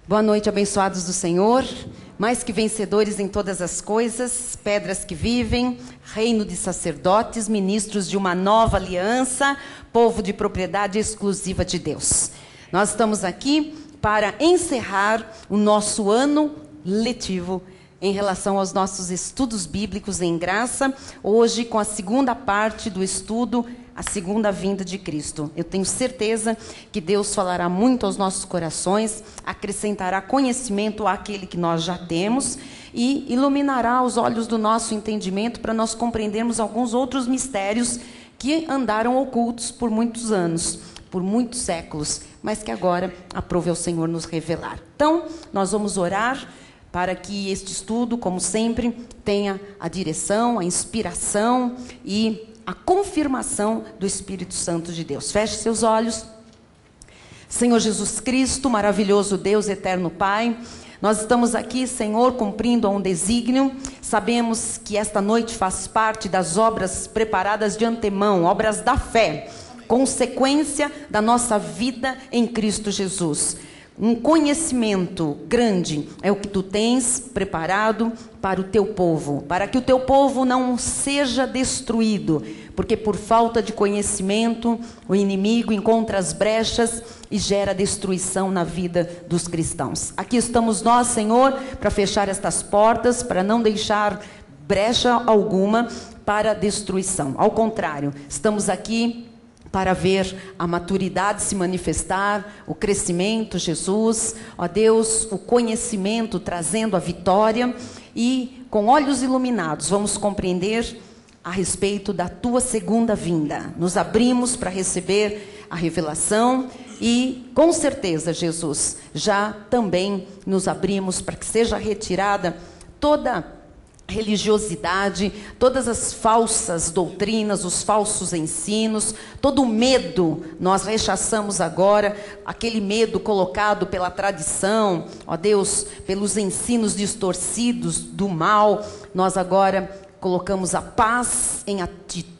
Boa noite, abençoados do Senhor, mais que vencedores em todas as coisas, pedras que vivem, reino de sacerdotes, ministros de uma nova aliança, povo de propriedade exclusiva de Deus. Nós estamos aqui para encerrar o nosso ano letivo em relação aos nossos estudos bíblicos em graça, hoje com a segunda parte do estudo, a segunda vinda de Cristo. Eu tenho certeza que Deus falará muito aos nossos corações, acrescentará conhecimento àquele que nós já temos e iluminará os olhos do nosso entendimento para nós compreendermos alguns outros mistérios que andaram ocultos por muitos anos, por muitos séculos, mas que agora aprove ao Senhor nos revelar. Então, nós vamos orar para que este estudo, como sempre, tenha a direção, a inspiração e a confirmação do Espírito Santo de Deus. Feche seus olhos. Senhor Jesus Cristo, maravilhoso Deus, eterno Pai, nós estamos aqui, Senhor, cumprindo um desígnio. Sabemos que esta noite faz parte das obras preparadas de antemão, obras da fé, consequência da nossa vida em Cristo Jesus. Um conhecimento grande é o que tu tens preparado para o teu povo, para que o teu povo não seja destruído, porque por falta de conhecimento o inimigo encontra as brechas e gera destruição na vida dos cristãos. Aqui estamos nós, Senhor, para fechar estas portas, para não deixar brecha alguma para destruição. Ao contrário, estamos aqui para ver a maturidade se manifestar, o crescimento, Jesus, ó Deus, o conhecimento trazendo a vitória, e com olhos iluminados vamos compreender a respeito da tua segunda vinda. Nos abrimos para receber a revelação e, com certeza, Jesus, já também nos abrimos para que seja retirada toda religiosidade, todas as falsas doutrinas, os falsos ensinos, todo o medo. Nós rechaçamos agora aquele medo colocado pela tradição, ó Deus, pelos ensinos distorcidos do mal. Nós agora colocamos a paz em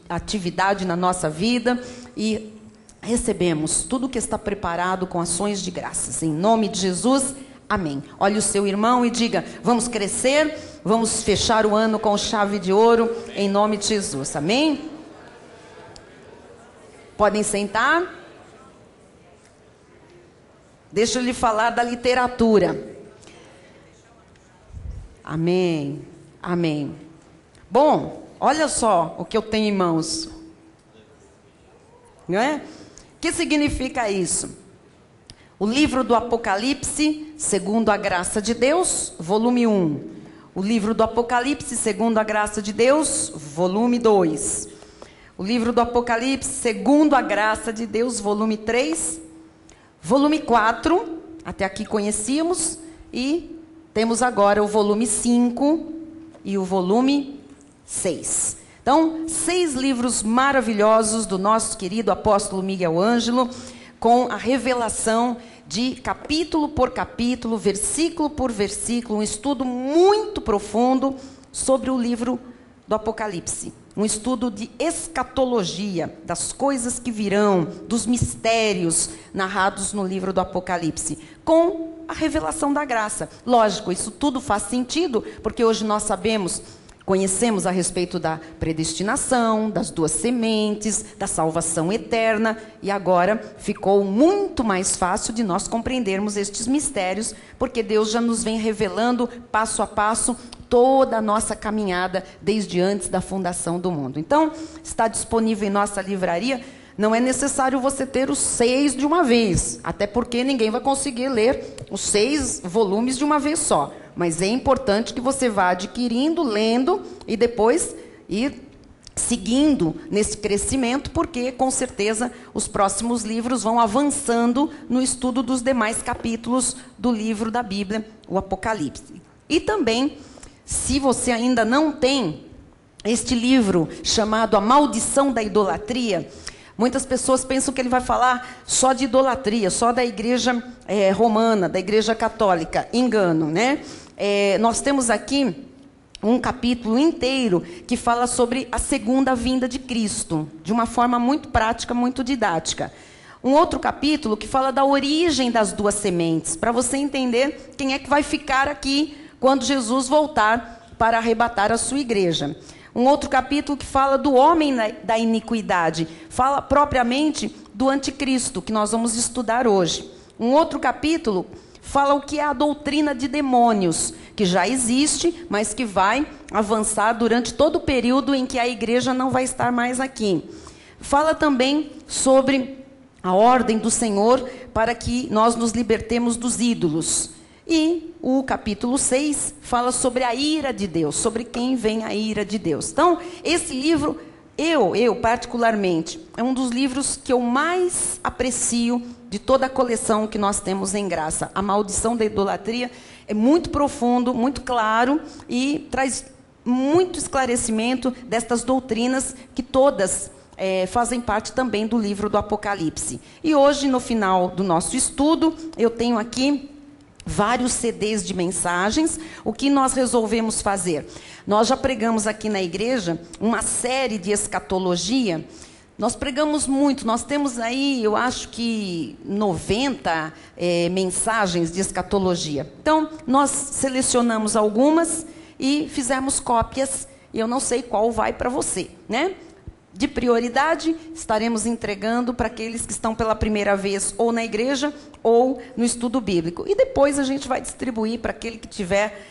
atividade na nossa vida e recebemos tudo o que está preparado com ações de graças. Em nome de Jesus, amém. Olhe o seu irmão e diga: vamos crescer, vamos fechar o ano com chave de ouro, em nome de Jesus. Amém? Podem sentar. Deixa eu lhe falar da literatura. Amém. Amém. Bom, olha só o que eu tenho em mãos. Não é? O que significa isso? O livro do Apocalipse, segundo a graça de Deus, volume 1. O livro do Apocalipse, segundo a graça de Deus, volume 2. O livro do Apocalipse, segundo a graça de Deus, volume 3. Volume 4, até aqui conhecíamos. E temos agora o volume 5 e o volume 6. Então, 6 livros maravilhosos do nosso querido apóstolo Miguel Ângelo, com a revelação de capítulo por capítulo, versículo por versículo, um estudo muito profundo sobre o livro do Apocalipse. Um estudo de escatologia, das coisas que virão, dos mistérios narrados no livro do Apocalipse, com a revelação da graça. Lógico, isso tudo faz sentido, porque hoje nós conhecemos a respeito da predestinação, das 2 sementes, da salvação eterna, e agora ficou muito mais fácil de nós compreendermos estes mistérios, porque Deus já nos vem revelando passo a passo toda a nossa caminhada desde antes da fundação do mundo. Então, está disponível em nossa livraria. Não é necessário você ter os 6 de uma vez, até porque ninguém vai conseguir ler os 6 volumes de uma vez só. Mas é importante que você vá adquirindo, lendo e depois ir seguindo nesse crescimento, porque com certeza os próximos livros vão avançando no estudo dos demais capítulos do livro da Bíblia, o Apocalipse. E também, se você ainda não tem este livro chamado A Maldição da Idolatria, muitas pessoas pensam que ele vai falar só de idolatria, só da igreja romana, da igreja católica. Engano, né? Nós temos aqui um capítulo inteiro que fala sobre a segunda vinda de Cristo, de uma forma muito prática, muito didática. um outro capítulo que fala da origem das duas sementes, para você entender quem é que vai ficar aqui quando Jesus voltar para arrebatar a sua igreja. Um outro capítulo que fala do homem da iniquidade, fala propriamente do anticristo, que nós vamos estudar hoje. Um outro capítulo fala o que é a doutrina de demônios, que já existe, mas que vai avançar durante todo o período em que a igreja não vai estar mais aqui. Fala também sobre a ordem do Senhor para que nós nos libertemos dos ídolos. E o capítulo 6 fala sobre a ira de Deus, sobre quem vem a ira de Deus. Então, esse livro, eu particularmente, é um dos livros que eu mais aprecio de toda a coleção que nós temos em graça. A Maldição da Idolatria é muito profundo, muito claro e traz muito esclarecimento destas doutrinas que todas fazem parte também do livro do Apocalipse. E hoje, no final do nosso estudo, eu tenho aqui vários CDs de mensagens. O que nós resolvemos fazer? Nós já pregamos aqui na igreja uma série de escatologia. Nós pregamos muito, nós temos aí, eu acho que 90 mensagens de escatologia. Então, nós selecionamos algumas e fizemos cópias, e eu não sei qual vai para você, né? De prioridade, estaremos entregando para aqueles que estão pela primeira vez ou na igreja ou no estudo bíblico. E depois a gente vai distribuir para aquele que tiver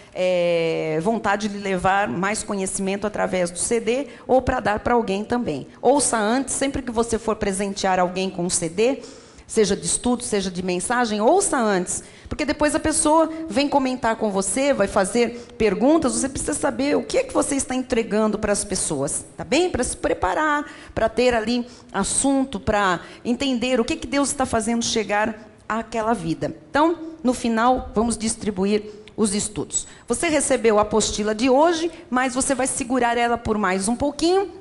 vontade de levar mais conhecimento através do CD ou para dar para alguém também. Ouça antes, sempre que você for presentear alguém com um CD, seja de estudo, seja de mensagem, ouça antes. Porque depois a pessoa vem comentar com você, vai fazer perguntas, você precisa saber o que é que você está entregando para as pessoas, tá bem? Para se preparar, para ter ali assunto, para entender o que Deus está fazendo chegar àquela vida. Então, no final, vamos distribuir os estudos. Você recebeu a apostila de hoje, mas você vai segurar ela por mais um pouquinho.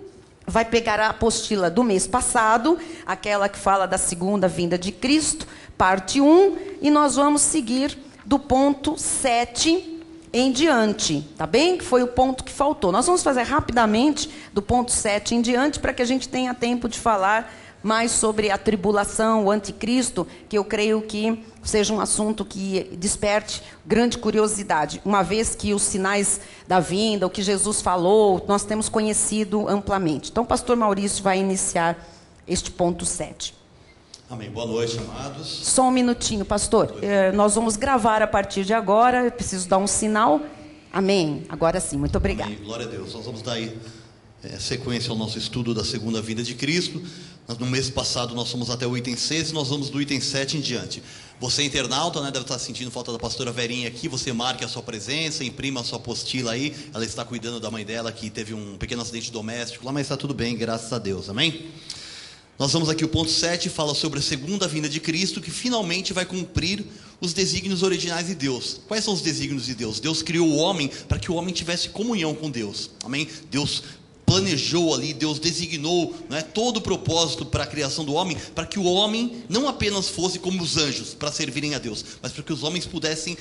Vai pegar a apostila do mês passado, aquela que fala da segunda vinda de Cristo, parte 1, e nós vamos seguir do ponto 7 em diante, tá bem? Que foi o ponto que faltou. Nós vamos fazer rapidamente do ponto 7 em diante, para que a gente tenha tempo de falar mais sobre a tribulação, o anticristo, que eu creio que seja um assunto que desperte grande curiosidade, uma vez que os sinais da vinda, o que Jesus falou, nós temos conhecido amplamente. Então, o pastor Maurício vai iniciar este ponto 7. Amém. Boa noite, amados. Só um minutinho, pastor. Nós vamos gravar a partir de agora, eu preciso dar um sinal. Amém. Agora sim, muito obrigada. Amém. Glória a Deus. Nós vamos dar aí sequência ao nosso estudo da segunda vinda de Cristo. No mês passado nós fomos até o item 6 e nós vamos do item 7 em diante. Você internauta, né, deve estar sentindo falta da pastora Verinha aqui. Você marque a sua presença, imprima a sua apostila aí. Ela está cuidando da mãe dela que teve um pequeno acidente doméstico lá, mas está tudo bem, graças a Deus, amém? Nós vamos aqui, o ponto 7 fala sobre a segunda vinda de Cristo, que finalmente vai cumprir os desígnios originais de Deus. Quais são os desígnios de Deus? Deus criou o homem para que o homem tivesse comunhão com Deus, amém? Deus planejou ali, Deus designou, né, todo o propósito para a criação do homem, para que o homem não apenas fosse como os anjos, para servirem a Deus, mas para que os homens pudessem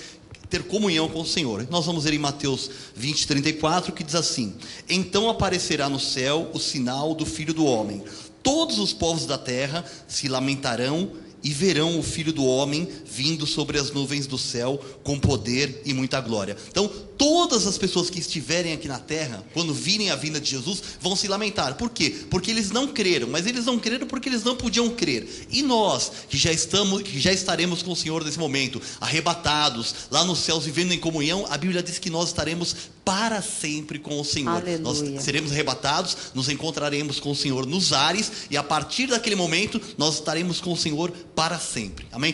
ter comunhão com o Senhor. Nós vamos ler em Mateus 20, 34, que diz assim: então aparecerá no céu o sinal do Filho do Homem. Todos os povos da terra se lamentarão e verão o Filho do Homem vindo sobre as nuvens do céu com poder e muita glória. Então, todas as pessoas que estiverem aqui na terra, quando virem a vinda de Jesus, vão se lamentar. Por quê? Porque eles não creram, mas eles não creram porque eles não podiam crer. E nós, que já estaremos com o Senhor nesse momento, arrebatados, lá nos céus, vivendo em comunhão, a Bíblia diz que nós estaremos para sempre com o Senhor. Aleluia. Nós seremos arrebatados, nos encontraremos com o Senhor nos ares, e a partir daquele momento, nós estaremos com o Senhor para sempre, amém?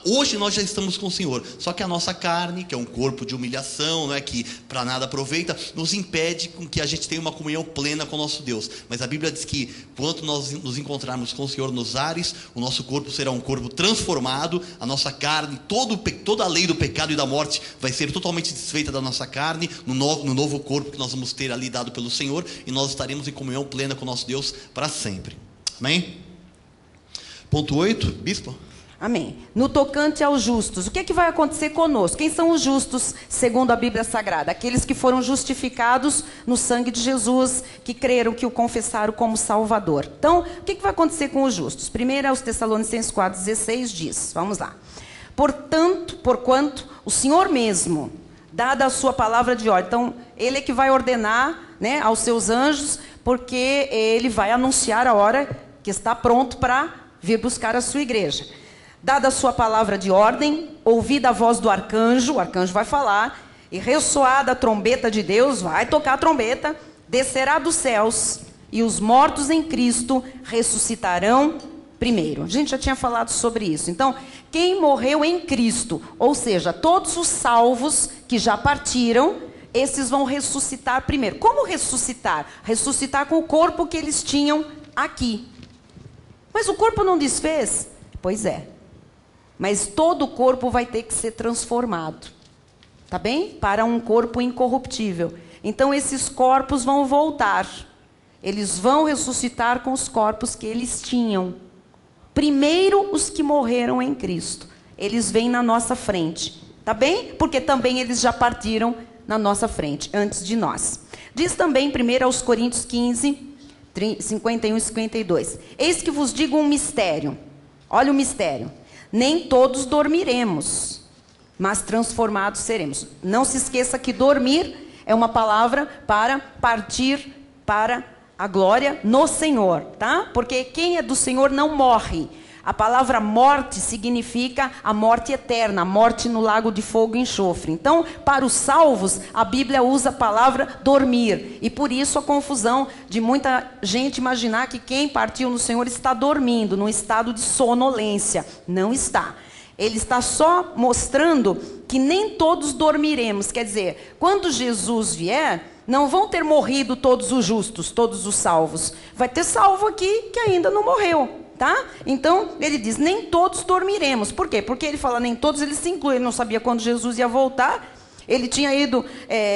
Hoje nós já estamos com o Senhor, só que a nossa carne, que é um corpo de humilhação, não é, que para nada aproveita, nos impede com que a gente tenha uma comunhão plena com o nosso Deus. Mas a Bíblia diz que quando nós nos encontrarmos com o Senhor nos ares, o nosso corpo será um corpo transformado, a nossa carne, toda a lei do pecado e da morte vai ser totalmente desfeita da nossa carne, no novo corpo que nós vamos ter ali dado pelo Senhor, e nós estaremos em comunhão plena com o nosso Deus para sempre, amém? Ponto 8, bispo. Amém. No tocante aos justos, o que é que vai acontecer conosco? Quem são os justos, segundo a Bíblia Sagrada? Aqueles que foram justificados no sangue de Jesus, que creram, que o confessaram como Salvador. Então, o que é que vai acontecer com os justos? Primeiro, aos Tessalonicenses 4,16 diz, vamos lá. Porquanto o Senhor mesmo, dada a sua palavra de ordem, então, Ele é que vai ordenar, né, aos seus anjos, porque Ele vai anunciar a hora que está pronto para vir buscar a sua igreja. Dada a sua palavra de ordem, ouvida a voz do arcanjo, o arcanjo vai falar, e ressoada a trombeta de Deus, vai tocar a trombeta, descerá dos céus, e os mortos em Cristo ressuscitarão primeiro. A gente já tinha falado sobre isso. Então, quem morreu em Cristo, ou seja, todos os salvos que já partiram, esses vão ressuscitar primeiro. Como ressuscitar? Ressuscitar com o corpo que eles tinham aqui. Mas o corpo não desfez? Pois é. Mas todo o corpo vai ter que ser transformado. Tá bem? Para um corpo incorruptível. Então esses corpos vão voltar. Eles vão ressuscitar com os corpos que eles tinham. Primeiro os que morreram em Cristo. Eles vêm na nossa frente. Tá bem? Porque também eles já partiram na nossa frente, antes de nós. Diz também 1 aos Coríntios 15, 51 e 52. Eis que vos digo um mistério. Olha o mistério. Nem todos dormiremos, mas transformados seremos. Não se esqueça que dormir é uma palavra para partir para a glória no Senhor, tá? Porque quem é do Senhor não morre. A palavra morte significa a morte eterna, a morte no lago de fogo e enxofre. Então, para os salvos, a Bíblia usa a palavra dormir. E por isso a confusão de muita gente imaginar que quem partiu no Senhor está dormindo, num estado de sonolência. Não está. Ele está só mostrando que nem todos dormiremos. Quer dizer, quando Jesus vier, não vão ter morrido todos os justos, todos os salvos. Vai ter salvo aqui que ainda não morreu. Tá? Então, ele diz, nem todos dormiremos. Por quê? Porque ele fala nem todos, ele se inclui. Ele não sabia quando Jesus ia voltar. Ele tinha ido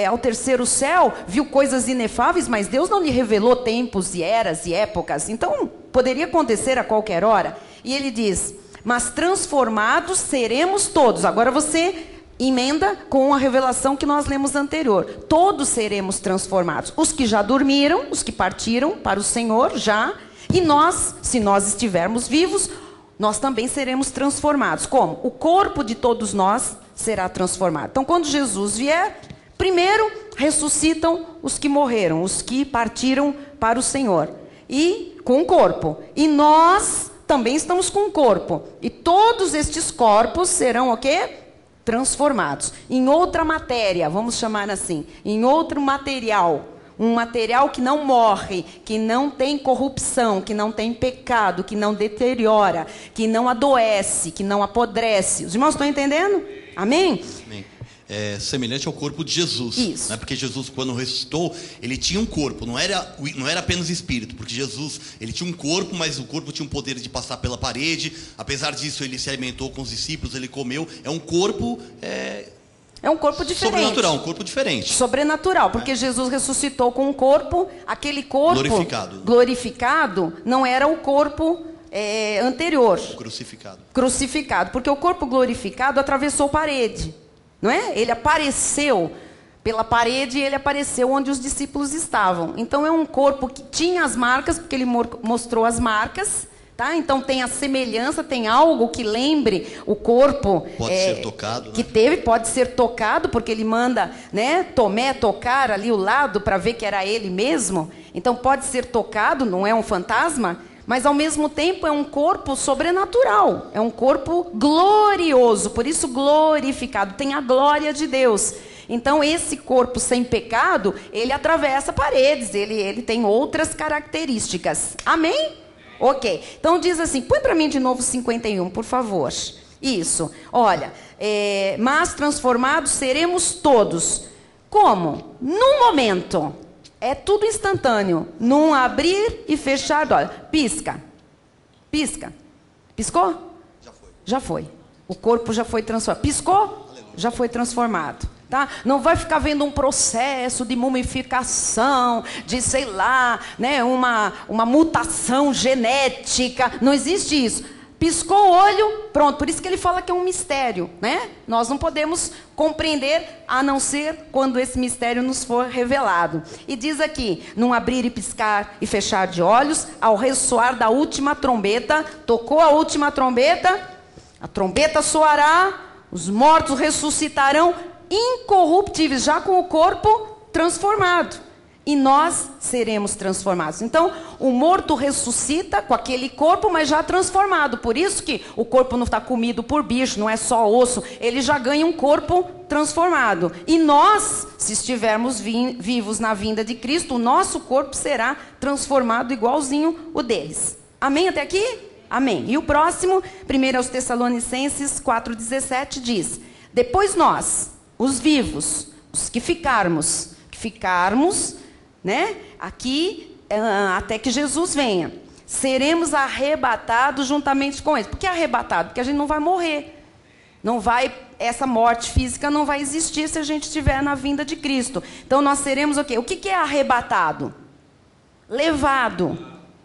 ao terceiro céu, viu coisas inefáveis, mas Deus não lhe revelou tempos e eras e épocas. Então, poderia acontecer a qualquer hora. E ele diz, mas transformados seremos todos. Agora você emenda com a revelação que nós lemos anterior. Todos seremos transformados. Os que já dormiram, os que partiram para o Senhor já... E nós, se nós estivermos vivos, nós também seremos transformados. Como? O corpo de todos nós será transformado. Então, quando Jesus vier, primeiro ressuscitam os que morreram, os que partiram para o Senhor. E com o corpo. E nós também estamos com o corpo. E todos estes corpos serão o quê? Transformados. Em outra matéria, vamos chamar assim. Em outro material. Um material que não morre, que não tem corrupção, que não tem pecado, que não deteriora, que não adoece, que não apodrece. Os irmãos estão entendendo? Amém? Amém. É semelhante ao corpo de Jesus. Isso. Né? Porque Jesus, quando ressuscitou, ele tinha um corpo, não era apenas espírito. Porque Jesus, ele tinha um corpo, mas o corpo tinha um poder de passar pela parede. Apesar disso, ele se alimentou com os discípulos, ele comeu. É um corpo... É um corpo diferente. Sobrenatural, um corpo diferente. Sobrenatural, porque Jesus ressuscitou com um corpo, aquele corpo glorificado não era o corpo anterior. Crucificado, porque o corpo glorificado atravessou parede, não é? Ele apareceu pela parede e ele apareceu onde os discípulos estavam. Então é um corpo que tinha as marcas, porque ele mostrou as marcas. Tá? Então tem a semelhança, tem algo que lembre o corpo pode ser tocado, que teve, pode ser tocado, porque ele manda, né, Tomé tocar ali o lado para ver que era ele mesmo. Então pode ser tocado, não é um fantasma, mas ao mesmo tempo é um corpo sobrenatural, é um corpo glorioso, por isso glorificado, tem a glória de Deus. Então esse corpo sem pecado, ele atravessa paredes, ele tem outras características. Amém? Ok, então diz assim, põe para mim de novo 51, por favor. Isso, olha, mas transformados seremos todos. Como? Num momento. É tudo instantâneo. Num abrir e fechar, olha, pisca. Pisca. Piscou? Já foi. Já foi. O corpo já foi transformado. Piscou? Aleluia. Já foi transformado. Tá? Não vai ficar vendo um processo de mumificação, de, sei lá, né, uma mutação genética. Não existe isso. Piscou o olho, pronto. Por isso que ele fala que é um mistério, né? Nós não podemos compreender a não ser quando esse mistério nos for revelado. E diz aqui, num abrir e piscar e fechar de olhos, ao ressoar da última trombeta, tocou a última trombeta, a trombeta soará, os mortos ressuscitarão incorruptíveis, já com o corpo transformado. E nós seremos transformados. Então, o morto ressuscita com aquele corpo, mas já transformado. Por isso que o corpo não está comido por bicho, não é só osso. Ele já ganha um corpo transformado. E nós, se estivermos vivos na vinda de Cristo, o nosso corpo será transformado igualzinho o deles. Amém até aqui? Amém. E o próximo, 1 aos Tessalonicenses 4,17 diz: depois nós, os vivos, os que ficarmos, né? Aqui, até que Jesus venha, seremos arrebatados juntamente com eles. Por que arrebatado? Porque a gente não vai morrer. Não vai, essa morte física não vai existir se a gente estiver na vinda de Cristo. Então nós seremos o quê? O que é arrebatado? Levado,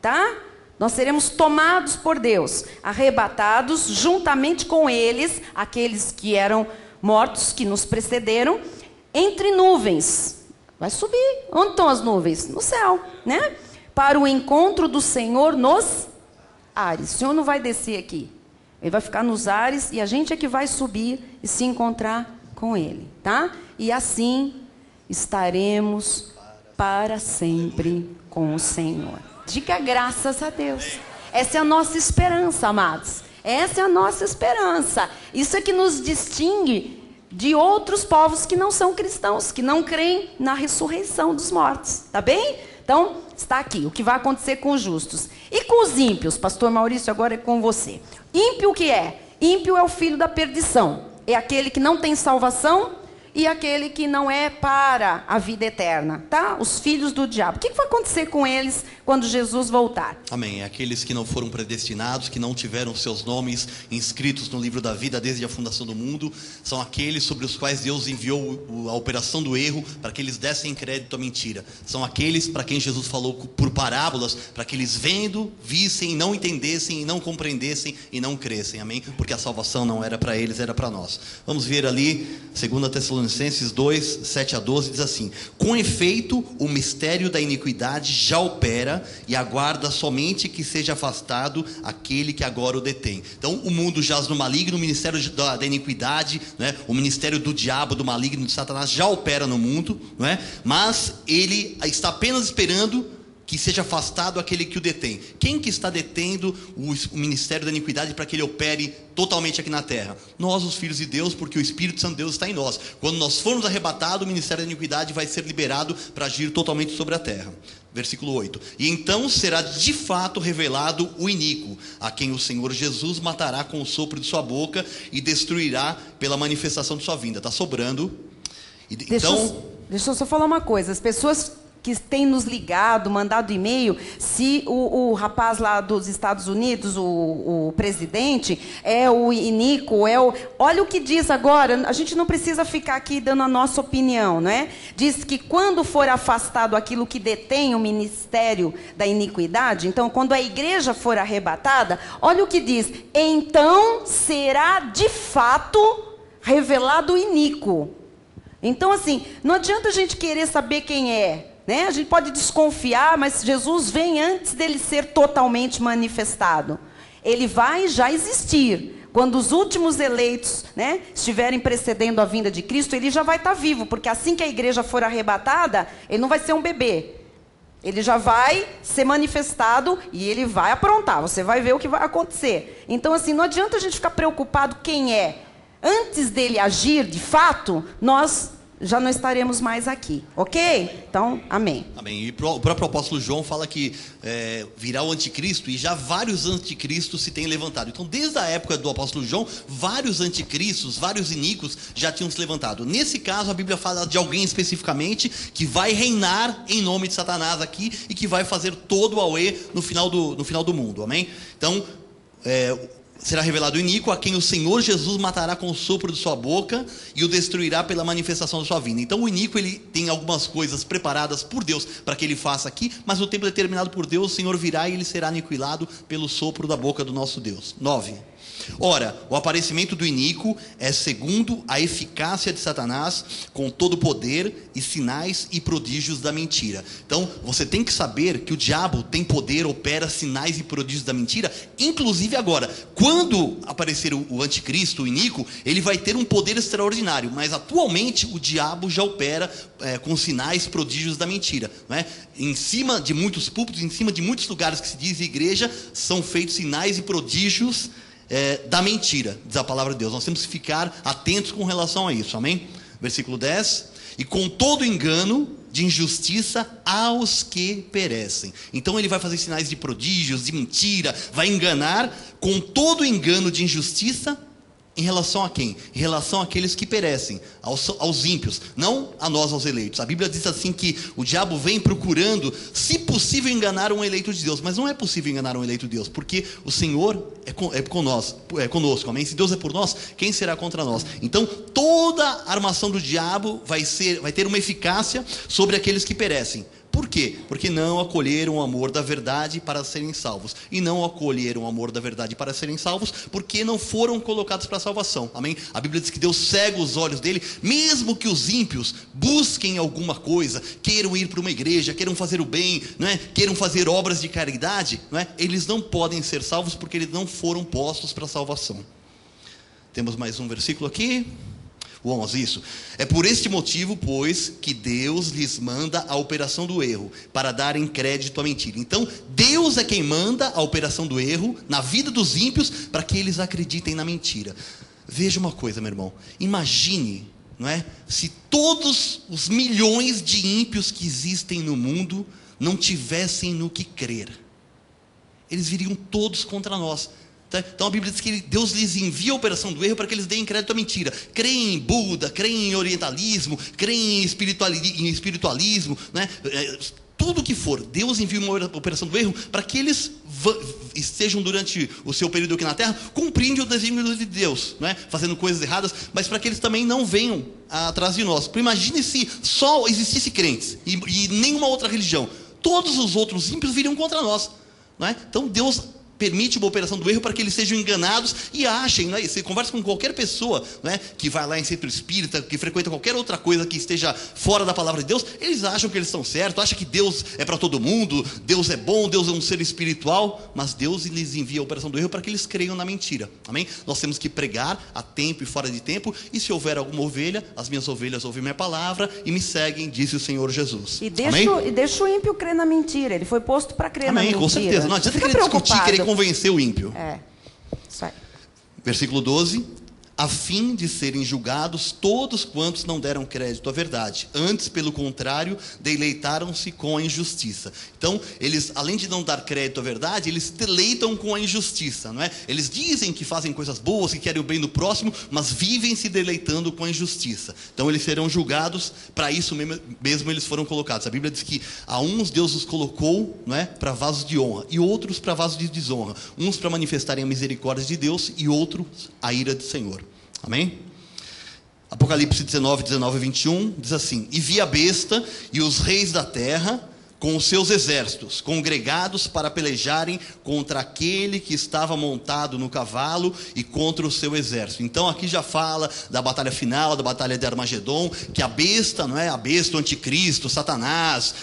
tá? Nós seremos tomados por Deus, arrebatados juntamente com eles, aqueles que eram mortos, que nos precederam, entre nuvens. Vai subir. Onde estão as nuvens? No céu, né? Para o encontro do Senhor nos ares. O Senhor não vai descer aqui. Ele vai ficar nos ares e a gente é que vai subir e se encontrar com Ele, tá? E assim estaremos para sempre com o Senhor. Diga graças a Deus. Essa é a nossa esperança, amados. Essa é a nossa esperança. Isso é que nos distingue de outros povos que não são cristãos, que não creem na ressurreição dos mortos. Tá bem? Então, está aqui o que vai acontecer com os justos. E com os ímpios? Pastor Maurício, agora é com você. Ímpio o que é? Ímpio é o filho da perdição. É aquele que não tem salvação e aquele que não é para a vida eterna, tá? Os filhos do diabo. O que vai acontecer com eles quando Jesus voltar? Amém. É aqueles que não foram predestinados, que não tiveram seus nomes inscritos no livro da vida desde a fundação do mundo, são aqueles sobre os quais Deus enviou a operação do erro para que eles dessem crédito à mentira. São aqueles para quem Jesus falou por parábolas, para que eles vendo, vissem, não entendessem, e não compreendessem e não crescem. Amém? Porque a salvação não era para eles, era para nós. Vamos ver ali, 2 Tessalonicenses 2, 7 a 12, diz assim: com efeito, o mistério da iniquidade já opera e aguarda somente que seja afastado aquele que agora o detém. Então o mundo jaz no maligno, o ministério da iniquidade, né? O ministério do diabo, do maligno, de Satanás já opera no mundo, não é? Mas ele está apenas esperando que seja afastado aquele que o detém. Quem que está detendo o ministério da iniquidade para que ele opere totalmente aqui na terra? Nós, os filhos de Deus, porque o Espírito Santo de Deus está em nós. Quando nós formos arrebatados, o ministério da iniquidade vai ser liberado para agir totalmente sobre a terra. Versículo 8: e então será de fato revelado o iníquo, a quem o Senhor Jesus matará com o sopro de sua boca e destruirá pela manifestação de sua vinda. Está sobrando. Deixa eu só falar uma coisa. As pessoas que têm nos ligado, mandado e-mail, se o rapaz lá dos Estados Unidos, o presidente, é o iníquo, olha o que diz agora, a gente não precisa ficar aqui dando a nossa opinião, não é? Diz que quando for afastado aquilo que detém o ministério da iniquidade, então quando a igreja for arrebatada, olha o que diz: então será de fato revelado o iníquo. Então assim, não adianta a gente querer saber quem é, né? A gente pode desconfiar, mas Jesus vem antes dele ser totalmente manifestado. Ele vai já existir. Quando os últimos eleitos, né, estiverem precedendo a vinda de Cristo, ele já vai estar vivo, porque assim que a igreja for arrebatada, ele não vai ser um bebê. Ele já vai ser manifestado e ele vai aprontar. Você vai ver o que vai acontecer. Então assim, não adianta a gente ficar preocupado quem é. Antes dele agir de fato, nós já não estaremos mais aqui, ok? Então, amém. Amém. E o próprio apóstolo João fala que virá o anticristo, e já vários anticristos se têm levantado. Então, desde a época do apóstolo João, vários anticristos, vários iníquos já tinham se levantado. Nesse caso, a Bíblia fala de alguém especificamente que vai reinar em nome de Satanás aqui e que vai fazer todo o auê no final do mundo, amém? Então, será revelado o iníquo, a quem o Senhor Jesus matará com o sopro de sua boca e o destruirá pela manifestação da sua vinda. Então o iníquo, ele tem algumas coisas preparadas por Deus para que ele faça aqui, mas no tempo determinado por Deus, o Senhor virá e ele será aniquilado pelo sopro da boca do nosso Deus. 9. Ora, o aparecimento do iníquo é segundo a eficácia de Satanás, com todo o poder e sinais e prodígios da mentira. Então, você tem que saber que o diabo tem poder, opera sinais e prodígios da mentira, inclusive agora. Quando aparecer o anticristo, o iníquo, ele vai ter um poder extraordinário, mas atualmente o diabo já opera com sinais, prodígios da mentira, não é? Em cima de muitos púlpitos, em cima de muitos lugares que se diz igreja, são feitos sinais e prodígios da mentira, diz a palavra de Deus. Nós temos que ficar atentos com relação a isso, amém? Versículo 10: e com todo engano de injustiça aos que perecem. Então ele vai fazer sinais de prodígios, de mentira, vai enganar com todo engano de injustiça. Em relação a quem? Em relação àqueles que perecem, aos ímpios, não a nós, aos eleitos. A Bíblia diz assim que o diabo vem procurando, se possível, enganar um eleito de Deus. Mas não é possível enganar um eleito de Deus, porque o Senhor é conosco, amém? Se Deus é por nós, quem será contra nós? Então toda a armação do diabo vai ter uma eficácia sobre aqueles que perecem. Por quê? Porque não acolheram o amor da verdade para serem salvos. E não acolheram o amor da verdade para serem salvos porque não foram colocados para a salvação. Amém? A Bíblia diz que Deus cega os olhos dele, mesmo que os ímpios busquem alguma coisa, queiram ir para uma igreja, queiram fazer o bem, não é? Queiram fazer obras de caridade, não é? Eles não podem ser salvos porque eles não foram postos para a salvação. Temos mais um versículo aqui. 11, isso. É por este motivo, pois, que Deus lhes manda a operação do erro, para darem crédito à mentira. Então, Deus é quem manda a operação do erro na vida dos ímpios, para que eles acreditem na mentira. Veja uma coisa, meu irmão. Imagine, não é? Se todos os milhões de ímpios que existem no mundo não tivessem no que crer. Eles viriam todos contra nós. Então a Bíblia diz que Deus lhes envia a operação do erro para que eles deem crédito à mentira. Creem em Buda, creem em orientalismo, creem em espiritualismo, né? Tudo que for, Deus envia uma operação do erro para que eles estejam durante o seu período aqui na terra cumprindo o desígnio de Deus, né? Fazendo coisas erradas, mas para que eles também não venham atrás de nós. Imagine se só existisse crentes e nenhuma outra religião, todos os outros ímpios viriam contra nós, não é? Então Deus permite uma operação do erro para que eles sejam enganados e achem, né? Você conversa com qualquer pessoa, né, que vai lá em centro espírita, que frequenta qualquer outra coisa que esteja fora da palavra de Deus, eles acham que eles estão certos, acham que Deus é para todo mundo, Deus é bom, Deus é um ser espiritual, mas Deus lhes envia a operação do erro para que eles creiam na mentira, amém? Nós temos que pregar a tempo e fora de tempo, e se houver alguma ovelha, as minhas ovelhas ouvem minha palavra e me seguem, disse o Senhor Jesus. E deixa o ímpio crer na mentira, ele foi posto para crer na mentira. Com certeza, não adianta querer discutir, querer convencer o ímpio. Isso aí. Versículo 12: a fim de serem julgados todos quantos não deram crédito à verdade, antes, pelo contrário, deleitaram-se com a injustiça. Então, eles, além de não dar crédito à verdade, eles deleitam com a injustiça, não é? Eles dizem que fazem coisas boas, que querem o bem do próximo, mas vivem se deleitando com a injustiça. Então, eles serão julgados, para isso mesmo eles foram colocados. A Bíblia diz que a uns Deus os colocou, não é, para vasos de honra, e outros para vasos de desonra. Uns para manifestarem a misericórdia de Deus, e outros a ira do Senhor. Amém? Apocalipse 19, 19 e 21 diz assim: e vi a besta e os reis da terra com os seus exércitos, congregados para pelejarem contra aquele que estava montado no cavalo e contra o seu exército. Então aqui já fala da batalha final, da batalha de Armagedon, que a besta, não é? A besta, o anticristo, Satanás,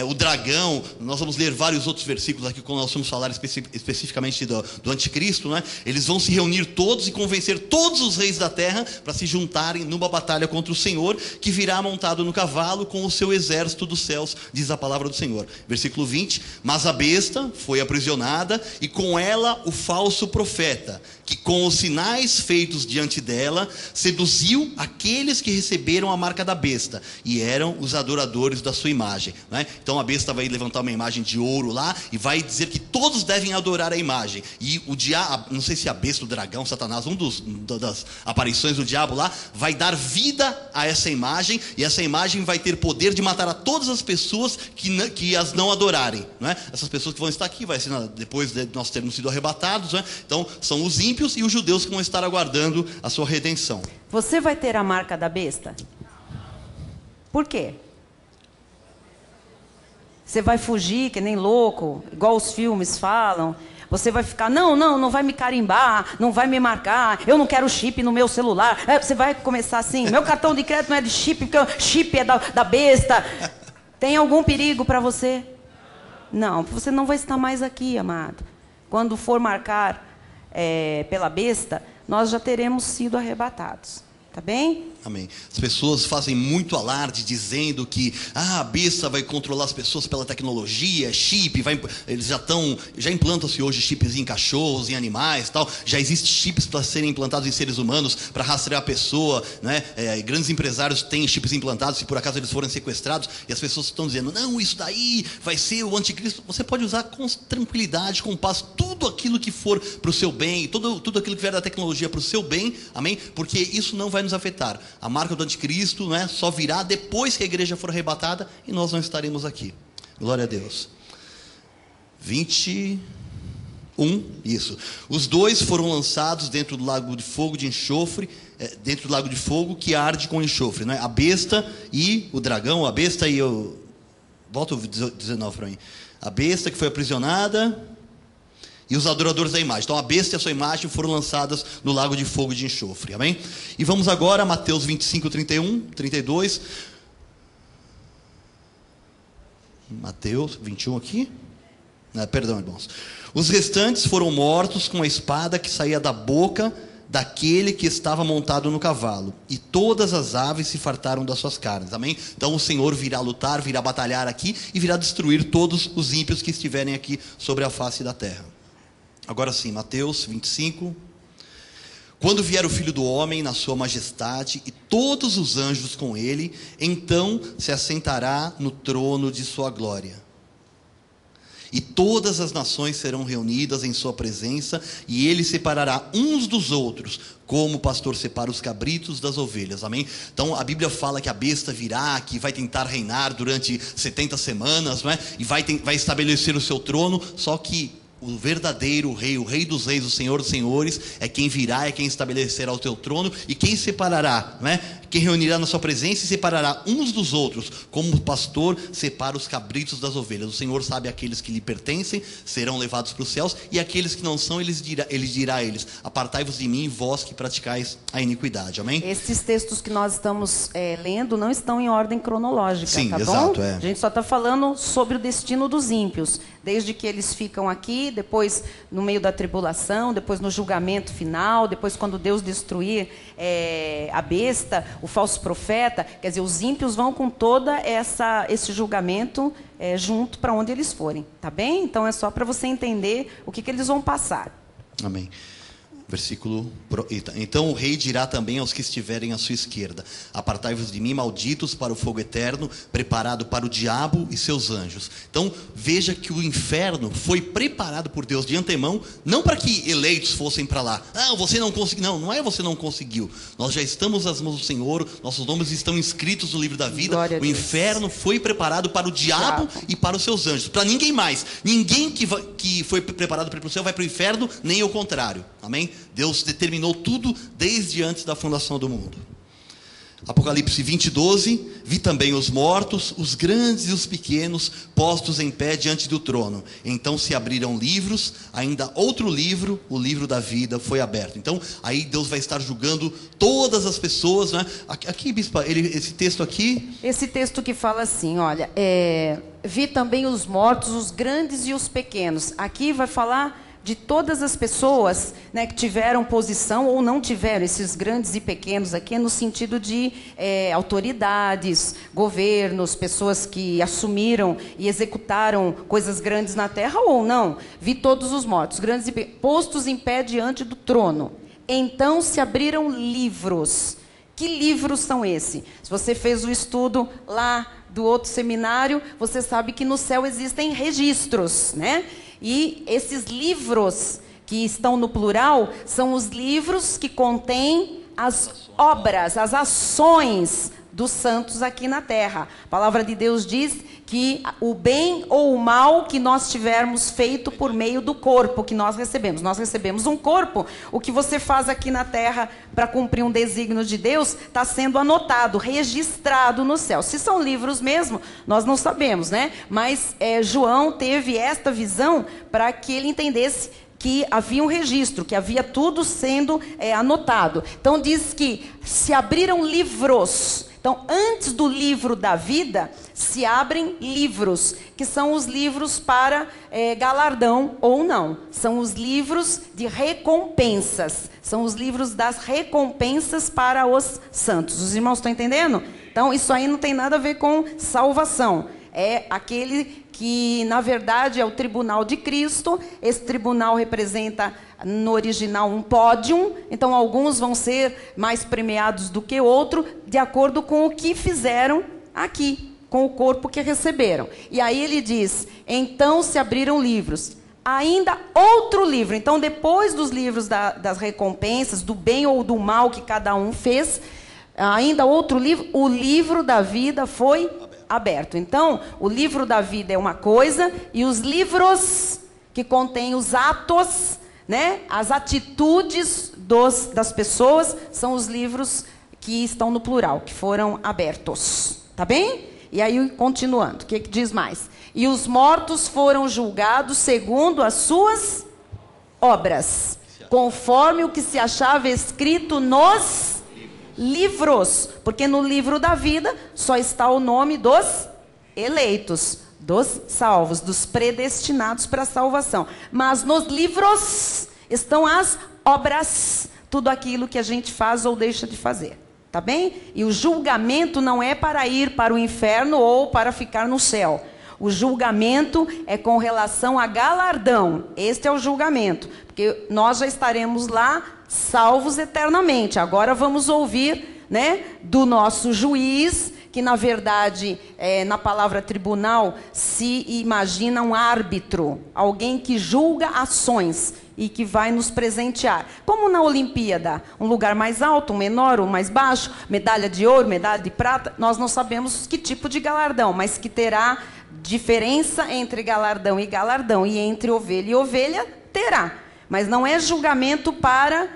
o dragão. Nós vamos ler vários outros versículos aqui quando nós vamos falar especificamente do anticristo, não é? Eles vão se reunir todos e convencer todos os reis da terra para se juntarem numa batalha contra o Senhor, que virá montado no cavalo com o seu exército dos céus, diz a palavra do Senhor. Versículo 20: mas a besta foi aprisionada, e com ela o falso profeta, que com os sinais feitos diante dela seduziu aqueles que receberam a marca da besta e eram os adoradores da sua imagem, né? Então a besta vai levantar uma imagem de ouro lá e vai dizer que todos devem adorar a imagem, e o diabo, não sei se a besta, o dragão, Satanás, das aparições do diabo lá, vai dar vida a essa imagem, e essa imagem vai ter poder de matar a todas as pessoas que que as não adorarem, não é? Essas pessoas que vão estar aqui, vai ser depois de nós termos sido arrebatados, não é? Então são os ímpios e os judeus que vão estar aguardando a sua redenção. Você vai ter a marca da besta? Por quê? Você vai fugir que nem louco, igual os filmes falam? Você vai ficar, não vai me carimbar, não vai me marcar, eu não quero chip no meu celular. Você vai começar assim, meu cartão de crédito não é de chip, porque o chip é da besta. Tem algum perigo para você? Não, você não vai estar mais aqui, amado. Quando for marcar pela besta, nós já teremos sido arrebatados. Tá bem? Amém. As pessoas fazem muito alarde dizendo que a besta vai controlar as pessoas pela tecnologia, chip, eles já implantam-se hoje chips em cachorros, em animais, tal. Já existem chips para serem implantados em seres humanos para rastrear a pessoa, né? Grandes empresários têm chips implantados se por acaso eles forem sequestrados, e as pessoas estão dizendo, não, isso daí vai ser o anticristo. Você pode usar com tranquilidade, com paz, tudo aquilo que for para o seu bem, tudo aquilo que vier da tecnologia para o seu bem, amém? Porque isso não vai nos afetar. A marca do anticristo, né, só virá depois que a igreja for arrebatada e nós não estaremos aqui. Glória a Deus. 21, isso. Os dois foram lançados dentro do lago de fogo de enxofre, dentro do lago de fogo que arde com enxofre, né? A besta e o dragão, a besta e o... Volta o 19 para mim. A besta que foi aprisionada e os adoradores da imagem. Então a besta e a sua imagem foram lançadas no lago de fogo de enxofre. Amém? E vamos agora a Mateus 25, 31, 32. Mateus 21 aqui. Perdão, irmãos. Os restantes foram mortos com a espada que saía da boca daquele que estava montado no cavalo. E todas as aves se fartaram das suas carnes. Amém? Então o Senhor virá lutar, virá batalhar aqui e virá destruir todos os ímpios que estiverem aqui sobre a face da terra. Agora sim, Mateus 25. Quando vier o Filho do Homem na sua majestade e todos os anjos com ele, então se assentará no trono de sua glória. E todas as nações serão reunidas em sua presença, e ele separará uns dos outros, como o pastor separa os cabritos das ovelhas. Amém? Então a Bíblia fala que a besta virá, que vai tentar reinar durante 70 semanas, não é? E vai estabelecer o seu trono, só que o verdadeiro rei, o rei dos reis, o senhor dos senhores, é quem virá, é quem estabelecerá o teu trono, e quem separará, não é? Quem reunirá na sua presença e separará uns dos outros, como o pastor separa os cabritos das ovelhas. O Senhor sabe aqueles que lhe pertencem, serão levados para os céus, e aqueles que não são, ele dirá a eles, apartai-vos de mim, vós que praticais a iniquidade. Amém? Esses textos que nós estamos lendo não estão em ordem cronológica. Sim, tá exato, bom? A gente só está falando sobre o destino dos ímpios, desde que eles ficam aqui, depois no meio da tribulação, depois no julgamento final, depois quando Deus destruir a besta, o falso profeta. Quer dizer, os ímpios vão com toda esse julgamento junto para onde eles forem, tá bem? Então é só para você entender o que eles vão passar. Amém. Versículo. Então o rei dirá também aos que estiverem à sua esquerda: apartai-vos de mim, malditos, para o fogo eterno, preparado para o diabo e seus anjos. Então veja que o inferno foi preparado por Deus de antemão, não para que eleitos fossem para lá. Ah, você não conseguiu. Não é você não conseguiu. Nós já estamos nas mãos do Senhor, nossos nomes estão inscritos no livro da vida. O inferno foi preparado para o diabo e para os seus anjos, para ninguém mais. Ninguém que foi preparado para ir para o céu vai para o inferno, nem o contrário. Amém? Deus determinou tudo desde antes da fundação do mundo. Apocalipse 20, 12. Vi também os mortos, os grandes e os pequenos, postos em pé diante do trono. Então se abriram livros, ainda outro livro, o livro da vida, foi aberto. Então aí Deus vai estar julgando todas as pessoas, né? Aqui, bispa, esse texto aqui. Esse texto que fala assim, olha, vi também os mortos, os grandes e os pequenos. Aqui vai falar de todas as pessoas, né, que tiveram posição ou não tiveram, esses grandes e pequenos aqui, no sentido de autoridades, governos, pessoas que assumiram e executaram coisas grandes na terra ou não. Vi todos os mortos, grandes e pequenos, postos em pé diante do trono. Então se abriram livros. Que livros são esses? Se você fez o estudo lá do outro seminário, você sabe que no céu existem registros, né? E esses livros que estão no plural são os livros que contêm as obras, as ações dos santos aqui na terra. A palavra de Deus diz que o bem ou o mal que nós tivermos feito por meio do corpo que nós recebemos. Nós recebemos um corpo. O que você faz aqui na terra para cumprir um desígnio de Deus está sendo anotado, registrado no céu. Se são livros mesmo, nós não sabemos, né? Mas João teve esta visão para que ele entendesse que havia um registro, que havia tudo sendo anotado. Então diz que se abriram livros. Então, antes do livro da vida, se abrem livros, que são os livros para galardão ou não. São os livros de recompensas. São os livros das recompensas para os santos. Os irmãos estão entendendo? Então, isso aí não tem nada a ver com salvação. É aquele que, na verdade, é o tribunal de Cristo. Esse tribunal representa, no original, um pódium. Então, alguns vão ser mais premiados do que outro, de acordo com o que fizeram aqui, com o corpo que receberam. E aí ele diz, então se abriram livros. Ainda outro livro. Então, depois dos livros das recompensas, do bem ou do mal que cada um fez, ainda outro livro, o livro da vida foi aberto. Então, o livro da vida é uma coisa, e os livros que contêm os atos, né, as atitudes das pessoas, são os livros que estão no plural, que foram abertos. Tá bem? E aí, continuando, o que diz mais? E os mortos foram julgados segundo as suas obras, conforme o que se achava escrito nos livros, porque no livro da vida só está o nome dos eleitos, dos salvos, dos predestinados para a salvação. Mas nos livros estão as obras, tudo aquilo que a gente faz ou deixa de fazer. Tá bem? E o julgamento não é para ir para o inferno ou para ficar no céu. O julgamento é com relação a galardão. Este é o julgamento. Porque nós já estaremos lá salvos eternamente. Agora vamos ouvir, né, do nosso juiz, que na verdade, na palavra tribunal, se imagina um árbitro. Alguém que julga ações e que vai nos presentear. Como na Olimpíada, um lugar mais alto, um menor, um mais baixo, medalha de ouro, medalha de prata, nós não sabemos que tipo de galardão, mas que terá diferença entre galardão, e entre ovelha e ovelha, terá. Mas não é julgamento para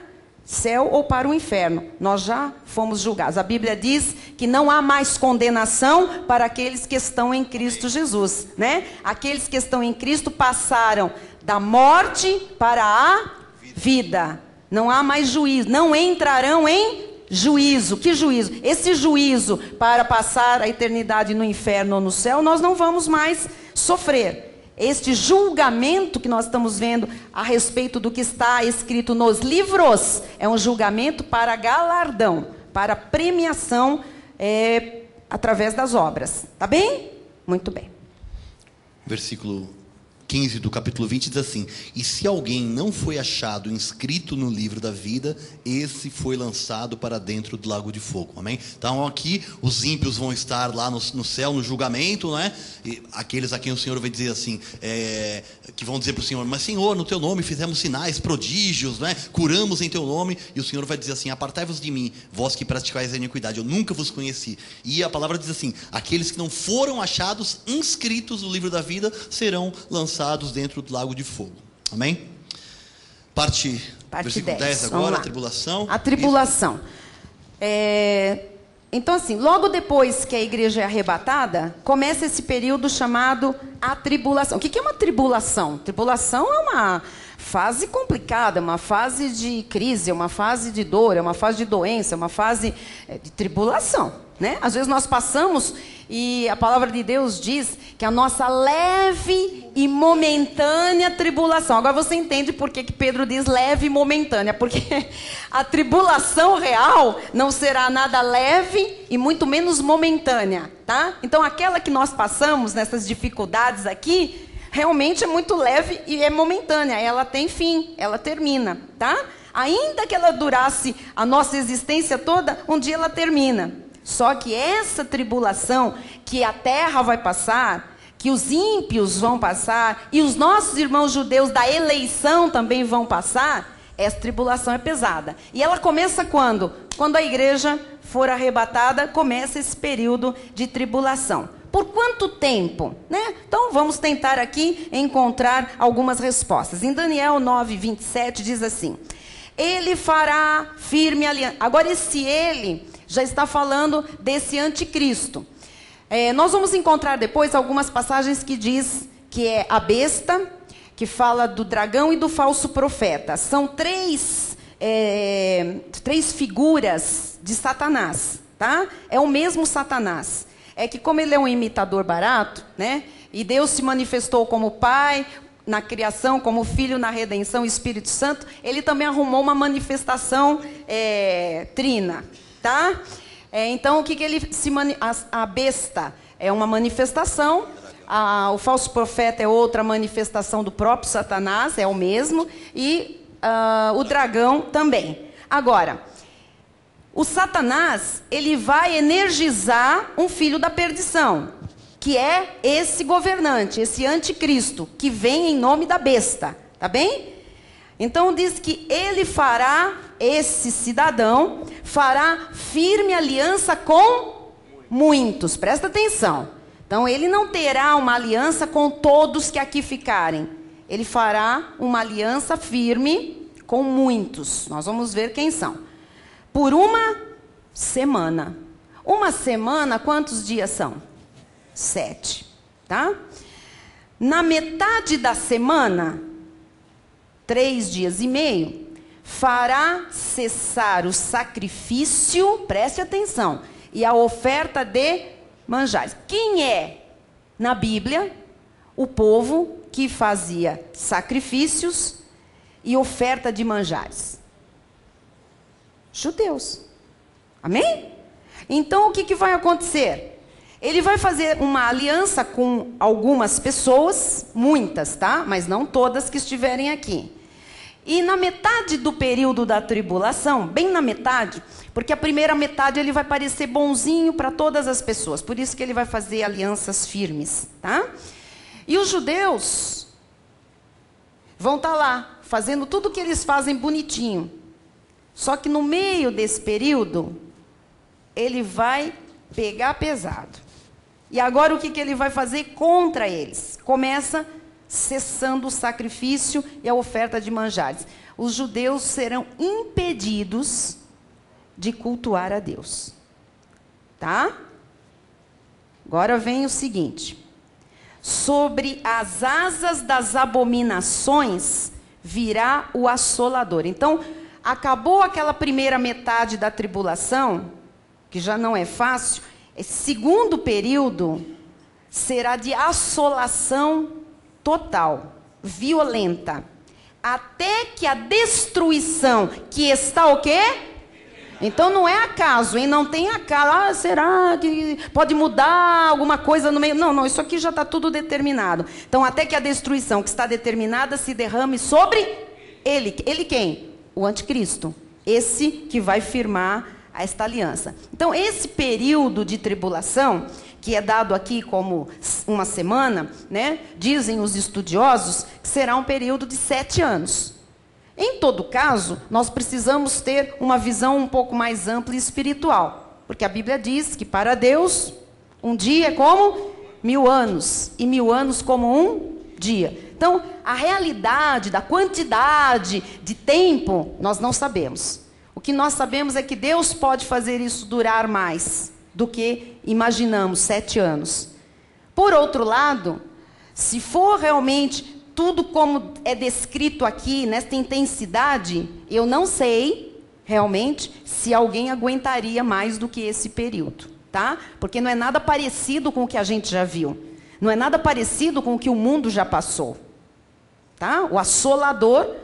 céu ou para o inferno. Nós já fomos julgados. A Bíblia diz que não há mais condenação para aqueles que estão em Cristo Jesus, né? Aqueles que estão em Cristo passaram da morte para a vida. Não há mais juízo. Não entrarão em juízo. Que juízo? Esse juízo para passar a eternidade no inferno ou no céu, nós não vamos mais sofrer. Este julgamento que nós estamos vendo a respeito do que está escrito nos livros é um julgamento para galardão, para premiação através das obras. Tá bem? Muito bem. Versículo 15 do capítulo 20 diz assim: e se alguém não foi achado inscrito no livro da vida, esse foi lançado para dentro do lago de fogo. Amém? Então aqui os ímpios vão estar lá no céu, no julgamento, né? E aqueles a quem o Senhor vai dizer assim, que vão dizer para o Senhor, mas Senhor, no teu nome fizemos sinais, prodígios, né? Curamos em teu nome. E o Senhor vai dizer assim, apartai-vos de mim, vós que praticais a iniquidade, eu nunca vos conheci. E a palavra diz assim, aqueles que não foram achados inscritos no livro da vida serão lançados dentro do lago de fogo. Amém? Parte versículo 10 agora, a tribulação. A tribulação. Então assim, logo depois que a igreja é arrebatada, começa esse período chamado a tribulação. O que é uma tribulação? Tribulação é uma fase complicada, uma fase de crise, uma fase de dor, é uma fase de doença, é uma fase de tribulação, né? Às vezes nós passamos e a palavra de Deus diz que a nossa leve e momentânea tribulação. Agora você entende por que Pedro diz leve e momentânea, porque a tribulação real não será nada leve e muito menos momentânea, tá? Então aquela que nós passamos nessas dificuldades aqui, realmente é muito leve e é momentânea, ela tem fim, ela termina, tá? Ainda que ela durasse a nossa existência toda, um dia ela termina. Só que essa tribulação que a terra vai passar, que os ímpios vão passar, e os nossos irmãos judeus da eleição também vão passar, Essa tribulação é pesada. E ela começa quando? Quando a igreja for arrebatada, começa esse período de tribulação. Por quanto tempo? Né? Então, vamos tentar aqui encontrar algumas respostas. Em Daniel 9, 27, diz assim: ele fará firme aliança. Agora, esse ele já está falando desse anticristo. Nós vamos encontrar depois algumas passagens que diz que é a besta, que fala do dragão e do falso profeta. São três figuras de Satanás, tá? É o mesmo Satanás. É que como ele é um imitador barato, né? E Deus se manifestou como Pai na criação, como Filho na redenção, Espírito Santo, ele também arrumou uma manifestação trina, tá? Então, o que ele a besta é uma manifestação, o falso profeta é outra manifestação do próprio Satanás, é o mesmo, e o dragão também. Agora, o Satanás, ele vai energizar um filho da perdição, que é esse governante, esse anticristo, que vem em nome da besta, tá bem? Então diz que ele fará, esse cidadão, fará firme aliança com muitos, presta atenção. Então ele não terá uma aliança com todos que aqui ficarem, ele fará uma aliança firme com muitos, nós vamos ver quem são. Por uma semana. Uma semana, quantos dias são? 7, tá? Na metade da semana, 3 dias e meio, fará cessar o sacrifício, preste atenção, e a oferta de manjares. Quem é, na Bíblia, o povo que fazia sacrifícios e oferta de manjares? Judeus. Amém? Então, o que vai acontecer? Ele vai fazer uma aliança com algumas pessoas, muitas, tá? Mas não todas que estiverem aqui. E na metade do período da tribulação, bem na metade, porque a primeira metade ele vai parecer bonzinho para todas as pessoas, por isso que ele vai fazer alianças firmes, tá? E os judeus vão estar lá, fazendo tudo o que eles fazem bonitinho. Só que no meio desse período, ele vai pegar pesado. E agora o que ele vai fazer contra eles? Começa cessando o sacrifício e a oferta de manjares. Os judeus serão impedidos de cultuar a Deus. Tá? Agora vem o seguinte. Sobre as asas das abominações virá o assolador. Então, acabou aquela primeira metade da tribulação, que já não é fácil. Esse segundo período será de assolação total, violenta, até que a destruição, que está o quê? Então não é acaso, hein? Não tem acaso. Será que pode mudar alguma coisa no meio? Não, isso aqui já está tudo determinado. Então até que a destruição que está determinada se derrame sobre ele. Ele quem? O anticristo. Esse que vai firmar esta aliança. Então esse período de tribulação, que é dado aqui como uma semana, né? Dizem os estudiosos que será um período de 7 anos. Em todo caso, nós precisamos ter uma visão um pouco mais ampla e espiritual. Porque a Bíblia diz que para Deus, um dia é como 1000 anos. E 1000 anos como um dia. Então, a realidade da quantidade de tempo, nós não sabemos. O que nós sabemos é que Deus pode fazer isso durar mais do que imaginamos, 7 anos. Por outro lado, se for realmente tudo como é descrito aqui, nesta intensidade, eu não sei, realmente, se alguém aguentaria mais do que esse período, tá? Porque não é nada parecido com o que a gente já viu. Não é nada parecido com o que o mundo já passou, tá? O assolador,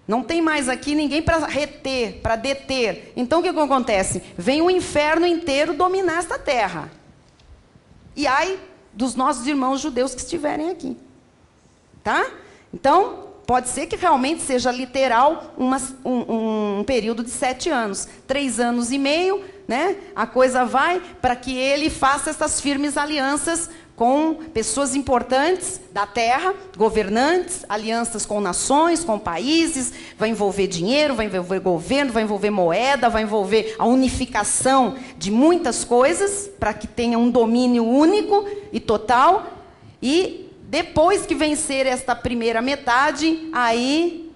não tem mais aqui ninguém para reter, para deter. Então, o que acontece? Vem o inferno inteiro dominar esta terra. E ai dos nossos irmãos judeus que estiverem aqui. Tá? Então, pode ser que realmente seja literal um período de 7 anos. 3 anos e meio, né? A coisa vai para que ele faça essas firmes alianças com pessoas importantes da terra, governantes, alianças com nações, com países, vai envolver dinheiro, vai envolver governo, vai envolver moeda, vai envolver a unificação de muitas coisas, para que tenha um domínio único e total. E depois que vencer esta primeira metade, aí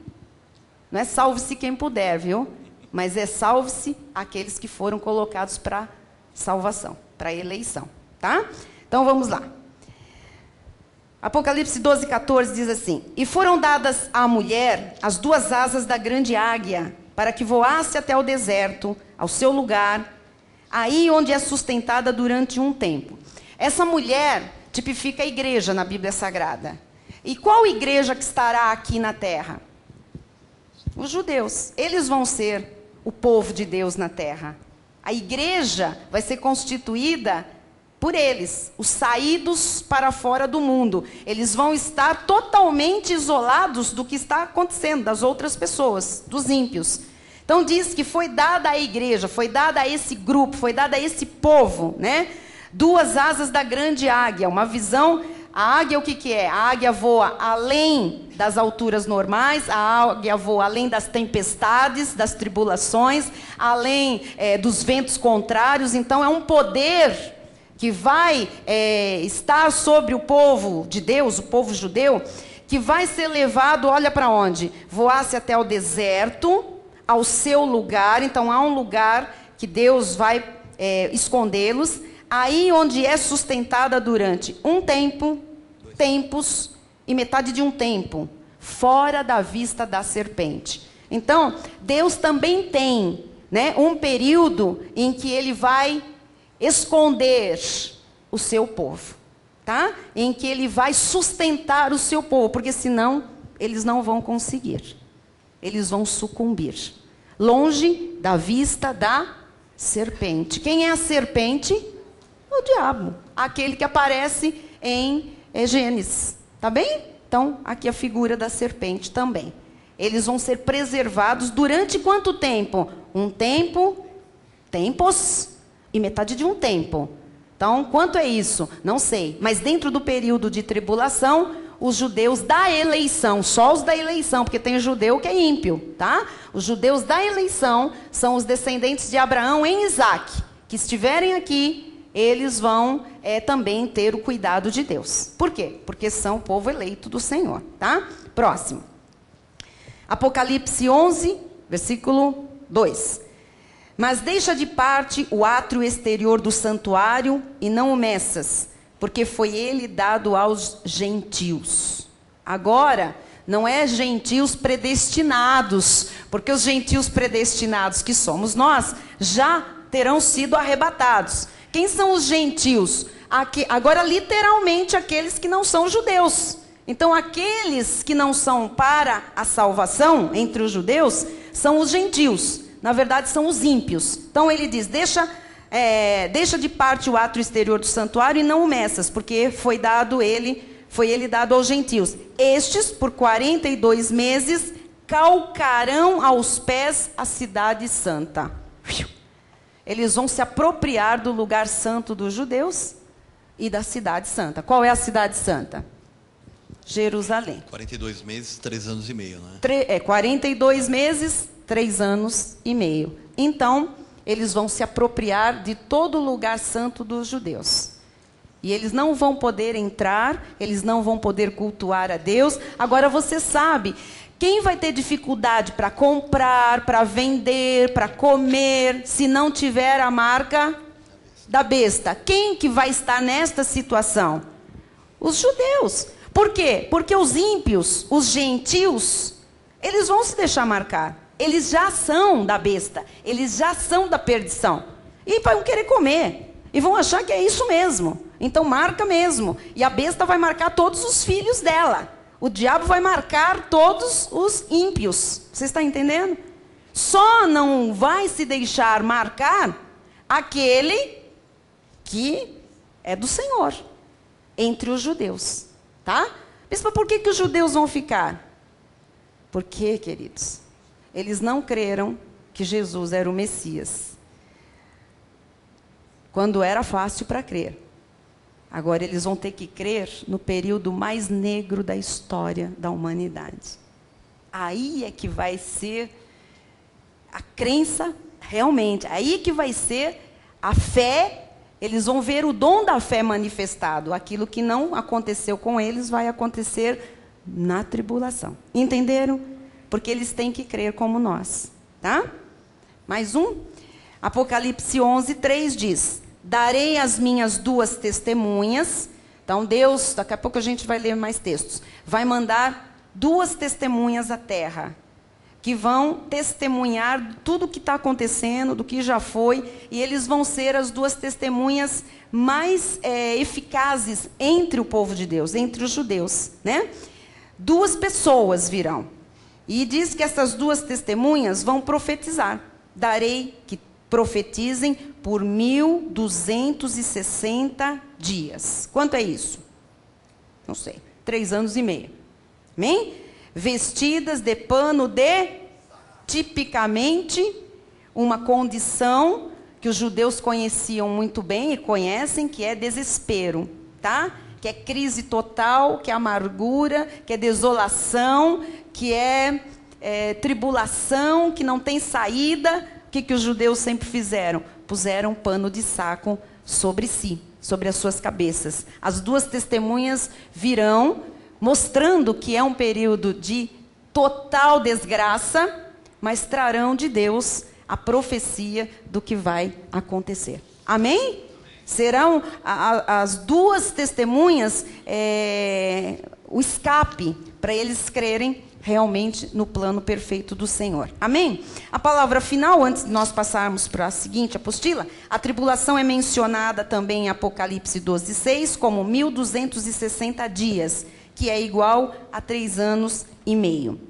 não é salve-se quem puder, viu? Mas é salve-se aqueles que foram colocados para salvação, para eleição, tá? Então vamos lá. Apocalipse 12, 14 diz assim: E foram dadas à mulher as 2 asas da grande águia, para que voasse até o deserto, ao seu lugar, aí onde é sustentada durante um tempo. Essa mulher tipifica a igreja na Bíblia Sagrada. E qual igreja que estará aqui na terra? Os judeus. Eles vão ser o povo de Deus na terra. A igreja vai ser constituída por eles, os saídos para fora do mundo. Eles vão estar totalmente isolados do que está acontecendo, das outras pessoas, dos ímpios. Então diz que foi dada à igreja, foi dada a esse grupo, foi dada a esse povo, né? 2 asas da grande águia, uma visão. A águia o que que é? A águia voa além das alturas normais, a águia voa além das tempestades, das tribulações, além dos ventos contrários. Então é um poder que vai estar sobre o povo de Deus, o povo judeu, que vai ser levado, olha para onde? Voasse até o deserto, ao seu lugar. Então há um lugar que Deus vai escondê-los, aí onde é sustentada durante um tempo, tempos e metade de um tempo, fora da vista da serpente. Então, Deus também tem, né, um período em que Ele vai esconder o seu povo, tá? Em que Ele vai sustentar o seu povo, porque senão eles não vão conseguir. Eles vão sucumbir. Longe da vista da serpente. Quem é a serpente? O diabo, aquele que aparece em Gênesis, tá bem? Então, aqui a figura da serpente também. Eles vão ser preservados durante quanto tempo? Um tempo, tempos e metade de um tempo. Então, quanto é isso? Não sei. Mas dentro do período de tribulação, os judeus da eleição, só os da eleição, porque tem judeu que é ímpio, tá? Os judeus da eleição são os descendentes de Abraão em Isaac, que estiverem aqui, eles vão também ter o cuidado de Deus. Por quê? Porque são o povo eleito do Senhor, tá? Próximo. Apocalipse 11, versículo 2. Mas deixa de parte o átrio exterior do santuário e não o meças, porque foi ele dado aos gentios. Agora, não é gentios predestinados, porque os gentios predestinados, que somos nós, já terão sido arrebatados. Quem são os gentios? Agora, literalmente, aqueles que não são judeus. Então, aqueles que não são para a salvação, entre os judeus, são os gentios. Na verdade, são os ímpios. Então, ele diz, deixa de parte o átrio exterior do santuário e não o meças, porque foi ele dado aos gentios. Estes, por 42 meses, calcarão aos pés a cidade santa. Eles vão se apropriar do lugar santo dos judeus e da cidade santa. Qual é a cidade santa? Jerusalém. 42 meses, 3 anos e meio, né? 42 meses, 3 anos e meio. Então, eles vão se apropriar de todo o lugar santo dos judeus. E eles não vão poder entrar, eles não vão poder cultuar a Deus. Agora, você sabe, quem vai ter dificuldade para comprar, para vender, para comer, se não tiver a marca da besta? Quem que vai estar nesta situação? Os judeus. Por quê? Porque os ímpios, os gentios, eles vão se deixar marcar. Eles já são da besta, eles já são da perdição. E vão querer comer. E vão achar que é isso mesmo. Então marca mesmo. E a besta vai marcar todos os filhos dela. O diabo vai marcar todos os ímpios. Você está entendendo? Só não vai se deixar marcar aquele que é do Senhor, entre os judeus. Tá? Mas por que os judeus vão ficar? Porque, queridos, eles não creram que Jesus era o Messias. Quando era fácil para crer. Agora eles vão ter que crer no período mais negro da história da humanidade. Aí é que vai ser a crença realmente. Aí que vai ser a fé. Eles vão ver o dom da fé manifestado. Aquilo que não aconteceu com eles vai acontecer na tribulação. Entenderam? Porque eles têm que crer como nós. Tá? Mais um. Apocalipse 11:3 diz: darei as minhas 2 testemunhas. Então Deus, daqui a pouco a gente vai ler mais textos, vai mandar 2 testemunhas à terra, que vão testemunhar tudo o que está acontecendo, do que já foi, e eles vão ser as 2 testemunhas mais eficazes entre o povo de Deus, entre os judeus, né? 2 pessoas virão, e diz que essas 2 testemunhas vão profetizar. Darei que profetizem por 1260 dias. Quanto é isso? Não sei. 3 anos e meio. Amém? Vestidas de pano de, tipicamente, uma condição que os judeus conheciam muito bem e conhecem, que é desespero, tá? Que é crise total, que é amargura, que é desolação, que é tribulação, que não tem saída. O que os judeus sempre fizeram? Puseram pano de saco sobre si, sobre as suas cabeças. As 2 testemunhas virão, mostrando que é um período de total desgraça, mas trarão de Deus a profecia do que vai acontecer. Amém? Serão as 2 testemunhas o escape para eles crerem realmente no plano perfeito do Senhor. Amém? A palavra final, antes de nós passarmos para a seguinte apostila, a tribulação é mencionada também em Apocalipse 12:6 como 1260 dias, que é igual a 3 anos e meio.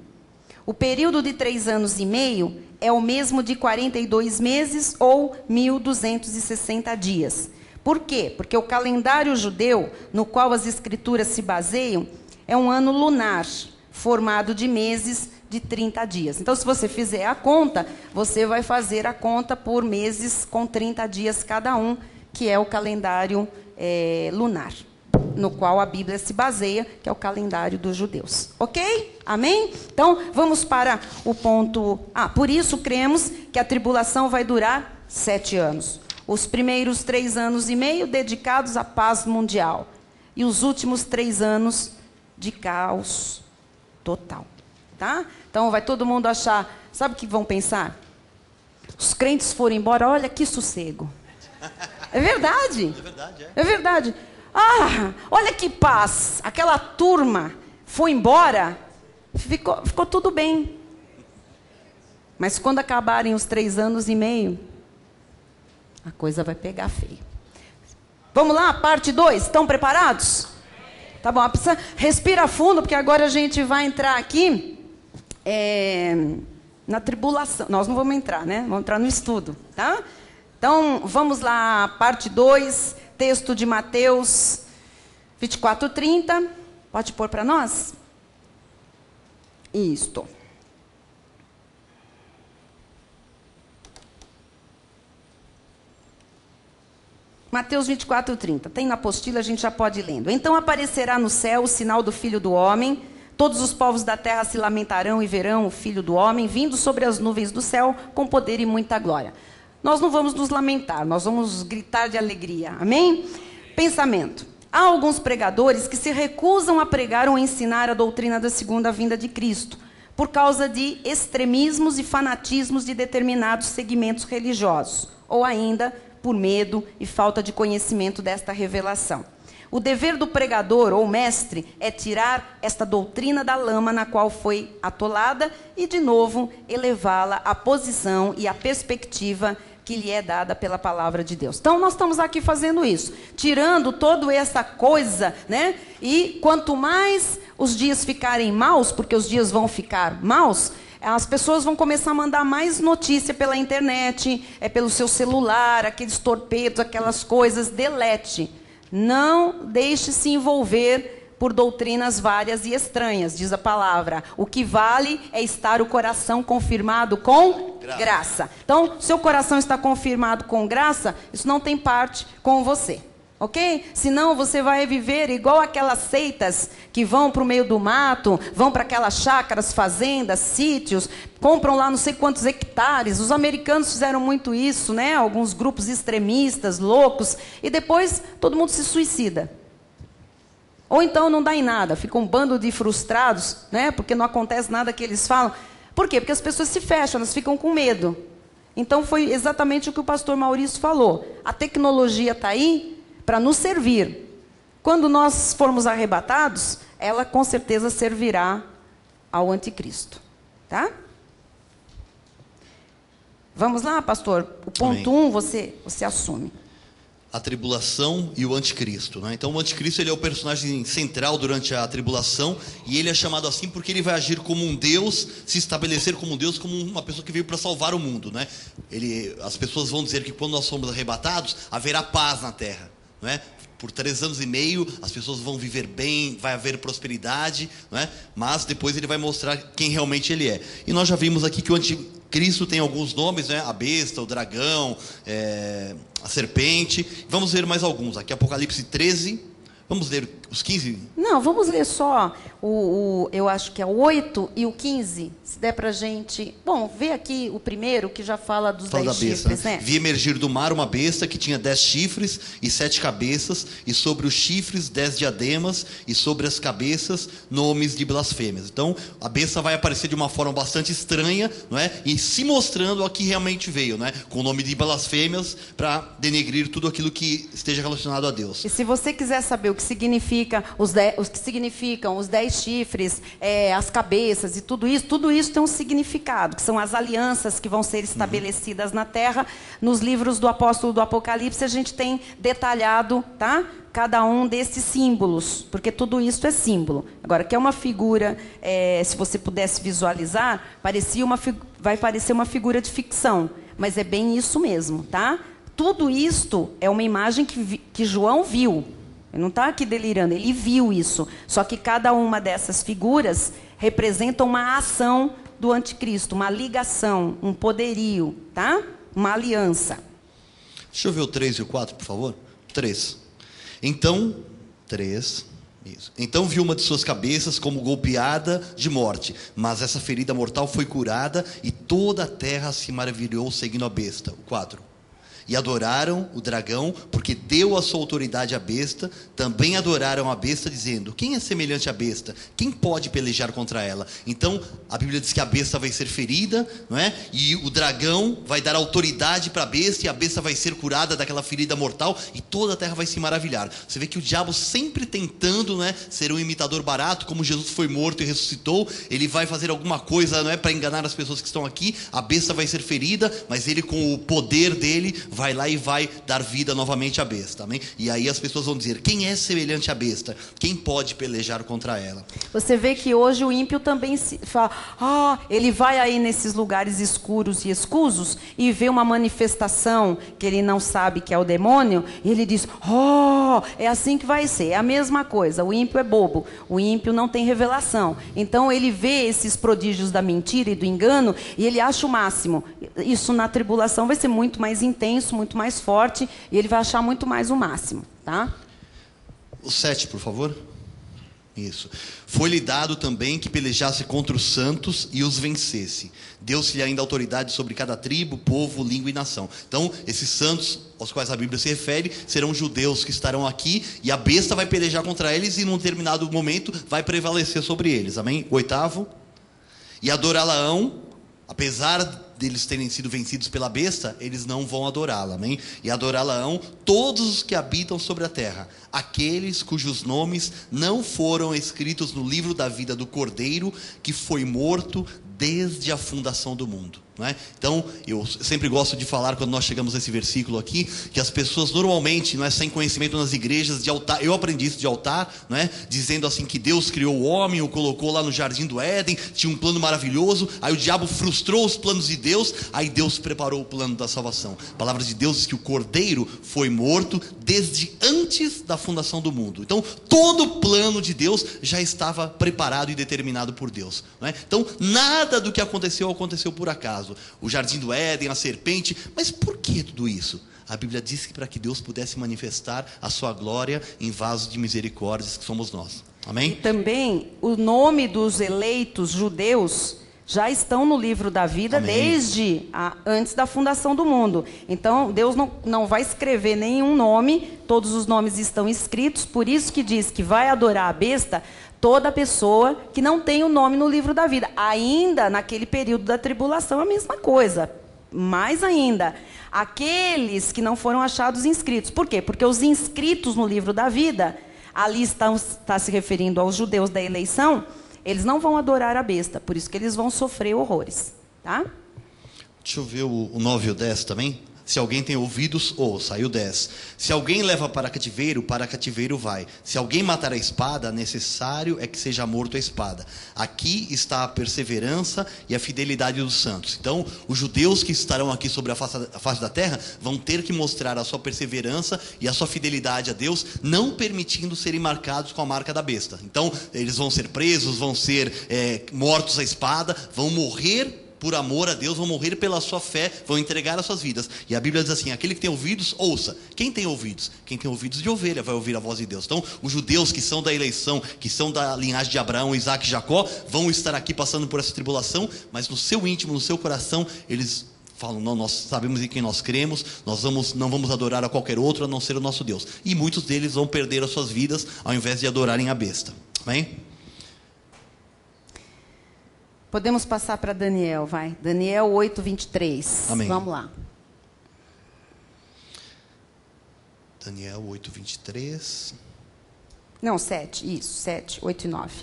O período de 3 anos e meio é o mesmo de 42 meses ou 1260 dias. Por quê? Porque o calendário judeu, no qual as escrituras se baseiam, é um ano lunar, formado de meses de 30 dias. Então, se você fizer a conta, você vai fazer a conta por meses com 30 dias cada um, que é o calendário lunar, no qual a Bíblia se baseia, que é o calendário dos judeus. Ok? Amém? Então, vamos para o ponto... por isso cremos que a tribulação vai durar 7 anos. Os primeiros 3 anos e meio dedicados à paz mundial. E os últimos 3 anos de caos total, tá? Então vai todo mundo achar, sabe o que vão pensar? Os crentes foram embora, olha que sossego. É verdade. É verdade, É verdade. Olha que paz. Aquela turma foi embora, ficou tudo bem. Mas quando acabarem os 3 anos e meio, a coisa vai pegar feio. Vamos lá, parte 2, estão preparados? Tá bom, respira fundo, porque agora a gente vai entrar aqui na tribulação. Nós não vamos entrar, né? Vamos entrar no estudo, tá? Então, vamos lá, parte 2, texto de Mateus 24:30. Pode pôr para nós? Isto. Mateus 24:30. Tem na apostila, a gente já pode ir lendo. Então aparecerá no céu o sinal do Filho do Homem. Todos os povos da terra se lamentarão e verão o Filho do Homem vindo sobre as nuvens do céu com poder e muita glória. Nós não vamos nos lamentar, nós vamos gritar de alegria. Amém? Pensamento. Há alguns pregadores que se recusam a pregar ou ensinar a doutrina da segunda vinda de Cristo, por causa de extremismos e fanatismos de determinados segmentos religiosos, ou ainda por medo e falta de conhecimento desta revelação. O dever do pregador ou mestre é tirar esta doutrina da lama na qual foi atolada e, de novo, elevá-la à posição e à perspectiva que lhe é dada pela palavra de Deus. Então, nós estamos aqui fazendo isso, tirando toda essa coisa, né? E quanto mais os dias ficarem maus, porque os dias vão ficar maus, as pessoas vão começar a mandar mais notícia pela internet, pelo seu celular, aqueles torpedos, aquelas coisas. Delete. Não deixe se envolver por doutrinas várias e estranhas, diz a palavra. O que vale é estar o coração confirmado com graça. Então, seu coração está confirmado com graça, isso não tem parte com você. ok? Senão você vai viver igual aquelas seitas que vão para o meio do mato, vão para aquelas chácaras, fazendas, sítios, compram lá não sei quantos hectares. Os americanos fizeram muito isso, né? Alguns grupos extremistas, loucos, e depois todo mundo se suicida. Ou então não dá em nada, fica um bando de frustrados, né? Porque não acontece nada que eles falam. Por quê? Porque as pessoas se fecham, elas ficam com medo. Então foi exatamente o que o pastor Maurício falou. A tecnologia está aí para nos servir. Quando nós formos arrebatados, ela com certeza servirá ao anticristo. Tá? Vamos lá, pastor? O ponto 1, você assume. A tribulação e o anticristo, né? Então o anticristo, ele é o personagem central durante a tribulação, e ele é chamado assim porque ele vai agir como um Deus, se estabelecer como um Deus, como uma pessoa que veio para salvar o mundo, né? As pessoas vão dizer que quando nós somos arrebatados, haverá paz na terra, não é? Por 3 anos e meio, as pessoas vão viver bem, vai haver prosperidade, não é? Mas depois ele vai mostrar quem realmente ele é. E nós já vimos aqui que o anticristo tem alguns nomes, né? A besta, o dragão, a serpente. Vamos ver mais alguns. Aqui, Apocalipse 13. Vamos ler os 15? Não, vamos ler só eu acho que é o 8 e o 15. Se der pra gente... Bom, vê aqui o primeiro, que já fala dos 10 chifres, né? Vi emergir do mar uma besta que tinha 10 chifres e 7 cabeças, e sobre os chifres 10 diademas, e sobre as cabeças nomes de blasfêmias. Então, a besta vai aparecer de uma forma bastante estranha, não é? E se mostrando a que realmente veio, não é? Com o nome de blasfêmias, para denegrir tudo aquilo que esteja relacionado a Deus. E se você quiser saber o que significa os que significam os 10 chifres, as cabeças e tudo isso tem um significado, que são as alianças que vão ser estabelecidas na terra. Nos livros do apóstolo do Apocalipse a gente tem detalhado, tá? Cada um desses símbolos, porque tudo isso é símbolo. Agora, que é uma figura, se você pudesse visualizar, vai parecer uma figura de ficção, mas é bem isso mesmo, tá? Tudo isto é uma imagem que João viu. Ele não está aqui delirando, ele viu isso. Só que cada uma dessas figuras representa uma ação do anticristo, uma ligação, um poderio, tá? Uma aliança. Deixa eu ver o 3 e o 4, por favor. 3. Então, 3... Isso. Então viu uma de suas cabeças como golpeada de morte, mas essa ferida mortal foi curada, e toda a terra se maravilhou seguindo a besta. O 4. E adoraram o dragão, porque deu a sua autoridade à besta. Também adoraram a besta, dizendo: quem é semelhante à besta? Quem pode pelejar contra ela? Então, a Bíblia diz que a besta vai ser ferida, não é? E o dragão vai dar autoridade para a besta, e a besta vai ser curada daquela ferida mortal, e toda a terra vai se maravilhar. Você vê que o diabo sempre tentando, não é, ser um imitador barato, como Jesus foi morto e ressuscitou, ele vai fazer alguma coisa, não é, para enganar as pessoas que estão aqui. A besta vai ser ferida, mas ele, com o poder dele, vai lá e vai dar vida novamente à besta, amém? E aí as pessoas vão dizer: quem é semelhante à besta? Quem pode pelejar contra ela? Você vê que hoje o ímpio também fala, ele vai aí nesses lugares escuros e escusos e vê uma manifestação que ele não sabe que é o demônio, e ele diz: é assim que vai ser. É a mesma coisa. O ímpio é bobo, o ímpio não tem revelação. Então ele vê esses prodígios da mentira e do engano, e ele acha o máximo. Isso na tribulação vai ser muito mais intenso, muito mais forte, e ele vai achar muito mais o máximo, tá? O 7, por favor. Isso. Foi-lhe dado também que pelejasse contra os santos e os vencesse. Deu-se-lhe ainda autoridade sobre cada tribo, povo, língua e nação. Então, esses santos aos quais a Bíblia se refere serão judeus que estarão aqui, e a besta vai pelejar contra eles, e num determinado momento vai prevalecer sobre eles. Amém? 8. E adorá-la-ão, apesar deles terem sido vencidos pela besta, eles não vão adorá-la, amém? E adorá-la-ão todos os que habitam sobre a terra, aqueles cujos nomes não foram escritos no livro da vida do Cordeiro, que foi morto desde a fundação do mundo. Não é? Então, eu sempre gosto de falar, quando nós chegamos nesse versículo aqui, que as pessoas normalmente, não é, sem conhecimento nas igrejas de altar, eu aprendi isso de altar, não é, dizendo assim que Deus criou o homem, o colocou lá no jardim do Éden, tinha um plano maravilhoso, aí o diabo frustrou os planos de Deus, aí Deus preparou o plano da salvação. A palavra de Deus diz que o Cordeiro foi morto desde antes da fundação do mundo. Então, todo o plano de Deus já estava preparado e determinado por Deus, não é? Então, nada nada do que aconteceu por acaso. O jardim do Éden, a serpente. Mas por que tudo isso? A Bíblia diz que para que Deus pudesse manifestar a sua glória em vasos de misericórdias que somos nós. Amém? E também o nome dos eleitos judeus já estão no livro da vida. Amém. Desde antes da fundação do mundo. Então, Deus não vai escrever nenhum nome, todos os nomes estão escritos, por isso que diz que vai adorar a besta toda pessoa que não tem o nome no livro da vida. Ainda naquele período da tribulação, a mesma coisa. Mais ainda, aqueles que não foram achados inscritos. Por quê? Porque os inscritos no livro da vida, ali está se referindo aos judeus da eleição, eles não vão adorar a besta, por isso que eles vão sofrer horrores. Tá? Deixa eu ver o 9 e o 10 também. Se alguém tem ouvidos, ouça. Aí o 10. Se alguém leva para cativeiro vai. Se alguém matar a espada, necessário é que seja morto a espada. Aqui está a perseverança e a fidelidade dos santos. Então, os judeus que estarão aqui sobre a face da terra vão ter que mostrar a sua perseverança e a sua fidelidade a Deus, não permitindo serem marcados com a marca da besta. Então, eles vão ser presos, vão ser mortos à espada, vão morrer por amor a Deus, vão morrer pela sua fé, vão entregar as suas vidas. E a Bíblia diz assim: aquele que tem ouvidos, ouça. Quem tem ouvidos? Quem tem ouvidos de ovelha vai ouvir a voz de Deus. Então, os judeus que são da eleição, que são da linhagem de Abraão, Isaac e Jacó, vão estar aqui passando por essa tribulação, mas no seu íntimo, no seu coração, eles falam: não, nós sabemos em quem nós cremos, não vamos adorar a qualquer outro a não ser o nosso Deus. E muitos deles vão perder as suas vidas ao invés de adorarem a besta. Amém? Podemos passar para Daniel, vai. Daniel 8, 23. Amém. Vamos lá. Daniel 8, 23. Não, 7. Isso, 7, 8 e 9.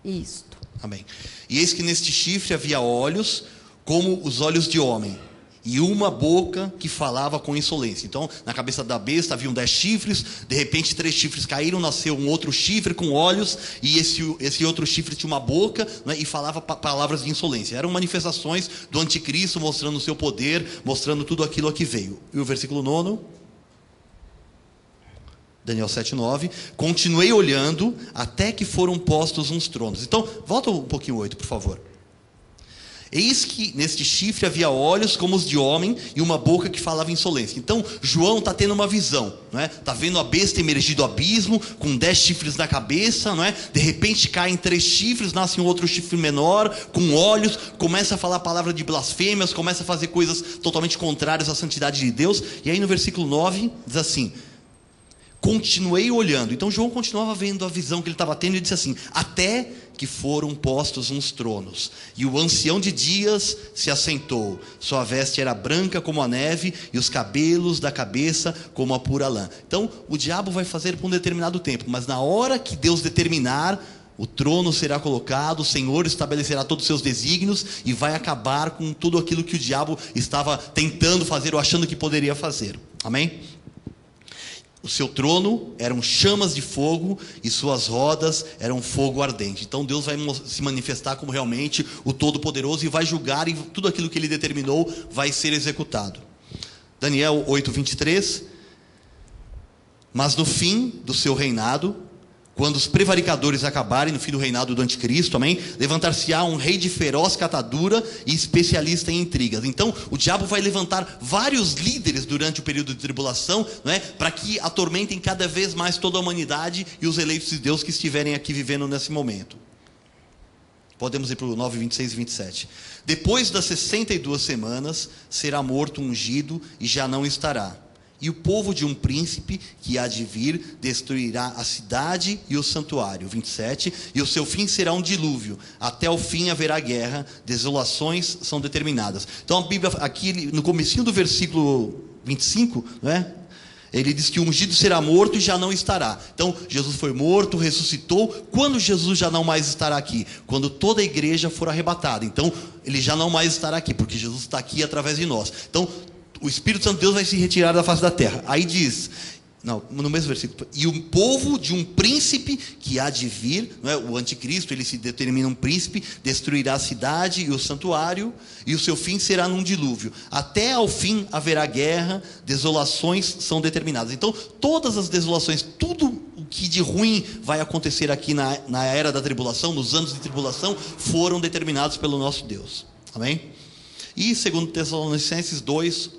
Isto. Amém. E eis que neste chifre havia olhos como os olhos de homem, e uma boca que falava com insolência. Então, na cabeça da besta haviam 10 chifres, de repente 3 chifres caíram, nasceu um outro chifre com olhos, e esse outro chifre tinha uma boca, né, e falava palavras de insolência. Eram manifestações do anticristo, mostrando o seu poder, mostrando tudo aquilo a que veio. E o versículo 9, Daniel 7, 9, continuei olhando até que foram postos uns tronos. Então, volta um pouquinho 8, por favor. Eis que neste chifre havia olhos como os de homem e uma boca que falava insolência. Então João está tendo uma visão, não é? Está vendo a besta emergir do abismo com 10 chifres na cabeça, não é? De repente caem 3 chifres, nasce um outro chifre menor com olhos, começa a falar a palavra de blasfêmias, começa a fazer coisas totalmente contrárias à santidade de Deus. E aí no versículo 9 diz assim: continuei olhando. Então João continuava vendo a visão que ele estava tendo e disse assim: até que foram postos uns tronos, e o ancião de dias se assentou. Sua veste era branca como a neve, e os cabelos da cabeça como a pura lã. Então o diabo vai fazer por um determinado tempo, mas na hora que Deus determinar, o trono será colocado, o Senhor estabelecerá todos os seus desígnios e vai acabar com tudo aquilo que o diabo estava tentando fazer ou achando que poderia fazer. Amém? O seu trono eram chamas de fogo e suas rodas eram fogo ardente. Então Deus vai se manifestar como realmente o Todo-Poderoso e vai julgar, e tudo aquilo que Ele determinou vai ser executado. Daniel 8, 23. Mas no fim do seu reinado, quando os prevaricadores acabarem, no fim do reinado do anticristo, amém? Levantar-se-á um rei de feroz catadura e especialista em intrigas. Então, o diabo vai levantar vários líderes durante o período de tribulação, não é? Para que atormentem cada vez mais toda a humanidade e os eleitos de Deus que estiverem aqui vivendo nesse momento. Podemos ir para o 9, 26 e 27. Depois das 62 semanas, será morto um ungido e já não estará. E o povo de um príncipe que há de vir destruirá a cidade e o santuário. 27. E o seu fim será um dilúvio. Até o fim haverá guerra. Desolações são determinadas. Então a Bíblia, aqui no comecinho do versículo 25, né, ele diz que o ungido será morto e já não estará. Então Jesus foi morto, ressuscitou. Quando Jesus já não mais estará aqui? Quando toda a igreja for arrebatada. Então ele já não mais estará aqui, porque Jesus está aqui através de nós. Então o Espírito Santo de Deus vai se retirar da face da terra. Aí diz, no mesmo versículo, e o povo de um príncipe que há de vir, não é? O anticristo, ele se determina um príncipe, destruirá a cidade e o santuário, e o seu fim será num dilúvio. Até ao fim haverá guerra, desolações são determinadas. Então todas as desolações, tudo que de ruim vai acontecer aqui na era da tribulação, nos anos de tribulação, foram determinados pelo nosso Deus. Amém? E segundo Tessalonicenses 2,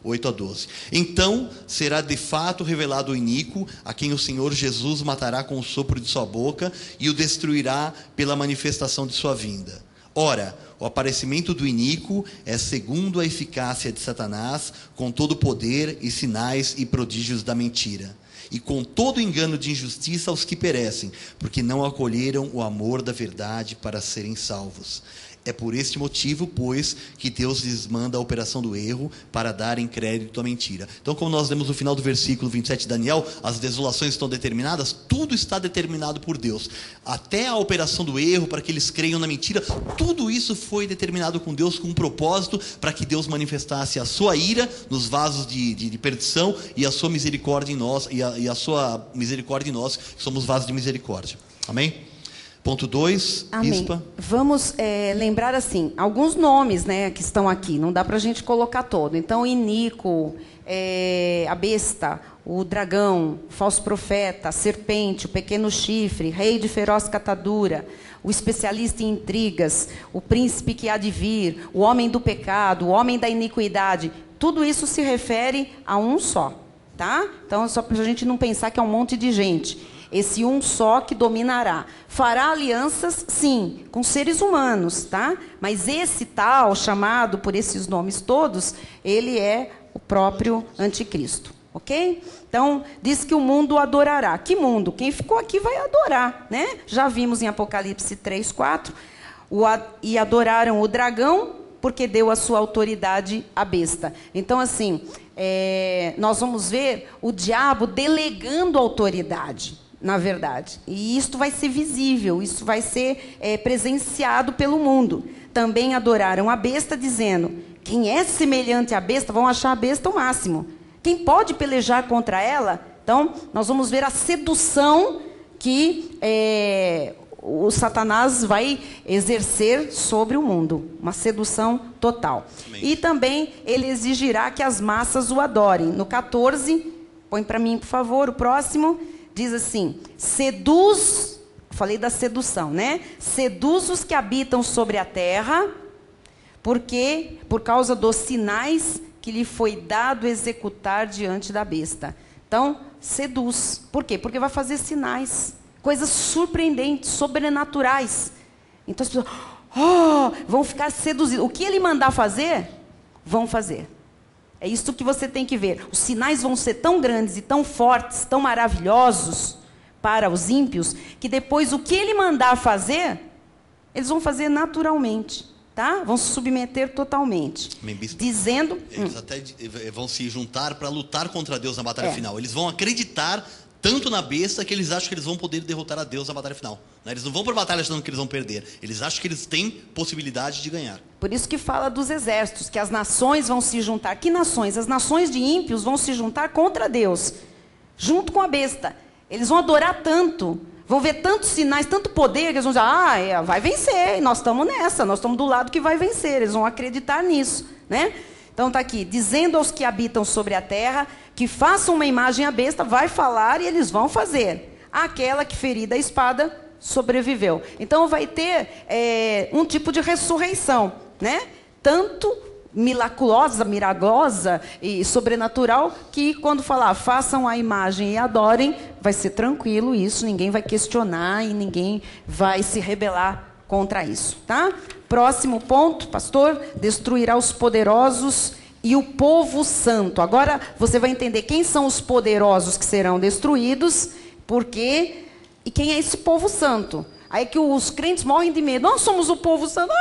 8 a 12. Então será de fato revelado o iníquo, a quem o Senhor Jesus matará com o sopro de sua boca e o destruirá pela manifestação de sua vinda. Ora, o aparecimento do iníquo é segundo a eficácia de Satanás, com todo o poder e sinais e prodígios da mentira, e com todo engano de injustiça aos que perecem, porque não acolheram o amor da verdade para serem salvos. É por este motivo, pois, que Deus lhes manda a operação do erro para darem crédito à mentira. Então, como nós lemos no final do versículo 27 de Daniel, as desolações estão determinadas, tudo está determinado por Deus. Até a operação do erro, para que eles creiam na mentira, tudo isso foi determinado com Deus, com um propósito, para que Deus manifestasse a sua ira nos vasos de perdição e a sua misericórdia em nós, e a sua misericórdia em nós, que somos vasos de misericórdia. Amém? Ponto 2, Bispa. Vamos lembrar assim, alguns nomes, né, que estão aqui, não dá para a gente colocar todo. Então, iníquo, a besta, o dragão, o falso profeta, a serpente, o pequeno chifre, rei de feroz catadura, o especialista em intrigas, o príncipe que há de vir, o homem do pecado, o homem da iniquidade, tudo isso se refere a um só, tá? Então, só para a gente não pensar que é um monte de gente. Esse um só que dominará. Fará alianças, sim, com seres humanos, tá? Mas esse tal, chamado por esses nomes todos, ele é o próprio anticristo, ok? Então, diz que o mundo o adorará. Que mundo? Quem ficou aqui vai adorar, né? Já vimos em Apocalipse 3, 4. E adoraram o dragão, porque deu a sua autoridade à besta. Então, assim, nós vamos ver o diabo delegando autoridade, na verdade. E isto vai ser visível, isso vai ser presenciado pelo mundo. Também adoraram a besta, dizendo, quem é semelhante à besta, vão achar a besta o máximo. Quem pode pelejar contra ela? Então, nós vamos ver a sedução que o Satanás vai exercer sobre o mundo. Uma sedução total. Amém. E também ele exigirá que as massas o adorem. No 14, põe para mim, por favor, o próximo. Diz assim, seduz, falei da sedução, né? Seduz os que habitam sobre a terra, porque por causa dos sinais que lhe foi dado executar diante da besta. Então, seduz. Por quê? Porque vai fazer sinais, coisas surpreendentes, sobrenaturais. Então as pessoas vão ficar seduzidas. O que ele mandar fazer, vão fazer. É isso que você tem que ver. Os sinais vão ser tão grandes e tão fortes, tão maravilhosos para os ímpios, que depois o que ele mandar fazer, eles vão fazer naturalmente, tá? Vão se submeter totalmente. Dizendo... Eles até vão se juntar para lutar contra Deus na batalha final. Eles vão acreditar tanto na besta que eles acham que eles vão poder derrotar a Deus na batalha final. Eles não vão para a batalha achando que eles vão perder. Eles acham que eles têm possibilidade de ganhar. Por isso que fala dos exércitos, que as nações vão se juntar. Que nações? As nações de ímpios vão se juntar contra Deus, junto com a besta. Eles vão adorar tanto, vão ver tantos sinais, tanto poder, que eles vão dizer, vai vencer, e nós estamos nessa, nós estamos do lado que vai vencer. Eles vão acreditar nisso, né? Então está aqui, dizendo aos que habitam sobre a terra, que façam uma imagem à besta, vai falar e eles vão fazer. Aquela que ferida a espada sobreviveu. Então vai ter um tipo de ressurreição, né? Tanto miraculosa e sobrenatural, que quando falar façam a imagem e adorem, vai ser tranquilo isso, ninguém vai questionar e ninguém vai se rebelar contra isso, tá? Próximo ponto, pastor, destruirá os poderosos e o povo santo. Agora você vai entender quem são os poderosos que serão destruídos, por quê e quem é esse povo santo. Aí que os crentes morrem de medo. Nós somos o povo santo.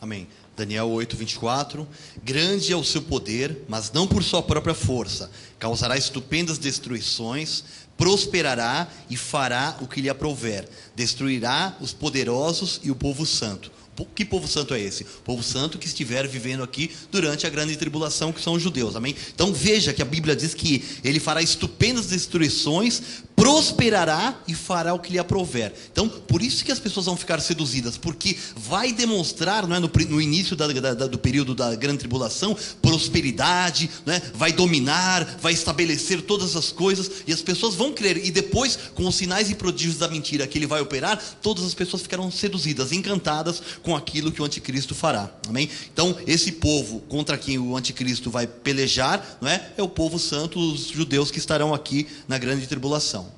Amém. Daniel 8, 24. Grande é o seu poder, mas não por sua própria força. Causará estupendas destruições, prosperará e fará o que lhe aprouver. Destruirá os poderosos e o povo santo. O Que povo santo é esse? Povo santo que estiver vivendo aqui durante a grande tribulação, que são os judeus, amém? Então veja que a Bíblia diz que ele fará estupendas destruições, prosperará e fará o que lhe aprouver. Então, por isso que as pessoas vão ficar seduzidas, porque vai demonstrar, não é, no início do período da grande tribulação, prosperidade, não é, vai dominar, vai estabelecer todas as coisas, e as pessoas vão crer, e depois, com os sinais e prodígios da mentira que ele vai operar, todas as pessoas ficarão seduzidas, encantadas com aquilo que o anticristo fará, amém? Então, esse povo contra quem o anticristo vai pelejar, não é o povo santo, os judeus que estarão aqui na grande tribulação.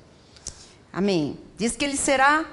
Amém. Diz que ele será,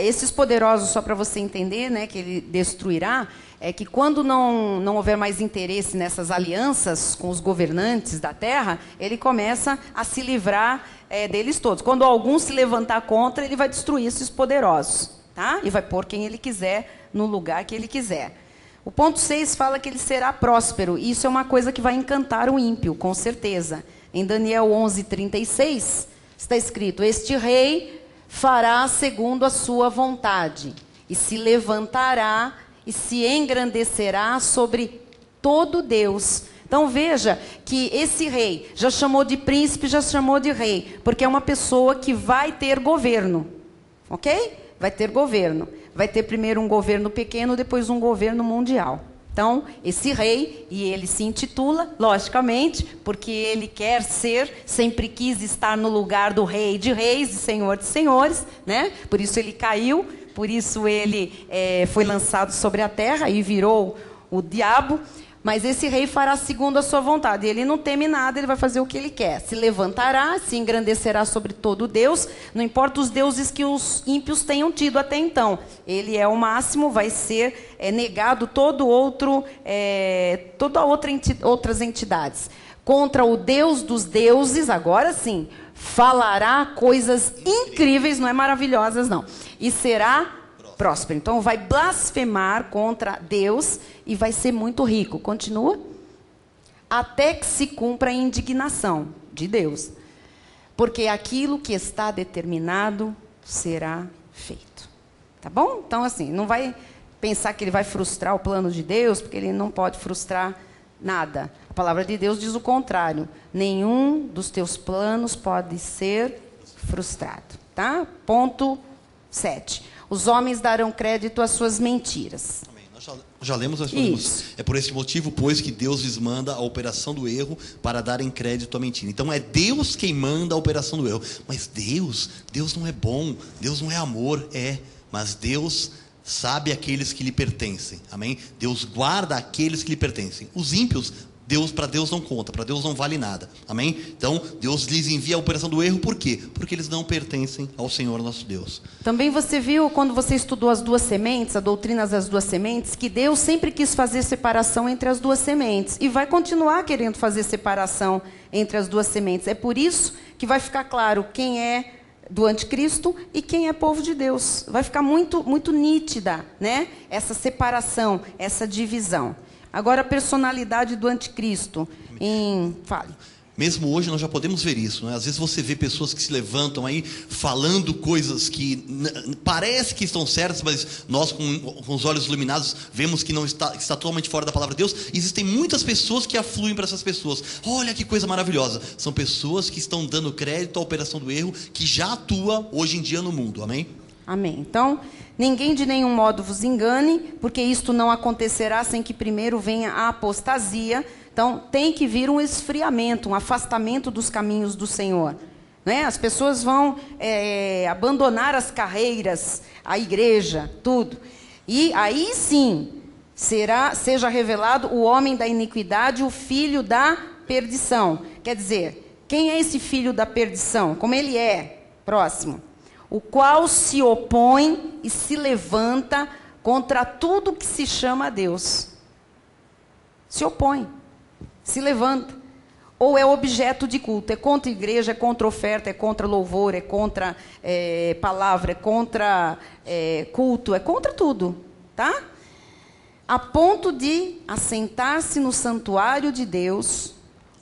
esses poderosos, só para você entender, né, que ele destruirá, é que quando não houver mais interesse nessas alianças com os governantes da terra, ele começa a se livrar deles todos. Quando algum se levantar contra, ele vai destruir esses poderosos, tá? E vai pôr quem ele quiser no lugar que ele quiser. O ponto 6 fala que ele será próspero. Isso é uma coisa que vai encantar o ímpio, com certeza. Em Daniel 11:36, está escrito: este rei fará segundo a sua vontade, e se levantará e se engrandecerá sobre todo Deus. Então veja que esse rei já chamou de príncipe, já chamou de rei, porque é uma pessoa que vai ter governo, ok? Vai ter governo. Vai ter primeiro um governo pequeno, depois um governo mundial. Então, esse rei, e ele se intitula, logicamente, porque ele quer ser, sempre quis estar no lugar do rei de reis, de senhor de senhores, né? Por isso ele caiu, por isso ele foi lançado sobre a terra e virou o diabo. Mas esse rei fará segundo a sua vontade. Ele não teme nada, ele vai fazer o que ele quer. Se levantará, se engrandecerá sobre todo Deus, não importa os deuses que os ímpios tenham tido até então. Ele é o máximo, vai ser negado todas outras entidades. Contra o Deus dos deuses, agora sim, falará coisas incríveis, não é maravilhosas não. E será próspero. Então vai blasfemar contra Deus e vai ser muito rico. Continua. Até que se cumpra a indignação de Deus. Porque aquilo que está determinado será feito. Tá bom? Então assim, não vai pensar que ele vai frustrar o plano de Deus, porque ele não pode frustrar nada. A palavra de Deus diz o contrário. Nenhum dos teus planos pode ser frustrado. Tá? Ponto 7. Os homens darão crédito às suas mentiras. Amém. Nós já lemos, nós falamos. É por esse motivo, pois, que Deus lhes manda a operação do erro para darem crédito à mentira. Então é Deus quem manda a operação do erro. Mas Deus não é bom, Deus não é amor, mas Deus sabe aqueles que lhe pertencem. Amém? Deus guarda aqueles que lhe pertencem. Os ímpios, para Deus não conta, para Deus não vale nada. Amém? Então, Deus lhes envia a operação do erro, por quê? Porque eles não pertencem ao Senhor nosso Deus. Também você viu, quando você estudou as duas sementes, a doutrina das duas sementes, que Deus sempre quis fazer separação entre as duas sementes. E vai continuar querendo fazer separação entre as duas sementes. É por isso que vai ficar claro quem é do anticristo e quem é povo de Deus. Vai ficar muito, muito nítida, né? Essa separação, essa divisão. Agora, a personalidade do anticristo. Fale. Mesmo hoje nós já podemos ver isso, né? Às vezes você vê pessoas que se levantam aí falando coisas que parece que estão certas, mas nós com os olhos iluminados vemos que não está totalmente fora da palavra de Deus. E existem muitas pessoas que afluem para essas pessoas. Olha que coisa maravilhosa. São pessoas que estão dando crédito à operação do erro que já atua hoje em dia no mundo. Amém? Amém. Então, ninguém de nenhum modo vos engane, porque isto não acontecerá sem que primeiro venha a apostasia. Então, tem que vir um esfriamento, um afastamento dos caminhos do Senhor. Né? As pessoas vão abandonar as carreiras, a igreja, tudo. E aí sim, seja revelado o homem da iniquidade, o filho da perdição. Quer dizer, quem é esse filho da perdição? Como ele é? Próximo. O qual se opõe e se levanta contra tudo que se chama a Deus. Se opõe, se levanta. Ou é objeto de culto, é contra a igreja, é contra oferta, é contra louvor, é contra palavra, é contra culto, é contra tudo, tá? A ponto de assentar-se no santuário de Deus,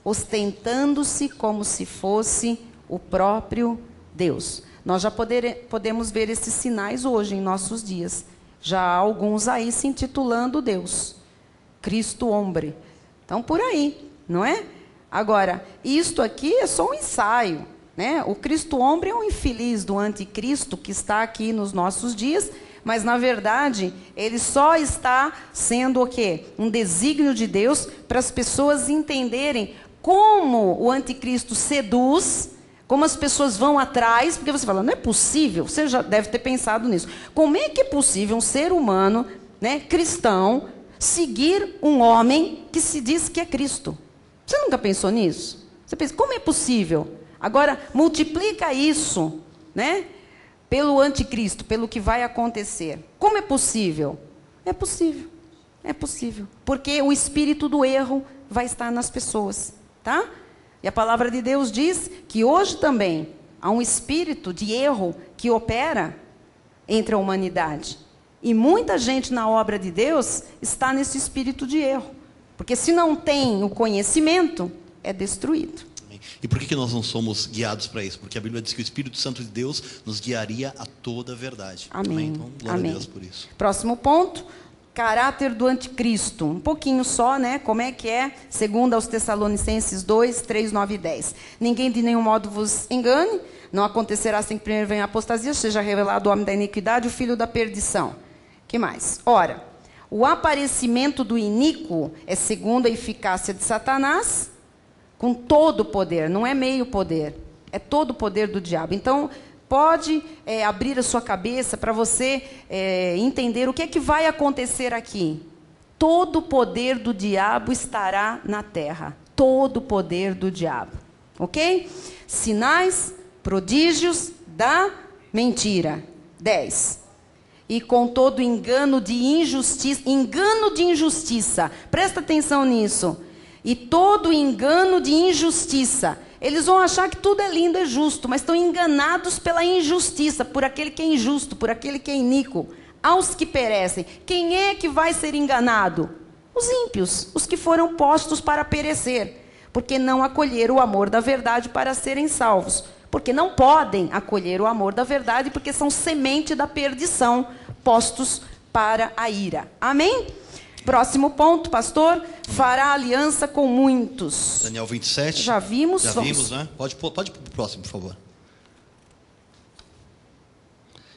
ostentando-se como se fosse o próprio Deus. Nós já podemos ver esses sinais hoje, em nossos dias. Já há alguns aí se intitulando Deus. Cristo homem. Então, por aí, não é? Agora, isto aqui é só um ensaio, né? O Cristo homem é um infeliz do anticristo que está aqui nos nossos dias, mas, na verdade, ele só está sendo o quê? Um desígnio de Deus para as pessoas entenderem como o anticristo seduz, como as pessoas vão atrás, porque você fala, não é possível, você já deve ter pensado nisso. Como é que é possível um ser humano, né, cristão, seguir um homem que se diz que é Cristo? Você nunca pensou nisso? Você pensa, como é possível? Agora, multiplica isso, né, pelo anticristo, pelo que vai acontecer. Como é possível? É possível. É possível. Porque o espírito do erro vai estar nas pessoas, tá? E a palavra de Deus diz que hoje também há um espírito de erro que opera entre a humanidade. E muita gente na obra de Deus está nesse espírito de erro. Porque se não tem o conhecimento, é destruído. E por que nós não somos guiados para isso? Porque a Bíblia diz que o Espírito Santo de Deus nos guiaria a toda a verdade. Amém. Então, glória Amém. a Deus por isso. Próximo ponto, caráter do anticristo. Um pouquinho só, né? Como é que é? Segundo aos Tessalonicenses 2, 3, 9 e 10. Ninguém de nenhum modo vos engane, não acontecerá sem que primeiro venha a apostasia, seja revelado o homem da iniquidade, o filho da perdição. Que mais? Ora, o aparecimento do iníquo é segundo a eficácia de Satanás, com todo o poder, não é meio poder, é todo o poder do diabo. Então, pode abrir a sua cabeça para você entender o que é que vai acontecer aqui. Todo o poder do diabo estará na terra. Todo o poder do diabo. Ok? Sinais, prodígios da mentira. 10. E com todo engano de injustiça. Engano de injustiça. Presta atenção nisso. E todo engano de injustiça. Eles vão achar que tudo é lindo e justo, mas estão enganados pela injustiça, por aquele que é injusto, por aquele que é iníquo. Aos que perecem. Quem é que vai ser enganado? Os ímpios, os que foram postos para perecer, porque não acolheram o amor da verdade para serem salvos. Porque não podem acolher o amor da verdade, porque são semente da perdição, postos para a ira. Amém? Próximo ponto, pastor. Fará aliança com muitos. Daniel 27. Já vimos. Já vimos, né? Pode ir para o próximo, por favor.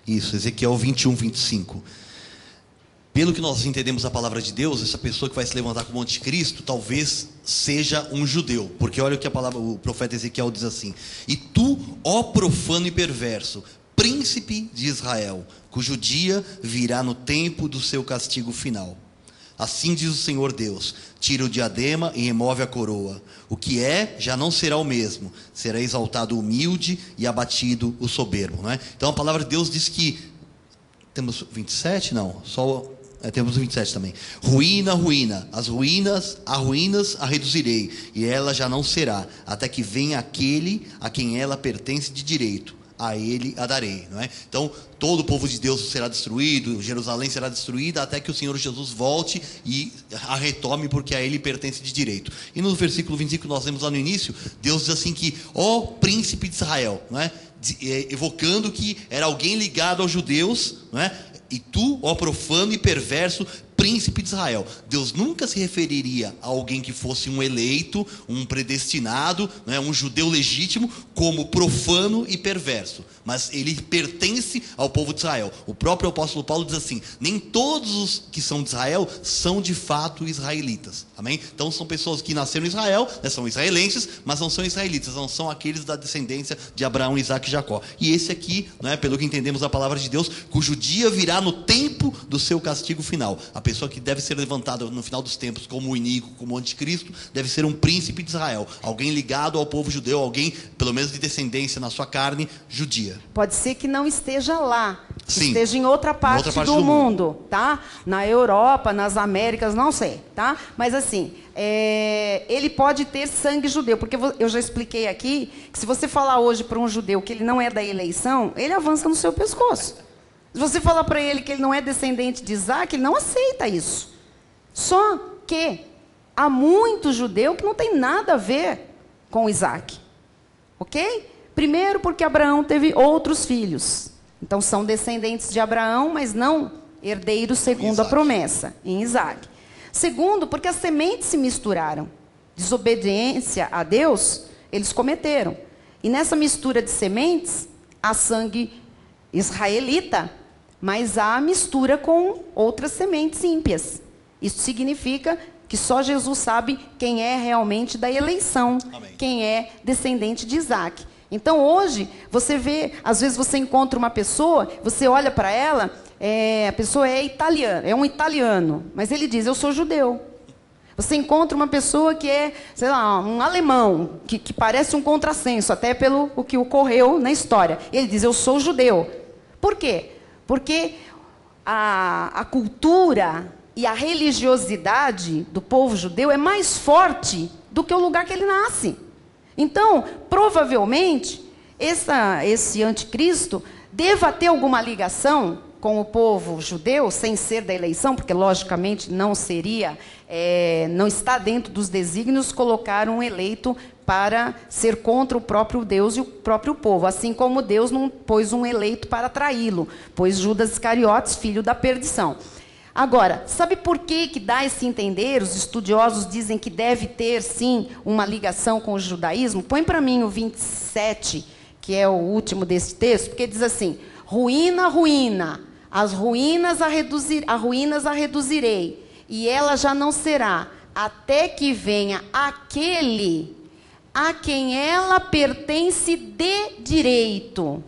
Isso, Ezequiel 21, 25. Pelo que nós entendemos a palavra de Deus, essa pessoa que vai se levantar como anticristo, talvez seja um judeu. Porque olha o que o profeta Ezequiel diz assim. E tu, ó profano e perverso, príncipe de Israel, cujo dia virá no tempo do seu castigo final. Assim diz o Senhor Deus, tira o diadema e remove a coroa. O que é, já não será o mesmo. Será exaltado o humilde e abatido o soberbo. Não é? Então a palavra de Deus diz que... Temos 27? Não, só... temos 27 também. Ruína, ruína. As ruínas a reduzirei. E ela já não será. Até que venha aquele a quem ela pertence de direito. A ele a darei. Não é? Então, todo o povo de Deus será destruído, Jerusalém será destruída, até que o Senhor Jesus volte e a retome, porque a ele pertence de direito. E no versículo 25 que nós lemos lá no início, Deus diz assim que, ó príncipe de Israel, não é? Evocando que era alguém ligado aos judeus, não é? E tu, ó profano e perverso, príncipe de Israel. Deus nunca se referiria a alguém que fosse um eleito, um predestinado, né, um judeu legítimo, como profano e perverso. Mas ele pertence ao povo de Israel. O próprio apóstolo Paulo diz assim, nem todos os que são de Israel são de fato israelitas. Amém? Então são pessoas que nasceram em Israel, né, são israelenses, mas não são israelitas, não são aqueles da descendência de Abraão, Isaac e Jacó. E esse aqui, né, pelo que entendemos a palavra de Deus, cujo dia virá no tempo do seu castigo final. A pessoa que deve ser levantada no final dos tempos como o iníquo, como o anticristo, deve ser um príncipe de Israel, alguém ligado ao povo judeu, alguém, pelo menos de descendência na sua carne, judia. Pode ser que não esteja lá, que Sim, esteja em outra parte do mundo, tá? Na Europa, nas Américas, não sei, tá? Mas assim, ele pode ter sangue judeu, porque eu já expliquei aqui que se você falar hoje para um judeu que ele não é da eleição, ele avança no seu pescoço. Se você falar para ele que ele não é descendente de Isaac, ele não aceita isso. Só que há muito judeu que não tem nada a ver com Isaac. Ok? Primeiro porque Abraão teve outros filhos. Então são descendentes de Abraão, mas não herdeiro segundo a promessa, em Isaac. Segundo, porque as sementes se misturaram. Desobediência a Deus, eles cometeram. E nessa mistura de sementes, há sangue israelita, mas há mistura com outras sementes ímpias. Isso significa que só Jesus sabe quem é realmente da eleição, Amém. Quem é descendente de Isaac. Então hoje, você vê, às vezes você encontra uma pessoa, você olha para ela, a pessoa é italiana, é um italiano, mas ele diz, eu sou judeu. Você encontra uma pessoa que é, sei lá, um alemão, que parece um contrassenso, até pelo o que ocorreu na história. Ele diz, eu sou judeu. Por quê? Porque a cultura e a religiosidade do povo judeu é mais forte do que o lugar que ele nasce. Então, provavelmente, esse anticristo deva ter alguma ligação com o povo judeu, sem ser da eleição, porque logicamente não seria, não está dentro dos desígnios colocar um eleito para ser contra o próprio Deus e o próprio povo, assim como Deus não pôs um eleito para traí-lo, pois Judas Iscariotes, filho da perdição. Agora, sabe por que dá esse entender? Os estudiosos dizem que deve ter, sim, uma ligação com o judaísmo. Põe para mim o 27, que é o último desse texto, porque diz assim, ruína, ruína, as ruínas a reduzirei, e ela já não será, até que venha aquele a quem ela pertence de direito.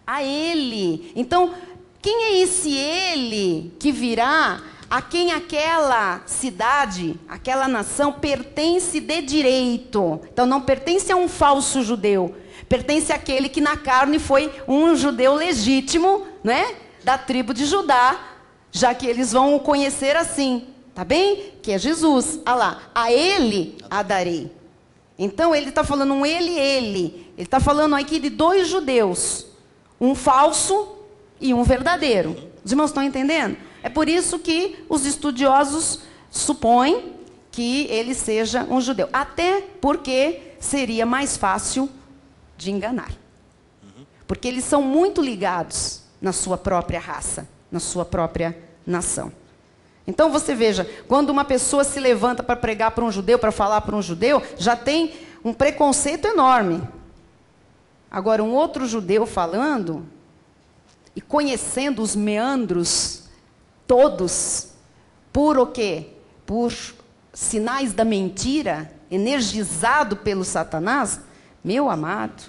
A ele. Então, quem é esse ele que virá, a quem aquela cidade, aquela nação pertence de direito? Então, não pertence a um falso judeu, pertence àquele que na carne foi um judeu legítimo, né? Da tribo de Judá, já que eles vão o conhecer assim, tá bem? Que é Jesus. Ah lá, a ele a darei. Então, ele está falando um ele. Ele está falando aqui de dois judeus, um falso e um verdadeiro. Os irmãos estão entendendo? É por isso que os estudiosos supõem que ele seja um judeu. Até porque seria mais fácil de enganar. Porque eles são muito ligados na sua própria raça, na sua própria nação. Então você veja, quando uma pessoa se levanta para pregar para um judeu, para falar para um judeu, já tem um preconceito enorme. Agora, um outro judeu falando e conhecendo os meandros todos, por o quê? Por sinais da mentira, energizado pelo Satanás, meu amado,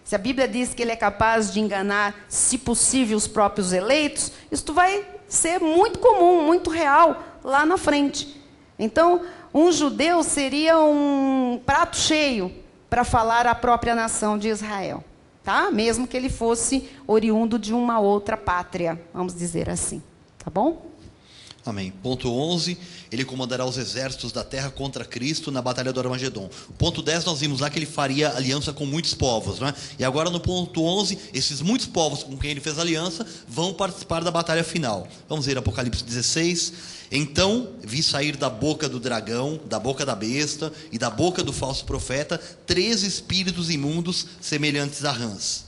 se a Bíblia diz que ele é capaz de enganar, se possível, os próprios eleitos, isso vai ser muito comum, muito real lá na frente. Então, um judeu seria um prato cheio para falar à própria nação de Israel, tá? Mesmo que ele fosse oriundo de uma outra pátria, vamos dizer assim, tá bom? Amém. Ponto 11, ele comandará os exércitos da terra contra Cristo na batalha do Armagedon. Ponto 10, nós vimos lá que ele faria aliança com muitos povos, não é? E agora no ponto 11, esses muitos povos com quem ele fez aliança vão participar da batalha final. Vamos ver Apocalipse 16. Então vi sair da boca do dragão, da boca da besta e da boca do falso profeta 3 espíritos imundos semelhantes a rãs.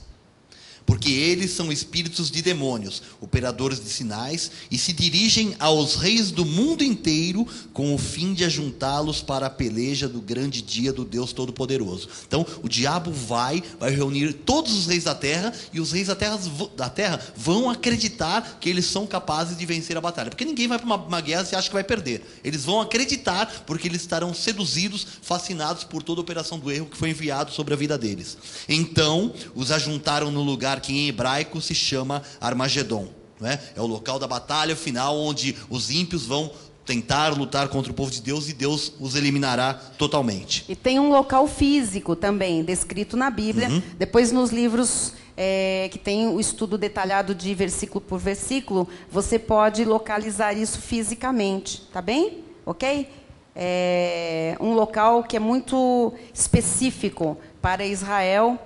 Porque eles são espíritos de demônios, operadores de sinais, e se dirigem aos reis do mundo inteiro com o fim de ajuntá-los para a peleja do grande dia do Deus Todo-Poderoso. Então, o diabo vai reunir todos os reis da terra, e os reis da terra vão acreditar que eles são capazes de vencer a batalha. Porque ninguém vai para uma guerra e acha que vai perder. Eles vão acreditar porque eles estarão seduzidos, fascinados por toda a operação do erro que foi enviado sobre a vida deles. Então, os ajuntaram no lugar que em hebraico se chama Armagedon, não é? É o local da batalha final onde os ímpios vão tentar lutar contra o povo de Deus e Deus os eliminará totalmente. E tem um local físico também, descrito na Bíblia. Depois nos livros que tem o estudo detalhado de versículo por versículo, você pode localizar isso fisicamente, tá bem? Ok? É um local que é muito específico para Israel,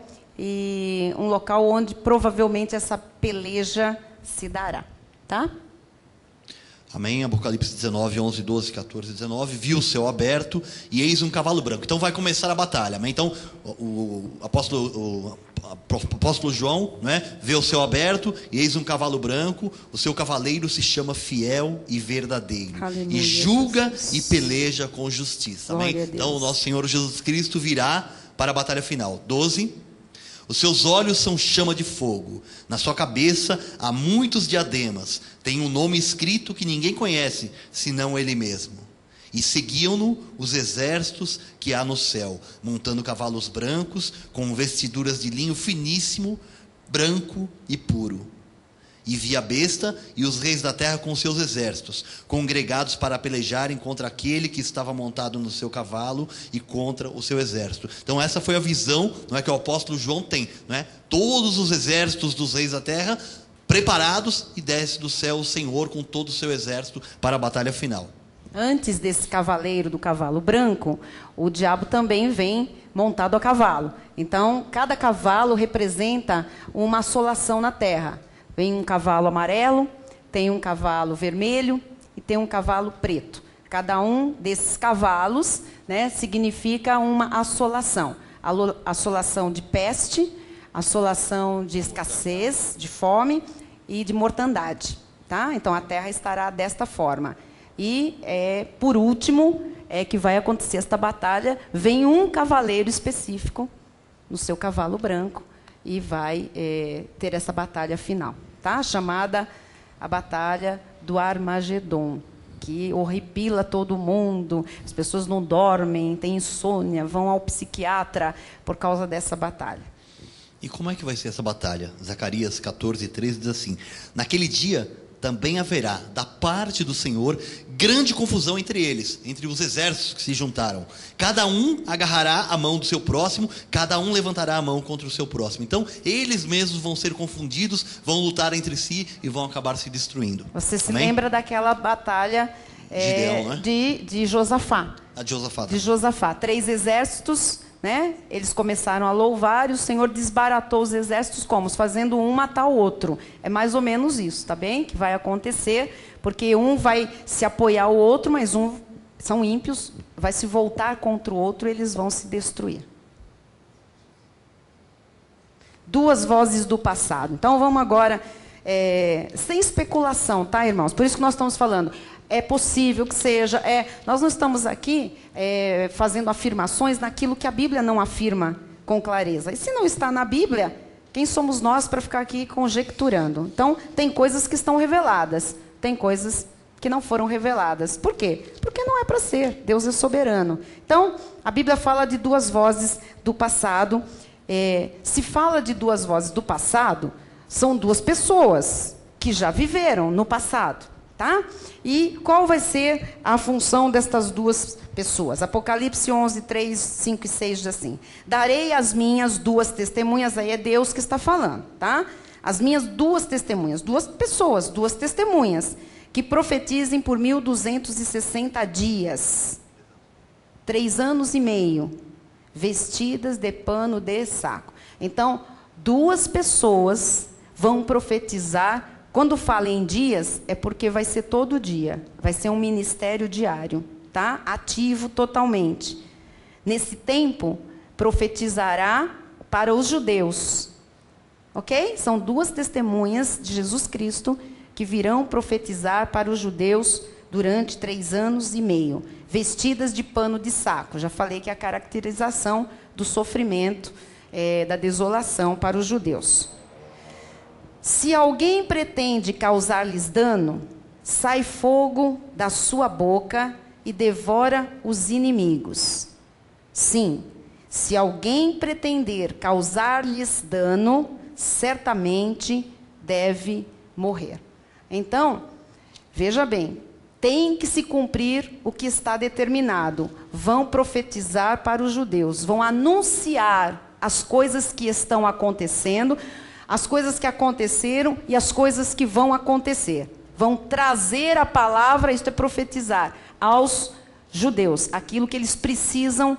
e um local onde provavelmente essa peleja se dará, tá? Amém? Apocalipse 19, 11, 12, 14, 19. Viu o céu aberto e eis um cavalo branco. Então vai começar a batalha. Amém? Então o apóstolo João, né, vê o céu aberto e eis um cavalo branco, o seu cavaleiro se chama Fiel e Verdadeiro. Aleluia, e julga Jesus. E peleja com justiça. Amém? Então o nosso Senhor Jesus Cristo virá para a batalha final. 12. Os seus olhos são chama de fogo, na sua cabeça há muitos diademas, tem um nome escrito que ninguém conhece, senão ele mesmo. E seguiam-no os exércitos que há no céu, montando cavalos brancos, com vestiduras de linho finíssimo, branco e puro. E vi a besta e os reis da terra com seus exércitos, congregados para pelejarem contra aquele que estava montado no seu cavalo e contra o seu exército. Então essa foi a visão, não é, que o apóstolo João tem, não é? Todos os exércitos dos reis da terra preparados, e desce do céu o Senhor com todo o seu exército para a batalha final. Antes desse cavaleiro do cavalo branco, o diabo também vem montado a cavalo. Então, cada cavalo representa uma assolação na terra. Vem um cavalo amarelo, tem um cavalo vermelho e tem um cavalo preto. Cada um desses cavalos, né, significa uma assolação. Assolação de peste, assolação de escassez, de fome e de mortandade. Tá? Então, a terra estará desta forma. E, por último, que vai acontecer esta batalha, vem um cavaleiro específico no seu cavalo branco e vai ter essa batalha final, tá? Chamada a Batalha do Armagedon, que horripila todo mundo, as pessoas não dormem, têm insônia, vão ao psiquiatra por causa dessa batalha. E como é que vai ser essa batalha? Zacarias 14:13 diz assim: naquele dia também haverá, da parte do Senhor, grande confusão entre eles, entre os exércitos que se juntaram. Cada um agarrará a mão do seu próximo, cada um levantará a mão contra o seu próximo. Então, eles mesmos vão ser confundidos, vão lutar entre si e vão acabar se destruindo. Você se lembra daquela batalha Gideão, né? de Josafá. A de Josafá. De Josafá. 3 exércitos, né? Eles começaram a louvar e o Senhor desbaratou os exércitos como? Fazendo um matar o outro. É mais ou menos isso, tá bem? Que vai acontecer, porque um vai se apoiar ao outro, mas um, são ímpios, vai se voltar contra o outro e eles vão se destruir. 2 vozes do passado. Então vamos agora, sem especulação, tá, irmãos? Por isso que nós estamos falando. É possível que seja. Nós não estamos aqui fazendo afirmações naquilo que a Bíblia não afirma com clareza. E se não está na Bíblia, quem somos nós para ficar aqui conjecturando? Então, tem coisas que estão reveladas, tem coisas que não foram reveladas. Por quê? Porque não é para ser. Deus é soberano. Então, a Bíblia fala de 2 vozes do passado. Se fala de 2 vozes do passado, são 2 pessoas que já viveram no passado. Tá? E qual vai ser a função destas 2 pessoas? Apocalipse 11, 3, 5 e 6 diz assim: darei as minhas 2 testemunhas, aí é Deus que está falando, tá? As minhas 2 testemunhas, 2 pessoas, 2 testemunhas, que profetizem por 1260 dias, 3 anos e meio, vestidas de pano de saco. Então, 2 pessoas vão profetizar. Quando fala em dias, é porque vai ser todo dia. Vai ser um ministério diário, tá? Ativo totalmente. Nesse tempo, profetizará para os judeus. Ok? São 2 testemunhas de Jesus Cristo que virão profetizar para os judeus durante 3 anos e meio, vestidas de pano de saco. Já falei que é a caracterização do sofrimento, da desolação para os judeus. Se alguém pretende causar-lhes dano, sai fogo da sua boca e devora os inimigos. Sim, se alguém pretender causar-lhes dano, certamente deve morrer. Então, veja bem, tem que se cumprir o que está determinado. Vão profetizar para os judeus, vão anunciar as coisas que estão acontecendo, as coisas que aconteceram e as coisas que vão acontecer. Vão trazer a palavra, isto é profetizar, aos judeus, aquilo que eles precisam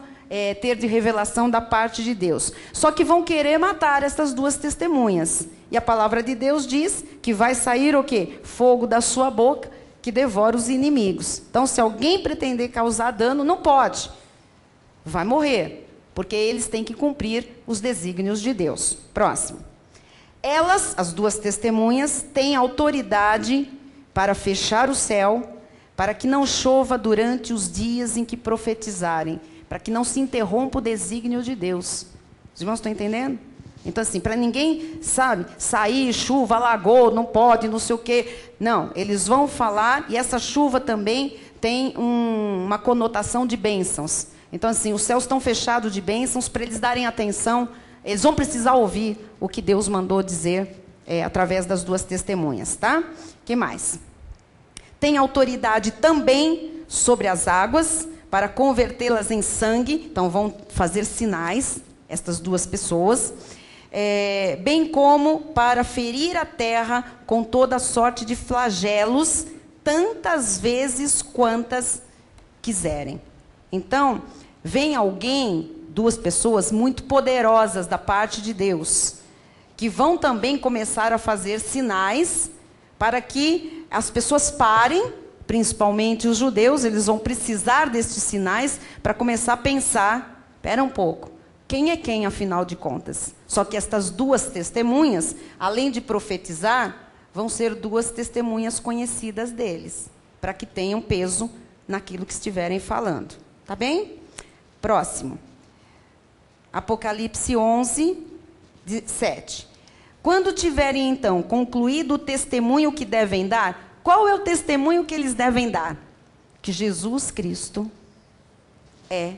ter de revelação da parte de Deus. Só que vão querer matar essas 2 testemunhas. E a palavra de Deus diz que vai sair o quê? Fogo da sua boca, que devora os inimigos. Então, se alguém pretender causar dano, não pode. Vai morrer. porque eles têm que cumprir os desígnios de Deus. Próximo. Elas, as duas testemunhas, têm autoridade para fechar o céu, para que não chova durante os dias em que profetizarem, para que não se interrompa o desígnio de Deus. Os irmãos estão entendendo? Então, assim, para ninguém, sabe, sair, chuva, alagou, não pode, não sei o quê. Não, eles vão falar, e essa chuva também tem uma conotação de bênçãos. Então, assim, os céus estão fechados de bênçãos para eles darem atenção. Eles vão precisar ouvir o que Deus mandou dizer através das duas testemunhas, tá? O que mais? Tem autoridade também sobre as águas para convertê-las em sangue. Então, vão fazer sinais, estas duas pessoas. Bem como para ferir a terra com toda sorte de flagelos, tantas vezes quantas quiserem. Então, vem alguém, duas pessoas muito poderosas da parte de Deus, que vão também começar a fazer sinais para que as pessoas parem, principalmente os judeus, eles vão precisar destes sinais para começar a pensar, espera um pouco, quem é quem, afinal de contas? Só que estas duas testemunhas, além de profetizar, vão ser duas testemunhas conhecidas deles, para que tenham peso naquilo que estiverem falando. Tá bem? Próximo. Apocalipse 11, 7. Quando tiverem, então, concluído o testemunho que devem dar, qual é o testemunho que eles devem dar? Que Jesus Cristo é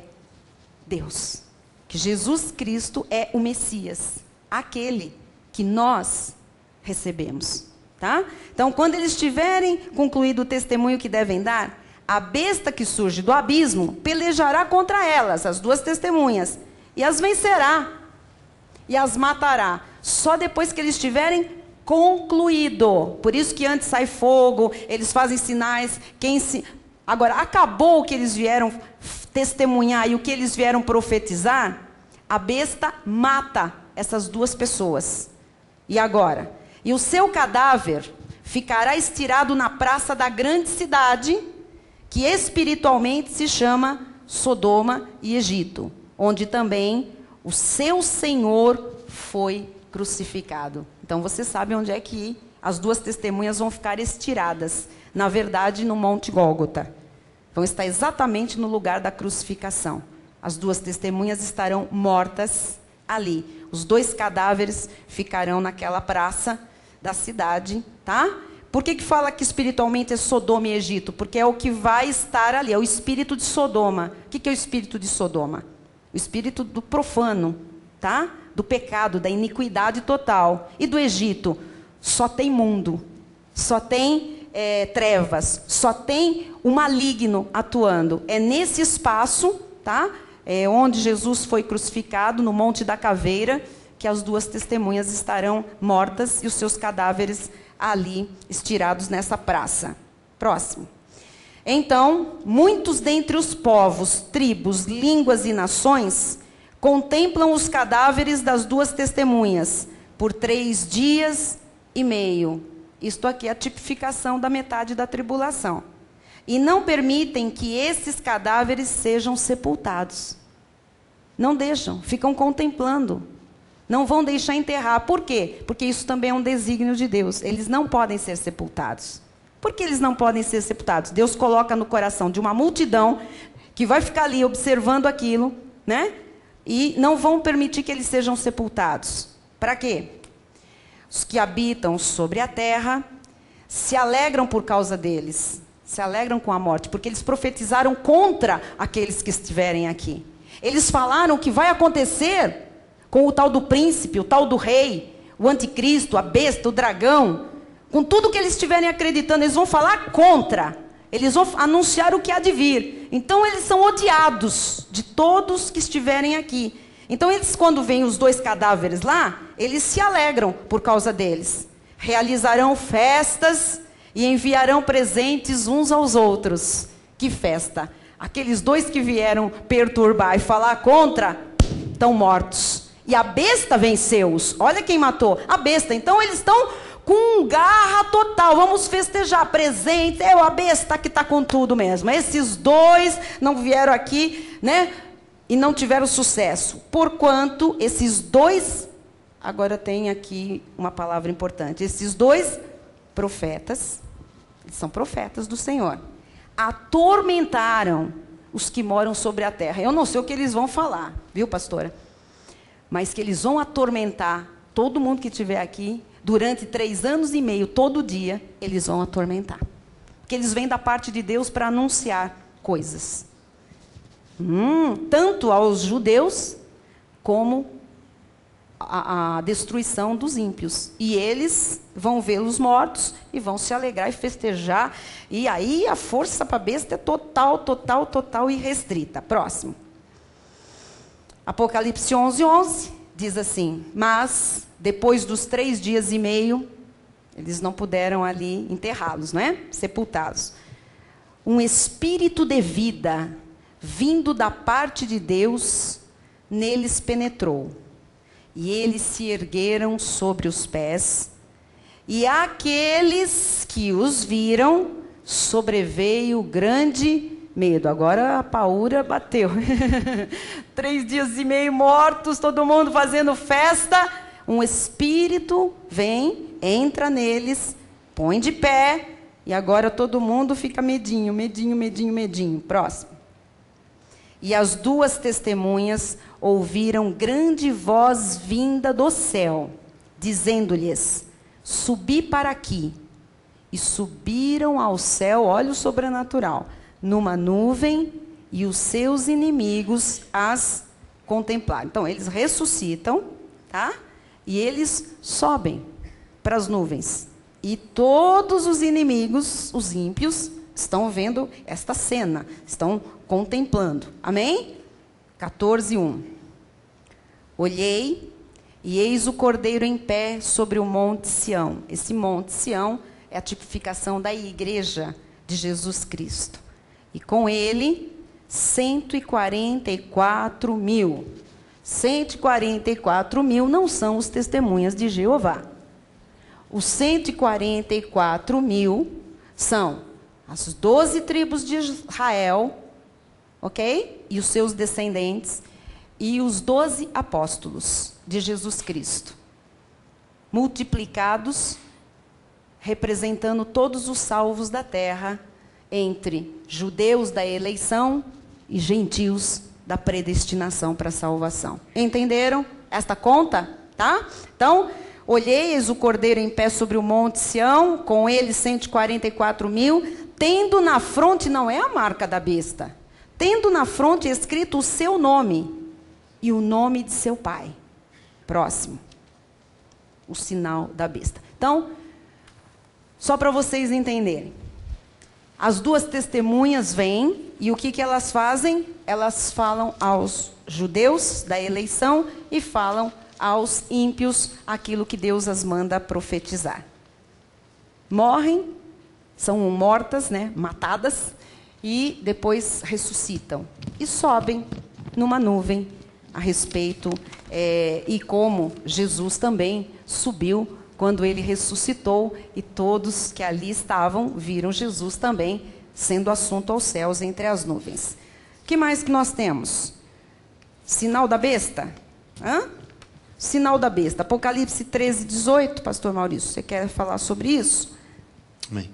Deus. Que Jesus Cristo é o Messias, aquele que nós recebemos. Tá? Então, quando eles tiverem concluído o testemunho que devem dar, a besta que surge do abismo pelejará contra elas, as duas testemunhas, e as vencerá, e as matará, só depois que eles tiverem concluído. Por isso que antes sai fogo, eles fazem sinais. Agora, acabou o que eles vieram testemunhar e o que eles vieram profetizar, a besta mata essas duas pessoas. E agora? E o seu cadáver ficará estirado na praça da grande cidade, que espiritualmente se chama Sodoma e Egito, onde também o seu Senhor foi crucificado. Então você sabe onde é que as duas testemunhas vão ficar estiradas. Na verdade, no Monte Gólgota. Vão estar exatamente no lugar da crucificação. As duas testemunhas estarão mortas ali. Os dois cadáveres ficarão naquela praça da cidade, tá? Por que fala que espiritualmente é Sodoma e Egito? Porque é o que vai estar ali, é o espírito de Sodoma. O que é o espírito de Sodoma? O espírito do profano, tá? Do pecado, da iniquidade total. E do Egito? Só tem mundo, só tem trevas, só tem o maligno atuando. É nesse espaço, tá? Onde Jesus foi crucificado, no Monte da Caveira, que as duas testemunhas estarão mortas e os seus cadáveres ali, estirados nessa praça. Próximo. Então, muitos dentre os povos, tribos, línguas e nações contemplam os cadáveres das duas testemunhas por 3 dias e meio. Isto aqui é a tipificação da metade da tribulação. E não permitem que esses cadáveres sejam sepultados. Não deixam, ficam contemplando. Não vão deixar enterrar. Por quê? Porque isso também é um desígnio de Deus. Eles não podem ser sepultados. Por que eles não podem ser sepultados? Deus coloca no coração de uma multidão que vai ficar ali observando aquilo, né? E não vão permitir que eles sejam sepultados. Para quê? Os que habitam sobre a terra se alegram por causa deles. Se alegram com a morte, porque eles profetizaram contra aqueles que estiverem aqui. Eles falaram que vai acontecer com o tal do príncipe, o tal do rei, o anticristo, a besta, o dragão. Com tudo que eles estiverem acreditando, eles vão falar contra. Eles vão anunciar o que há de vir. Então, eles são odiados de todos que estiverem aqui. Então, eles, quando veem os dois cadáveres lá, eles se alegram por causa deles. Realizarão festas e enviarão presentes uns aos outros. Que festa! Aqueles dois que vieram perturbar e falar contra, estão mortos. E a besta venceu-os. Olha quem matou. A besta. Então, eles estão com garra total. Vamos festejar. Presente. A besta que está com tudo mesmo. Esses dois não vieram aqui, né? e não tiveram sucesso, porquanto esses dois, agora tem aqui uma palavra importante, esses dois profetas, eles são profetas do Senhor, atormentaram os que moram sobre a terra. Eu não sei o que eles vão falar, viu, pastora? Mas que eles vão atormentar todo mundo que estiver aqui, durante 3 anos e meio, todo dia, eles vão atormentar. Porque eles vêm da parte de Deus para anunciar coisas. Tanto aos judeus, como a destruição dos ímpios. E eles vão vê-los mortos e vão se alegrar e festejar. E aí a força para a besta é total, total, total e restrita. Próximo. Apocalipse 11:11 diz assim: mas depois dos 3 dias e meio, eles não puderam ali enterrá-los, não é? Sepultá-los. Um espírito de vida, vindo da parte de Deus, neles penetrou. E eles se ergueram sobre os pés, e àqueles que os viram, sobreveio grande medo. Agora a paúra bateu. 3 dias e meio mortos, todo mundo fazendo festa. Um espírito vem, entra neles, põe de pé, e agora todo mundo fica medinho, medinho, medinho, medinho. Próximo. E as 2 testemunhas ouviram grande voz vinda do céu, dizendo-lhes: subi para aqui. E subiram ao céu, olha o sobrenatural, numa nuvem, e os seus inimigos as contemplaram. Então, eles ressuscitam, tá? E eles sobem para as nuvens. E todos os inimigos, os ímpios, estão vendo esta cena, estão contemplando. Amém? 14:1. Olhei, e eis o Cordeiro em pé sobre o monte Sião. Esse monte Sião é a tipificação da igreja de Jesus Cristo. E com ele, 144 mil. 144 mil não são os testemunhas de Jeová. Os 144 mil são as 12 tribos de Israel, ok? E os seus descendentes, e os 12 apóstolos de Jesus Cristo, multiplicados, representando todos os salvos da terra, entre judeus da eleição e gentios da predestinação para a salvação. Entenderam esta conta? Tá? Então, olheis o Cordeiro em pé sobre o monte Sião, com ele 144 mil, tendo na fronte, não é a marca da besta, tendo na fronte escrito o seu nome e o nome de seu pai. Próximo. O sinal da besta. Então, só para vocês entenderem. As 2 testemunhas vêm, e o que elas fazem? Elas falam aos judeus da eleição e falam aos ímpios aquilo que Deus as manda profetizar. Morrem, são mortas, né, matadas, e depois ressuscitam. E sobem numa nuvem a respeito, e como Jesus também subiu quando ele ressuscitou, e todos que ali estavam viram Jesus também sendo assunto aos céus entre as nuvens. O que mais que nós temos? Sinal da besta? Sinal da besta. Apocalipse 13:18, pastor Maurício, você quer falar sobre isso? Amém.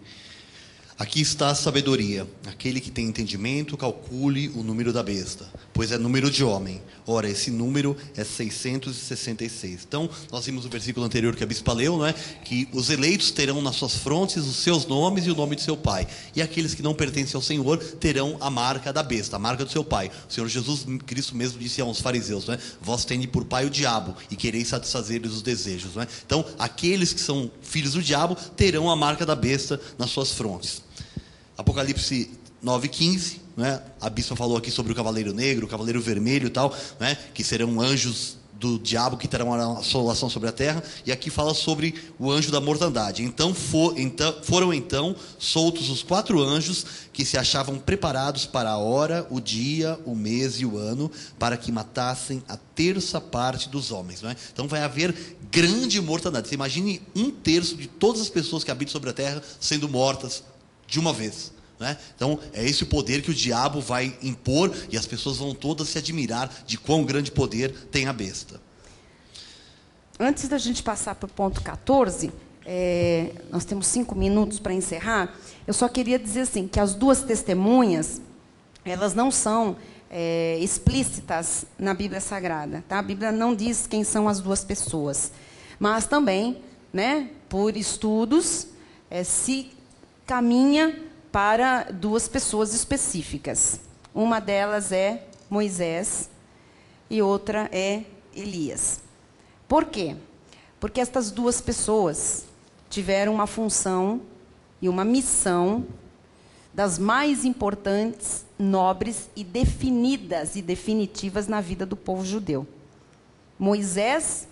Aqui está a sabedoria. Aquele que tem entendimento, calcule o número da besta, pois é número de homem. Ora, esse número é 666. Então, nós vimos o versículo anterior que a bispa leu, não é? Que os eleitos terão nas suas frontes os seus nomes e o nome de seu pai. E aqueles que não pertencem ao Senhor terão a marca da besta, a marca do seu pai. O Senhor Jesus Cristo mesmo disse aos fariseus, não é? Vós tende por pai o diabo e quereis satisfazer-lhes os desejos, não é? Então, aqueles que são filhos do diabo terão a marca da besta nas suas frontes. Apocalipse 9:15, né? A bispa falou aqui sobre o cavaleiro negro, o cavaleiro vermelho e tal, né? Que serão anjos do diabo que terão uma assolação sobre a terra. E aqui fala sobre o anjo da mortandade. Então foram soltos os 4 anjos que se achavam preparados para a hora, o dia, o mês e o ano, para que matassem a 1/3 dos homens, não é? Então vai haver grande mortandade. Você imagine 1/3 de todas as pessoas que habitam sobre a terra sendo mortas de uma vez, né? Então, é esse o poder que o diabo vai impor, e as pessoas vão todas se admirar de quão grande poder tem a besta. Antes da gente passar para o ponto 14, nós temos 5 minutos para encerrar. Eu só queria dizer assim, que as duas testemunhas, elas não são explícitas na Bíblia Sagrada. Tá? A Bíblia não diz quem são as duas pessoas. Mas também, né, por estudos, se caminha para duas pessoas específicas. Uma delas é Moisés e outra é Elias. Por quê? Porque estas duas pessoas tiveram uma função e uma missão das mais importantes, nobres e definidas e definitivas na vida do povo judeu. Moisés,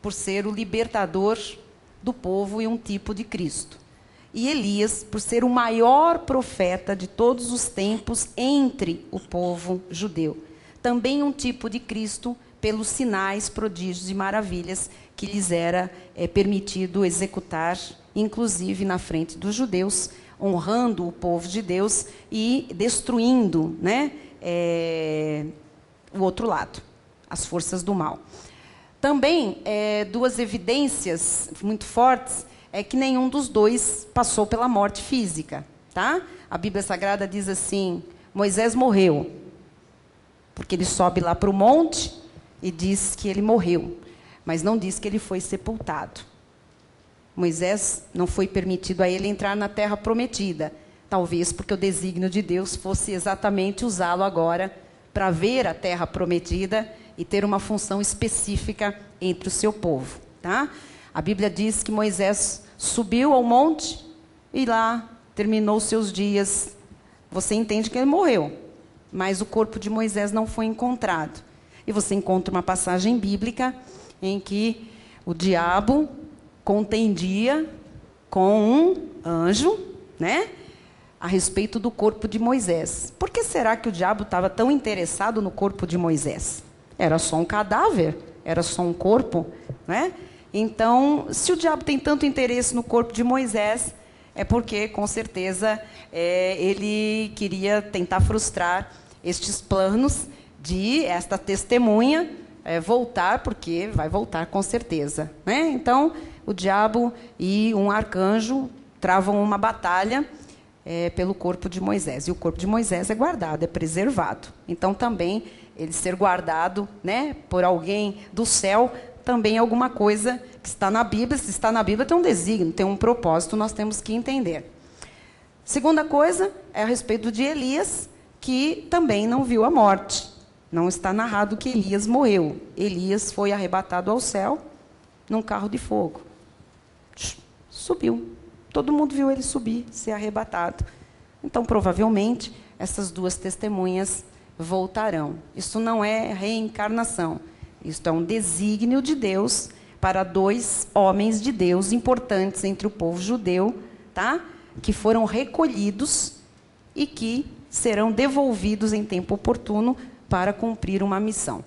por ser o libertador do povo e um tipo de Cristo. E Elias, por ser o maior profeta de todos os tempos entre o povo judeu. Também um tipo de Cristo, pelos sinais, prodígios e maravilhas que lhes era permitido executar, inclusive na frente dos judeus, honrando o povo de Deus e destruindo, né, o outro lado, as forças do mal. Também, duas evidências muito fortes é que nenhum dos dois passou pela morte física. Tá? A Bíblia Sagrada diz assim, Moisés morreu, porque ele sobe lá para o monte e diz que ele morreu, mas não diz que ele foi sepultado. Moisés não foi permitido a ele entrar na terra prometida, talvez porque o desígnio de Deus fosse exatamente usá-lo agora para ver a terra prometida e ter uma função específica entre o seu povo. Tá? A Bíblia diz que Moisés subiu ao monte e lá terminou seus dias. Você entende que ele morreu, mas o corpo de Moisés não foi encontrado. E você encontra uma passagem bíblica em que o diabo contendia com um anjo, né, a respeito do corpo de Moisés. Por que será que o diabo estava tão interessado no corpo de Moisés? Era só um cadáver, era só um corpo, né? Então, se o diabo tem tanto interesse no corpo de Moisés, é porque, com certeza, ele queria tentar frustrar estes planos de esta testemunha voltar, porque vai voltar com certeza, né? Então, o diabo e um arcanjo travam uma batalha pelo corpo de Moisés. E o corpo de Moisés é guardado, é preservado. Então, também, ele ser guardado, né, por alguém do céu, também é alguma coisa que está na Bíblia. Se está na Bíblia, tem um desígnio, tem um propósito, nós temos que entender. Segunda coisa é a respeito de Elias, que também não viu a morte. Não está narrado que Elias morreu. Elias foi arrebatado ao céu num carro de fogo. Subiu. Todo mundo viu ele subir, ser arrebatado. Então, provavelmente, essas duas testemunhas voltarão. Isso não é reencarnação. Isso é um desígnio de Deus para dois homens de Deus importantes entre o povo judeu, tá? Que foram recolhidos e que serão devolvidos em tempo oportuno para cumprir uma missão.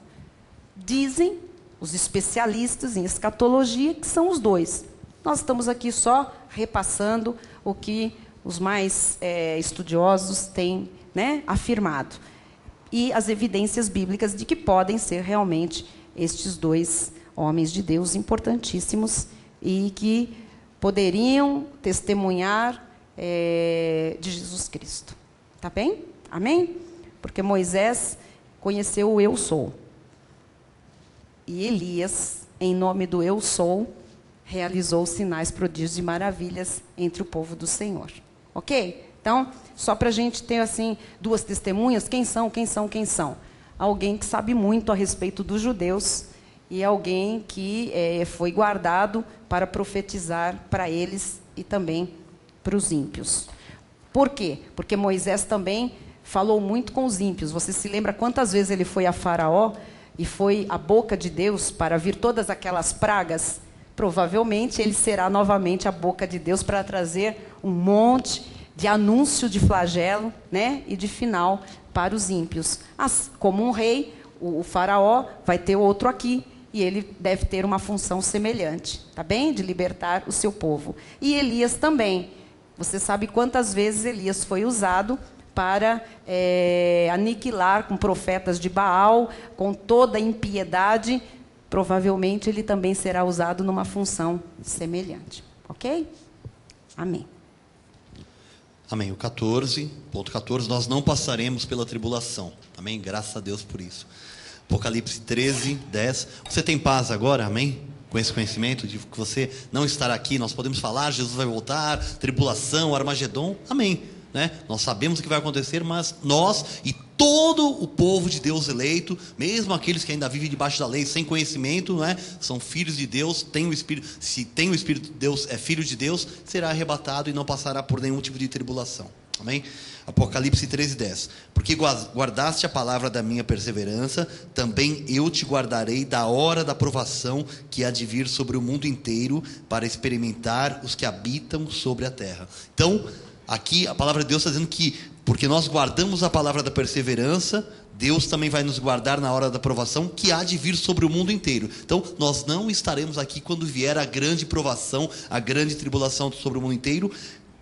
Dizem os especialistas em escatologia que são os dois. Nós estamos aqui só repassando o que os mais estudiosos têm, né, afirmado. E as evidências bíblicas de que podem ser realmente estes dois homens de Deus importantíssimos e que poderiam testemunhar de Jesus Cristo. Tá bem? Amém? Porque Moisés conheceu o Eu Sou. E Elias, em nome do Eu Sou, realizou sinais, prodígios e maravilhas entre o povo do Senhor. Ok? Então, só para a gente ter assim duas testemunhas, quem são? Alguém que sabe muito a respeito dos judeus e alguém que foi guardado para profetizar para eles e também para os ímpios. Por quê? Porque Moisés também falou muito com os ímpios. Você se lembra quantas vezes ele foi a Faraó e foi a boca de Deus para vir todas aquelas pragas? Provavelmente ele será novamente a boca de Deus para trazer um monte de anúncio de flagelo, né, e de final para os ímpios. Como um rei, o Faraó vai ter outro aqui, e ele deve ter uma função semelhante, tá bem? De libertar o seu povo. E Elias também. Você sabe quantas vezes Elias foi usado para aniquilar com profetas de Baal, com toda a impiedade. Provavelmente ele também será usado numa função semelhante. Ok? Amém. Amém. O 14, ponto 14, nós não passaremos pela tribulação. Amém? Graças a Deus por isso. Apocalipse 13, 10. Você tem paz agora? Amém? Com esse conhecimento de que você não estará aqui, nós podemos falar, Jesus vai voltar, tribulação, Armagedon. Amém. Né? Nós sabemos o que vai acontecer, mas nós e todo o povo de Deus eleito, mesmo aqueles que ainda vivem debaixo da lei, sem conhecimento, né? São filhos de Deus, tem o Espírito, se tem o Espírito de Deus, é filho de Deus, será arrebatado e não passará por nenhum tipo de tribulação. Amém? Apocalipse 13:10. Porque guardaste a palavra da minha perseverança, também eu te guardarei da hora da provação que há de vir sobre o mundo inteiro, para experimentar os que habitam sobre a terra. Então, aqui a palavra de Deus está dizendo que, porque nós guardamos a palavra da perseverança, Deus também vai nos guardar na hora da provação que há de vir sobre o mundo inteiro. Então, nós não estaremos aqui quando vier a grande provação, a grande tribulação sobre o mundo inteiro.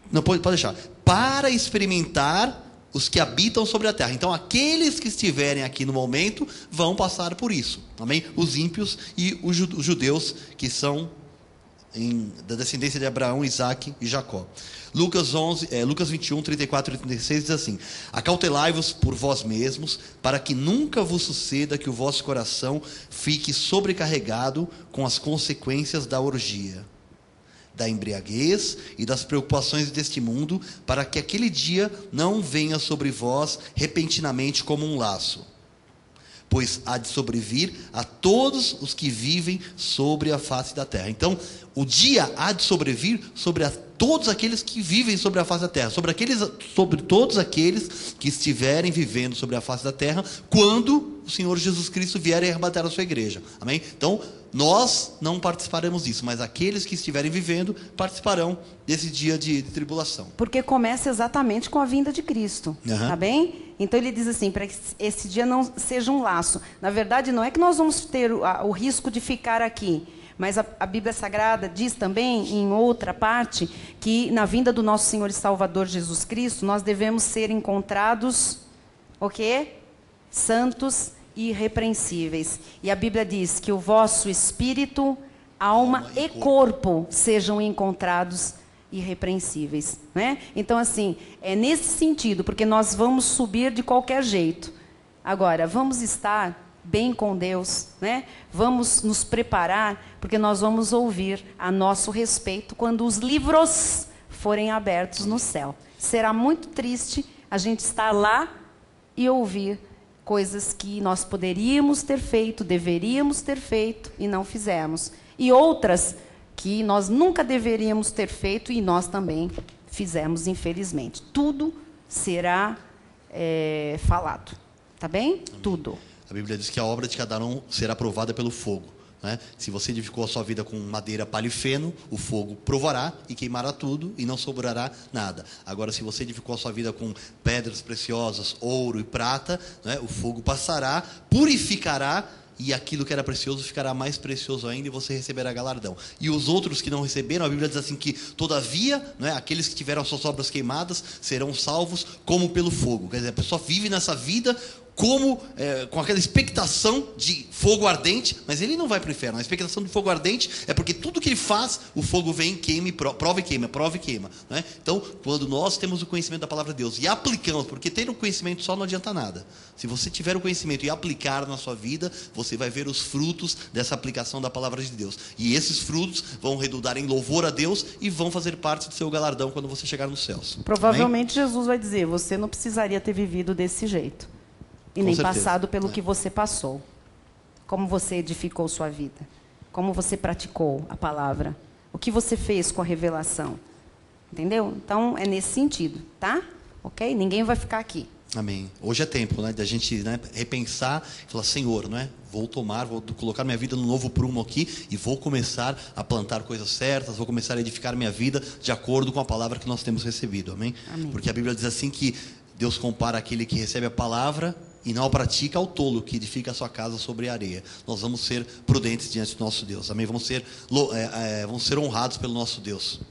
Não, pode deixar. Para experimentar os que habitam sobre a terra. Então, aqueles que estiverem aqui no momento vão passar por isso. Amém? Os ímpios e os judeus que são da descendência de Abraão, Isaque e Jacó. Lucas 21, 34 e 36 diz assim: acautelai-vos por vós mesmos, para que nunca vos suceda que o vosso coração fique sobrecarregado com as consequências da orgia, da embriaguez e das preocupações deste mundo, para que aquele dia não venha sobre vós repentinamente como um laço, pois há de sobrevir a todos os que vivem sobre a face da terra. Então, o dia há de sobrevir sobre todos aqueles que vivem sobre a face da terra, sobre todos aqueles que estiverem vivendo sobre a face da terra, quando o Senhor Jesus Cristo vier e arrebatar a sua igreja. Amém? Então, nós não participaremos disso, mas aqueles que estiverem vivendo participarão desse dia de tribulação. Porque começa exatamente com a vinda de Cristo, tá bem? Então ele diz assim, para que esse dia não seja um laço. Na verdade, não é que nós vamos ter o risco de ficar aqui, mas a Bíblia Sagrada diz também, em outra parte, que na vinda do nosso Senhor e Salvador Jesus Cristo, nós devemos ser encontrados, o quê? Santos e irrepreensíveis. E a Bíblia diz que o vosso espírito, alma e corpo sejam encontrados irrepreensíveis, né? Então, assim, é nesse sentido, porque nós vamos subir de qualquer jeito. Agora, vamos estar bem com Deus, né? Vamos nos preparar, porque nós vamos ouvir a nosso respeito quando os livros forem abertos no céu. Será muito triste a gente estar lá e ouvir coisas que nós poderíamos ter feito, deveríamos ter feito e não fizemos. E outras que nós nunca deveríamos ter feito e nós também fizemos, infelizmente. Tudo será falado, tá bem? Amém. Tudo. A Bíblia diz que a obra de cada um será provada pelo fogo, né? Se você edificou a sua vida com madeira, palha e feno, o fogo provará e queimará tudo e não sobrará nada. Agora, se você edificou a sua vida com pedras preciosas, ouro e prata, né, o fogo passará, purificará, e aquilo que era precioso ficará mais precioso ainda, e você receberá galardão. E os outros que não receberam, a Bíblia diz assim que, todavia, né, aqueles que tiveram as suas obras queimadas serão salvos como pelo fogo. Quer dizer, a pessoa vive nessa vida como com aquela expectação de fogo ardente, mas ele não vai para o inferno. A expectação de fogo ardente é porque tudo que ele faz, o fogo vem, queima, prova e queima, prova e queima, né? Então, quando nós temos o conhecimento da palavra de Deus e aplicamos, porque ter o conhecimento só não adianta nada. Se você tiver o conhecimento e aplicar na sua vida, você vai ver os frutos dessa aplicação da palavra de Deus. E esses frutos vão redundar em louvor a Deus e vão fazer parte do seu galardão quando você chegar nos céus. Provavelmente, amém? Jesus vai dizer, você não precisaria ter vivido desse jeito. E nem passado pelo que você passou. Como você edificou sua vida. Como você praticou a palavra. O que você fez com a revelação. Entendeu? Então, é nesse sentido, tá? Ok? Ninguém vai ficar aqui. Amém. Hoje é tempo, né, da gente, né, repensar e falar, Senhor, né, vou colocar minha vida no novo prumo aqui e vou começar a plantar coisas certas, vou começar a edificar minha vida de acordo com a palavra que nós temos recebido. Amém? Amém. Porque a Bíblia diz assim que Deus compara aquele que recebe a palavra e não a pratica ao tolo que edifica a sua casa sobre a areia. Nós vamos ser prudentes diante do nosso Deus. Amém? Vamos ser honrados pelo nosso Deus.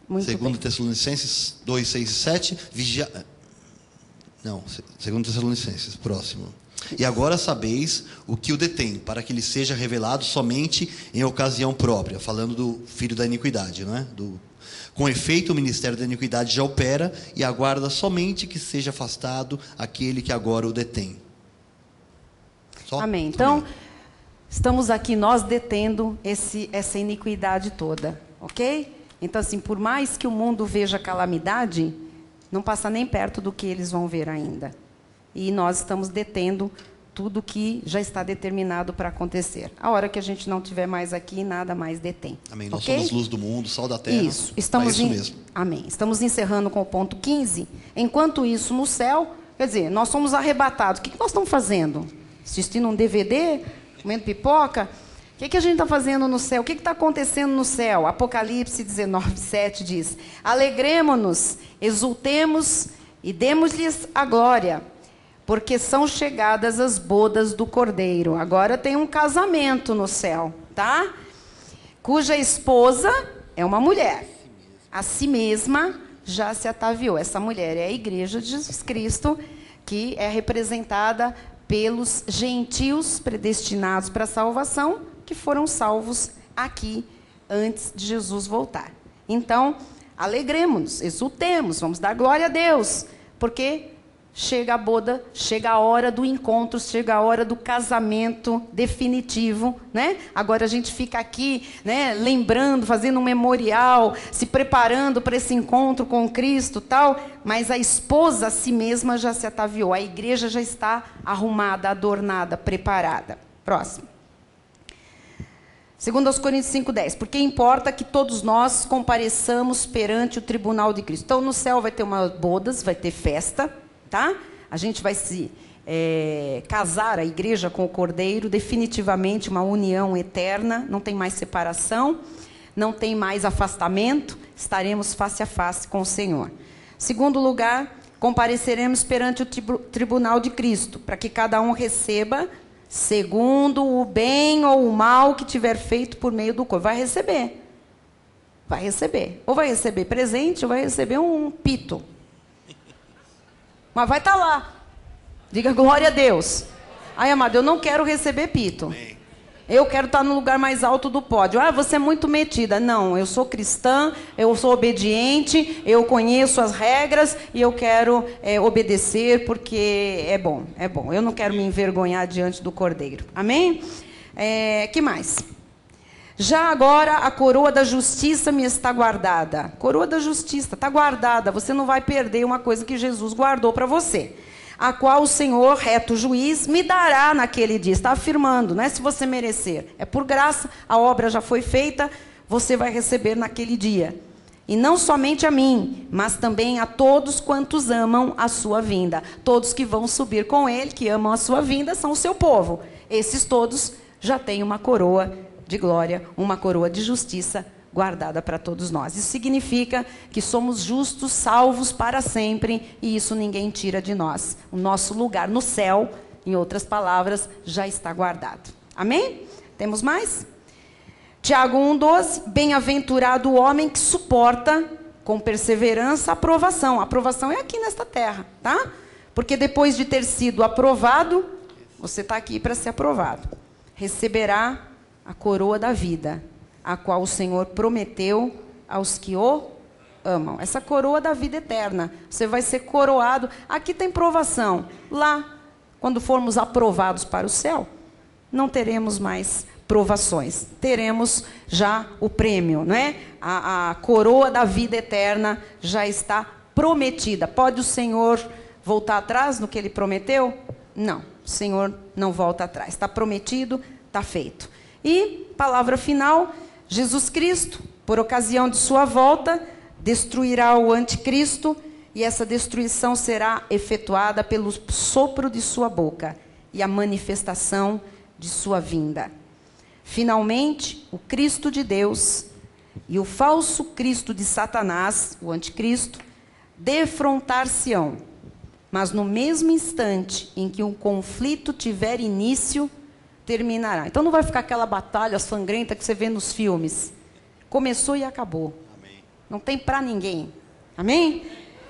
Muito Segundo bem. Tessalonicenses 2, 6 e 7. Segundo Tessalonicenses, próximo. E agora sabeis o que o detém, para que lhe seja revelado somente em ocasião própria. Falando do filho da iniquidade, não é? Com efeito, o ministério da iniquidade já opera e aguarda somente que seja afastado aquele que agora o detém. Amém. Então, estamos aqui nós detendo essa iniquidade toda, ok? Então, assim, por mais que o mundo veja calamidade, não passa nem perto do que eles vão ver ainda. E nós estamos detendo tudo que já está determinado para acontecer. A hora que a gente não estiver mais aqui, nada mais detém. Amém. Nós okay? somos luz do mundo, sal da terra. Isso. Estamos mesmo. Amém. Estamos encerrando com o ponto 15. Enquanto isso, no céu, quer dizer, nós somos arrebatados. O que nós estamos fazendo? Assistindo um DVD? Comendo pipoca? O que a gente está fazendo no céu? O que está acontecendo no céu? Apocalipse 19, 7 diz: alegremo-nos, exultemos e demos-lhes a glória, porque são chegadas as bodas do Cordeiro. Agora tem um casamento no céu, tá? Cuja esposa é uma mulher. A si mesma já se ataviou. Essa mulher é a igreja de Jesus Cristo, que é representada pelos gentios predestinados para a salvação, que foram salvos aqui antes de Jesus voltar. Então, alegremos-nos, exultemos, vamos dar glória a Deus, porque chega a boda, chega a hora do encontro, chega a hora do casamento definitivo, né? Agora a gente fica aqui, né, lembrando, fazendo um memorial, se preparando para esse encontro com Cristo, tal, mas a esposa a si mesma já se ataviou, a igreja já está arrumada, adornada, preparada. Próximo. 2 Coríntios 5,10, porque importa que todos nós compareçamos perante o tribunal de Cristo. Então, no céu vai ter umas bodas, vai ter festa, tá? A gente vai se casar, a igreja com o Cordeiro, definitivamente uma união eterna, não tem mais separação, não tem mais afastamento, estaremos face a face com o Senhor. Segundo lugar, compareceremos perante o tribunal de Cristo, para que cada um receba segundo o bem ou o mal que tiver feito por meio do corpo. Vai receber. Vai receber. Ou vai receber presente, ou vai receber um pito. Mas vai estar lá. Diga glória a Deus. Ai, amado, eu não quero receber pito. Eu quero estar no lugar mais alto do pódio. Ah, você é muito metida. Não, eu sou cristã, eu sou obediente, eu conheço as regras e eu quero obedecer porque é bom, é bom. Eu não quero me envergonhar diante do Cordeiro. Amém? Que mais? Já agora a coroa da justiça me está guardada. Coroa da justiça está guardada. Você não vai perder uma coisa que Jesus guardou para você. A qual o Senhor, reto juiz, me dará naquele dia. Está afirmando, não é se você merecer. É por graça, a obra já foi feita, você vai receber naquele dia. E não somente a mim, mas também a todos quantos amam a sua vinda. Todos que vão subir com ele, que amam a sua vinda, são o seu povo. Esses todos já têm uma coroa de glória, uma coroa de justiça guardada para todos nós. Isso significa que somos justos, salvos para sempre, e isso ninguém tira de nós. O nosso lugar no céu, em outras palavras, já está guardado. Amém? Temos mais? Tiago 1,12, bem-aventurado o homem que suporta com perseverança a aprovação. A aprovação é aqui nesta terra, tá? Porque depois de ter sido aprovado, você está aqui para ser aprovado. Receberá a coroa da vida, a qual o Senhor prometeu aos que o amam. Essa coroa da vida eterna. Você vai ser coroado. Aqui tem provação. Lá, quando formos aprovados para o céu, não teremos mais provações. Teremos já o prêmio, não é? A coroa da vida eterna já está prometida. Pode o Senhor voltar atrás no que Ele prometeu? Não. O Senhor não volta atrás. Está prometido, está feito. E, palavra final, Jesus Cristo, por ocasião de sua volta, destruirá o anticristo, e essa destruição será efetuada pelo sopro de sua boca e a manifestação de sua vinda. Finalmente, o Cristo de Deus e o falso Cristo de Satanás, o anticristo, defrontar-se-ão, mas no mesmo instante em que um conflito tiver início, terminará. Então não vai ficar aquela batalha sangrenta que você vê nos filmes. Começou e acabou. Amém. Não tem para ninguém. Amém?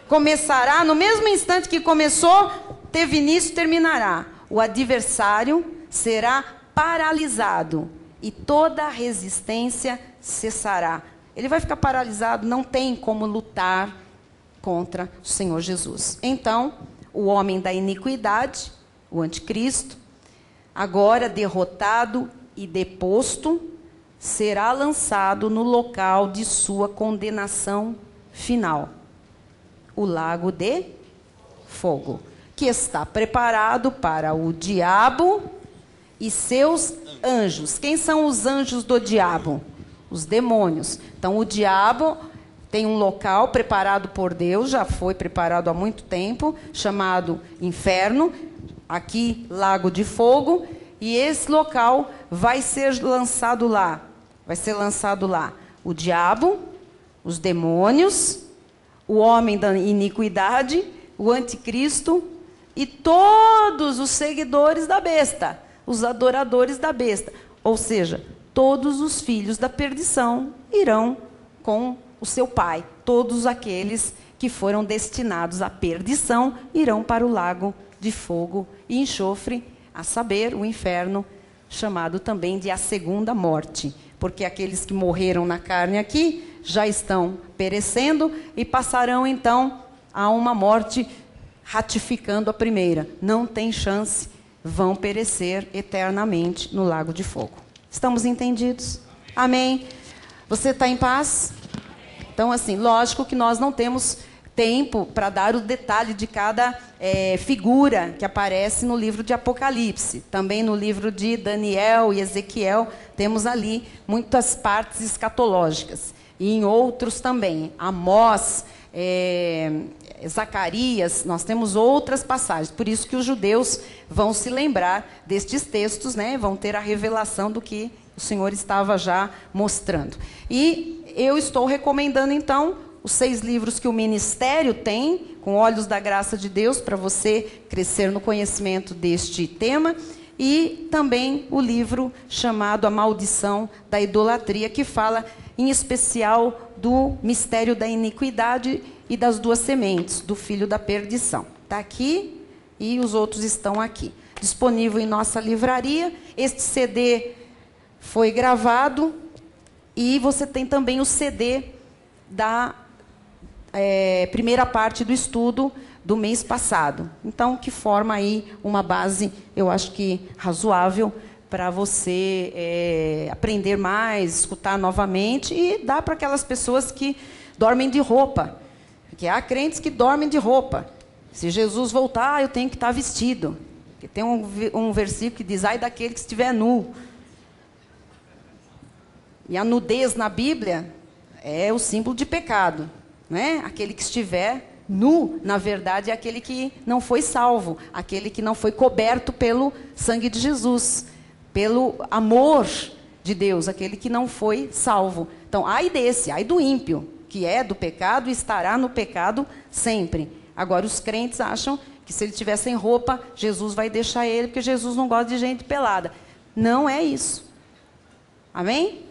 Começará, no mesmo instante que começou, teve início e terminará. O adversário será paralisado e toda resistência cessará. Ele vai ficar paralisado, não tem como lutar contra o Senhor Jesus. Então, o homem da iniquidade, o anticristo, agora derrotado e deposto, será lançado no local de sua condenação final, o lago de fogo, que está preparado para o diabo e seus anjos. Quem são os anjos do diabo? Os demônios. Então, o diabo tem um local preparado por Deus, já foi preparado há muito tempo, chamado inferno, aqui lago de fogo, e esse local vai ser lançado lá. Vai ser lançado lá o diabo, os demônios, o homem da iniquidade, o anticristo e todos os seguidores da besta, os adoradores da besta. Ou seja, todos os filhos da perdição irão com o seu pai. Todos aqueles que foram destinados à perdição irão para o lago de fogo e enxofre, a saber, o inferno, chamado também de a segunda morte. Porque aqueles que morreram na carne aqui já estão perecendo e passarão então a uma morte ratificando a primeira. Não tem chance, vão perecer eternamente no lago de fogo. Estamos entendidos? Amém? Você está em paz? Então, assim, lógico que nós não temos tempo para dar o detalhe de cada figura que aparece no livro de Apocalipse. Também no livro de Daniel e Ezequiel, temos ali muitas partes escatológicas. E em outros também. Amós, Zacarias, nós temos outras passagens. Por isso que os judeus vão se lembrar destes textos, né? Vão ter a revelação do que o Senhor estava já mostrando. E eu estou recomendando, então, os 6 livros que o ministério tem, com olhos da graça de Deus, para você crescer no conhecimento deste tema. E também o livro chamado A Maldição da Idolatria, que fala, em especial, do mistério da iniquidade e das 2 sementes, do filho da perdição. Está aqui e os outros estão aqui. Disponível em nossa livraria. Este CD foi gravado e você tem também o CD da primeira parte do estudo do mês passado. Então, que forma aí uma base, eu acho que razoável, para você aprender mais, escutar novamente e dar para aquelas pessoas que dormem de roupa. Porque há crentes que dormem de roupa. Se Jesus voltar, eu tenho que estar vestido. Porque tem um versículo que diz, ai daquele que estiver nu. E a nudez na Bíblia é o símbolo de pecado. Né? Aquele que estiver nu, na verdade, é aquele que não foi salvo, aquele que não foi coberto pelo sangue de Jesus, pelo amor de Deus, aquele que não foi salvo. Então, ai desse, ai do ímpio, que é do pecado e estará no pecado sempre. Agora, os crentes acham que se ele tiver sem roupa, Jesus vai deixar ele, porque Jesus não gosta de gente pelada. Não é isso. Amém?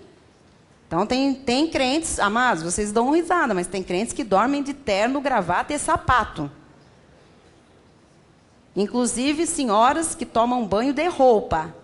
Então, tem crentes, amados, vocês dão uma risada, mas tem crentes que dormem de terno, gravata e sapato. Inclusive, senhoras que tomam banho de roupa.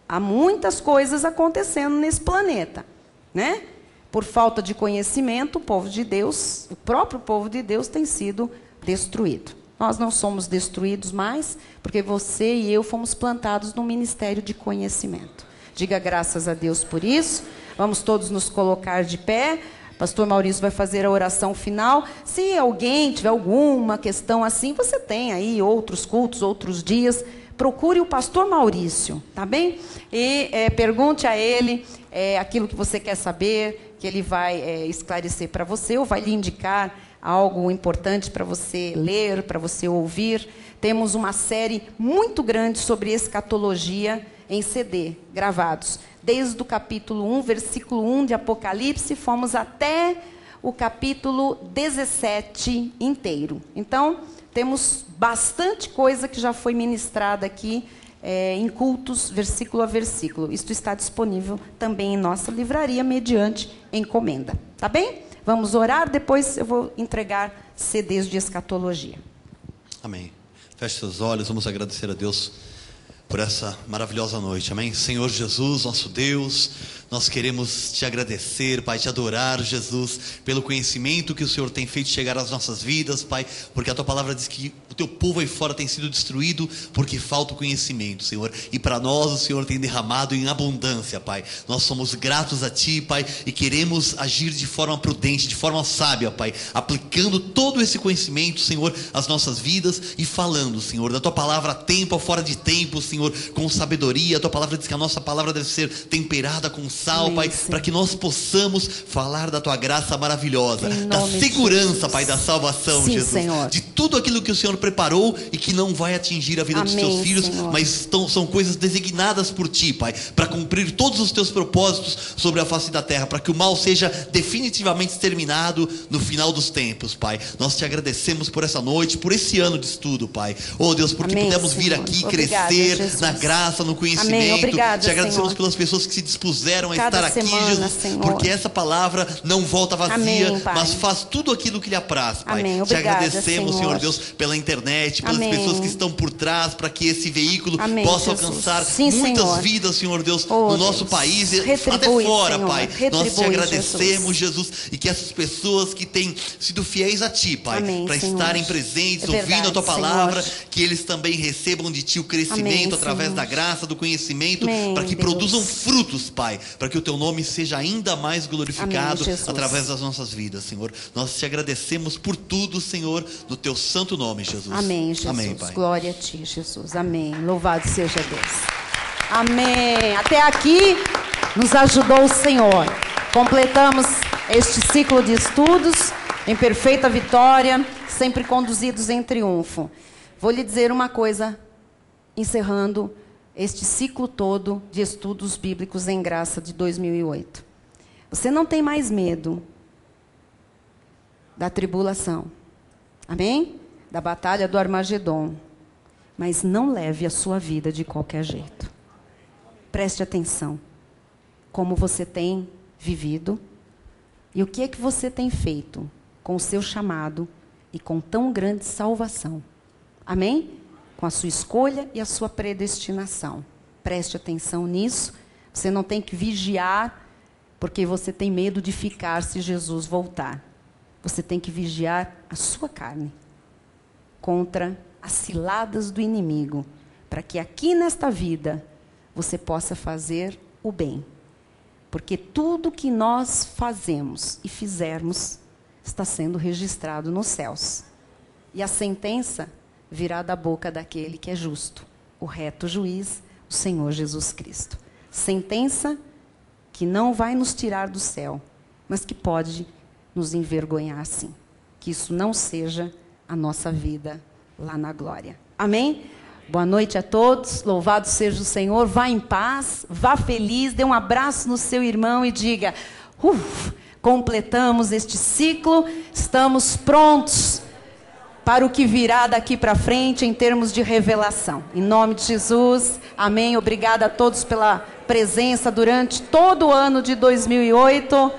Há muitas coisas acontecendo nesse planeta, né? Por falta de conhecimento, o povo de Deus, o próprio povo de Deus tem sido destruído. Nós não somos destruídos mais, porque você e eu fomos plantados no ministério de conhecimento. Diga graças a Deus por isso. Vamos todos nos colocar de pé. Pastor Maurício vai fazer a oração final. Se alguém tiver alguma questão assim, você tem aí outros cultos, outros dias. Procure o pastor Maurício, tá bem? E pergunte a ele aquilo que você quer saber, que ele vai esclarecer para você, ou vai lhe indicar algo importante para você ler, para você ouvir. Temos uma série muito grande sobre escatologia em CD, gravados. Desde o capítulo 1, versículo 1 de Apocalipse, fomos até o capítulo 17 inteiro. Então, temos bastante coisa que já foi ministrada aqui em cultos, versículo a versículo. Isto está disponível também em nossa livraria, mediante encomenda. Tá bem? Vamos orar, depois eu vou entregar CDs de escatologia. Amém. Feche seus olhos, vamos agradecer a Deus por essa maravilhosa noite, amém? Senhor Jesus, nosso Deus, nós queremos te agradecer, Pai, te adorar, Jesus, pelo conhecimento que o Senhor tem feito chegar às nossas vidas, Pai, porque a tua palavra diz que o teu povo aí fora tem sido destruído porque falta o conhecimento, Senhor, e para nós o Senhor tem derramado em abundância, Pai. Nós somos gratos a ti, Pai, e queremos agir de forma prudente, de forma sábia, Pai, aplicando todo esse conhecimento, Senhor, às nossas vidas e falando, Senhor, da tua palavra a tempo ou fora de tempo, Senhor, com sabedoria. A tua palavra diz que a nossa palavra deve ser temperada com sal, Pai, para que nós possamos falar da tua graça maravilhosa, da segurança, Pai, da salvação, sim, Jesus, Senhor, de tudo aquilo que o Senhor preparou e que não vai atingir a vida dos teus filhos, Senhor, mas são coisas designadas por ti, Pai, para cumprir todos os teus propósitos sobre a face da terra, para que o mal seja definitivamente exterminado no final dos tempos, Pai. Nós te agradecemos por essa noite, por esse ano de estudo, Pai. Oh Deus, porque pudemos vir aqui crescer, Jesus, na graça, no conhecimento. Obrigada, te agradecemos, Senhor, pelas pessoas que se dispuseram a cada estar aqui, semana, Jesus, Senhor, porque essa palavra não volta vazia, amém, mas faz tudo aquilo que lhe apraz, Pai. Amém. Te Obrigada, agradecemos, Senhor Deus, pela internet, pelas pessoas que estão por trás, para que esse veículo possa alcançar muitas vidas, Senhor Deus, no nosso país e até fora, Senhor, Pai. Nós te agradecemos, Jesus, e que essas pessoas que têm sido fiéis a ti, Pai, para estarem presentes, ouvindo a tua palavra, Senhor, que eles também recebam de ti o crescimento através da graça, do conhecimento, para que produzam frutos, Pai, para que o teu nome seja ainda mais glorificado através das nossas vidas, Senhor. Nós te agradecemos por tudo, Senhor, no teu santo nome, Jesus. Amém, Jesus. Amém, Pai. Glória a ti, Jesus. Amém. Louvado seja Deus. Amém. Até aqui nos ajudou o Senhor. Completamos este ciclo de estudos em perfeita vitória, sempre conduzidos em triunfo. Vou lhe dizer uma coisa, encerrando este ciclo todo de estudos bíblicos em graça de 2008. Você não tem mais medo da tribulação, amém? Da batalha do Armagedon, mas não leve a sua vida de qualquer jeito. Preste atenção como você tem vivido e o que é que você tem feito com o seu chamado e com tão grande salvação, amém? Com a sua escolha e a sua predestinação. Preste atenção nisso. Você não tem que vigiar porque você tem medo de ficar se Jesus voltar. Você tem que vigiar a sua carne contra as ciladas do inimigo, para que aqui nesta vida você possa fazer o bem. Porque tudo que nós fazemos e fizermos está sendo registrado nos céus. E a sentença virá da boca daquele que é justo, o reto juiz, o Senhor Jesus Cristo. Sentença que não vai nos tirar do céu, mas que pode nos envergonhar, sim. Que isso não seja a nossa vida lá na glória. Amém? Boa noite a todos, louvado seja o Senhor. Vá em paz, vá feliz, dê um abraço no seu irmão e diga, completamos este ciclo, estamos prontos para o que virá daqui para frente em termos de revelação. Em nome de Jesus, amém. Obrigada a todos pela presença durante todo o ano de 2008.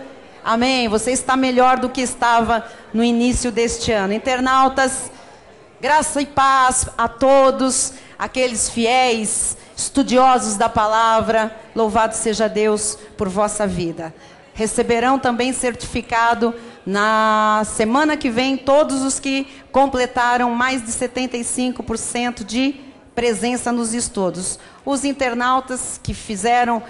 Amém. Você está melhor do que estava no início deste ano. Internautas, graça e paz a todos, aqueles fiéis, estudiosos da palavra. Louvado seja Deus por vossa vida. Receberão também certificado na semana que vem todos os que completaram mais de 75% de presença nos estudos. Os internautas que fizeram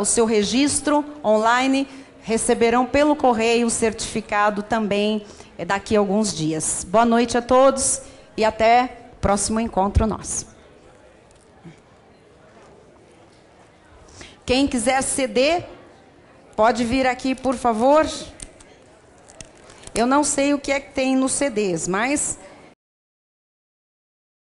o seu registro online receberão pelo correio o certificado também daqui a alguns dias. Boa noite a todos e até o próximo encontro nosso. Quem quiser CD, pode vir aqui, por favor. Eu não sei o que é que tem nos CDs, mas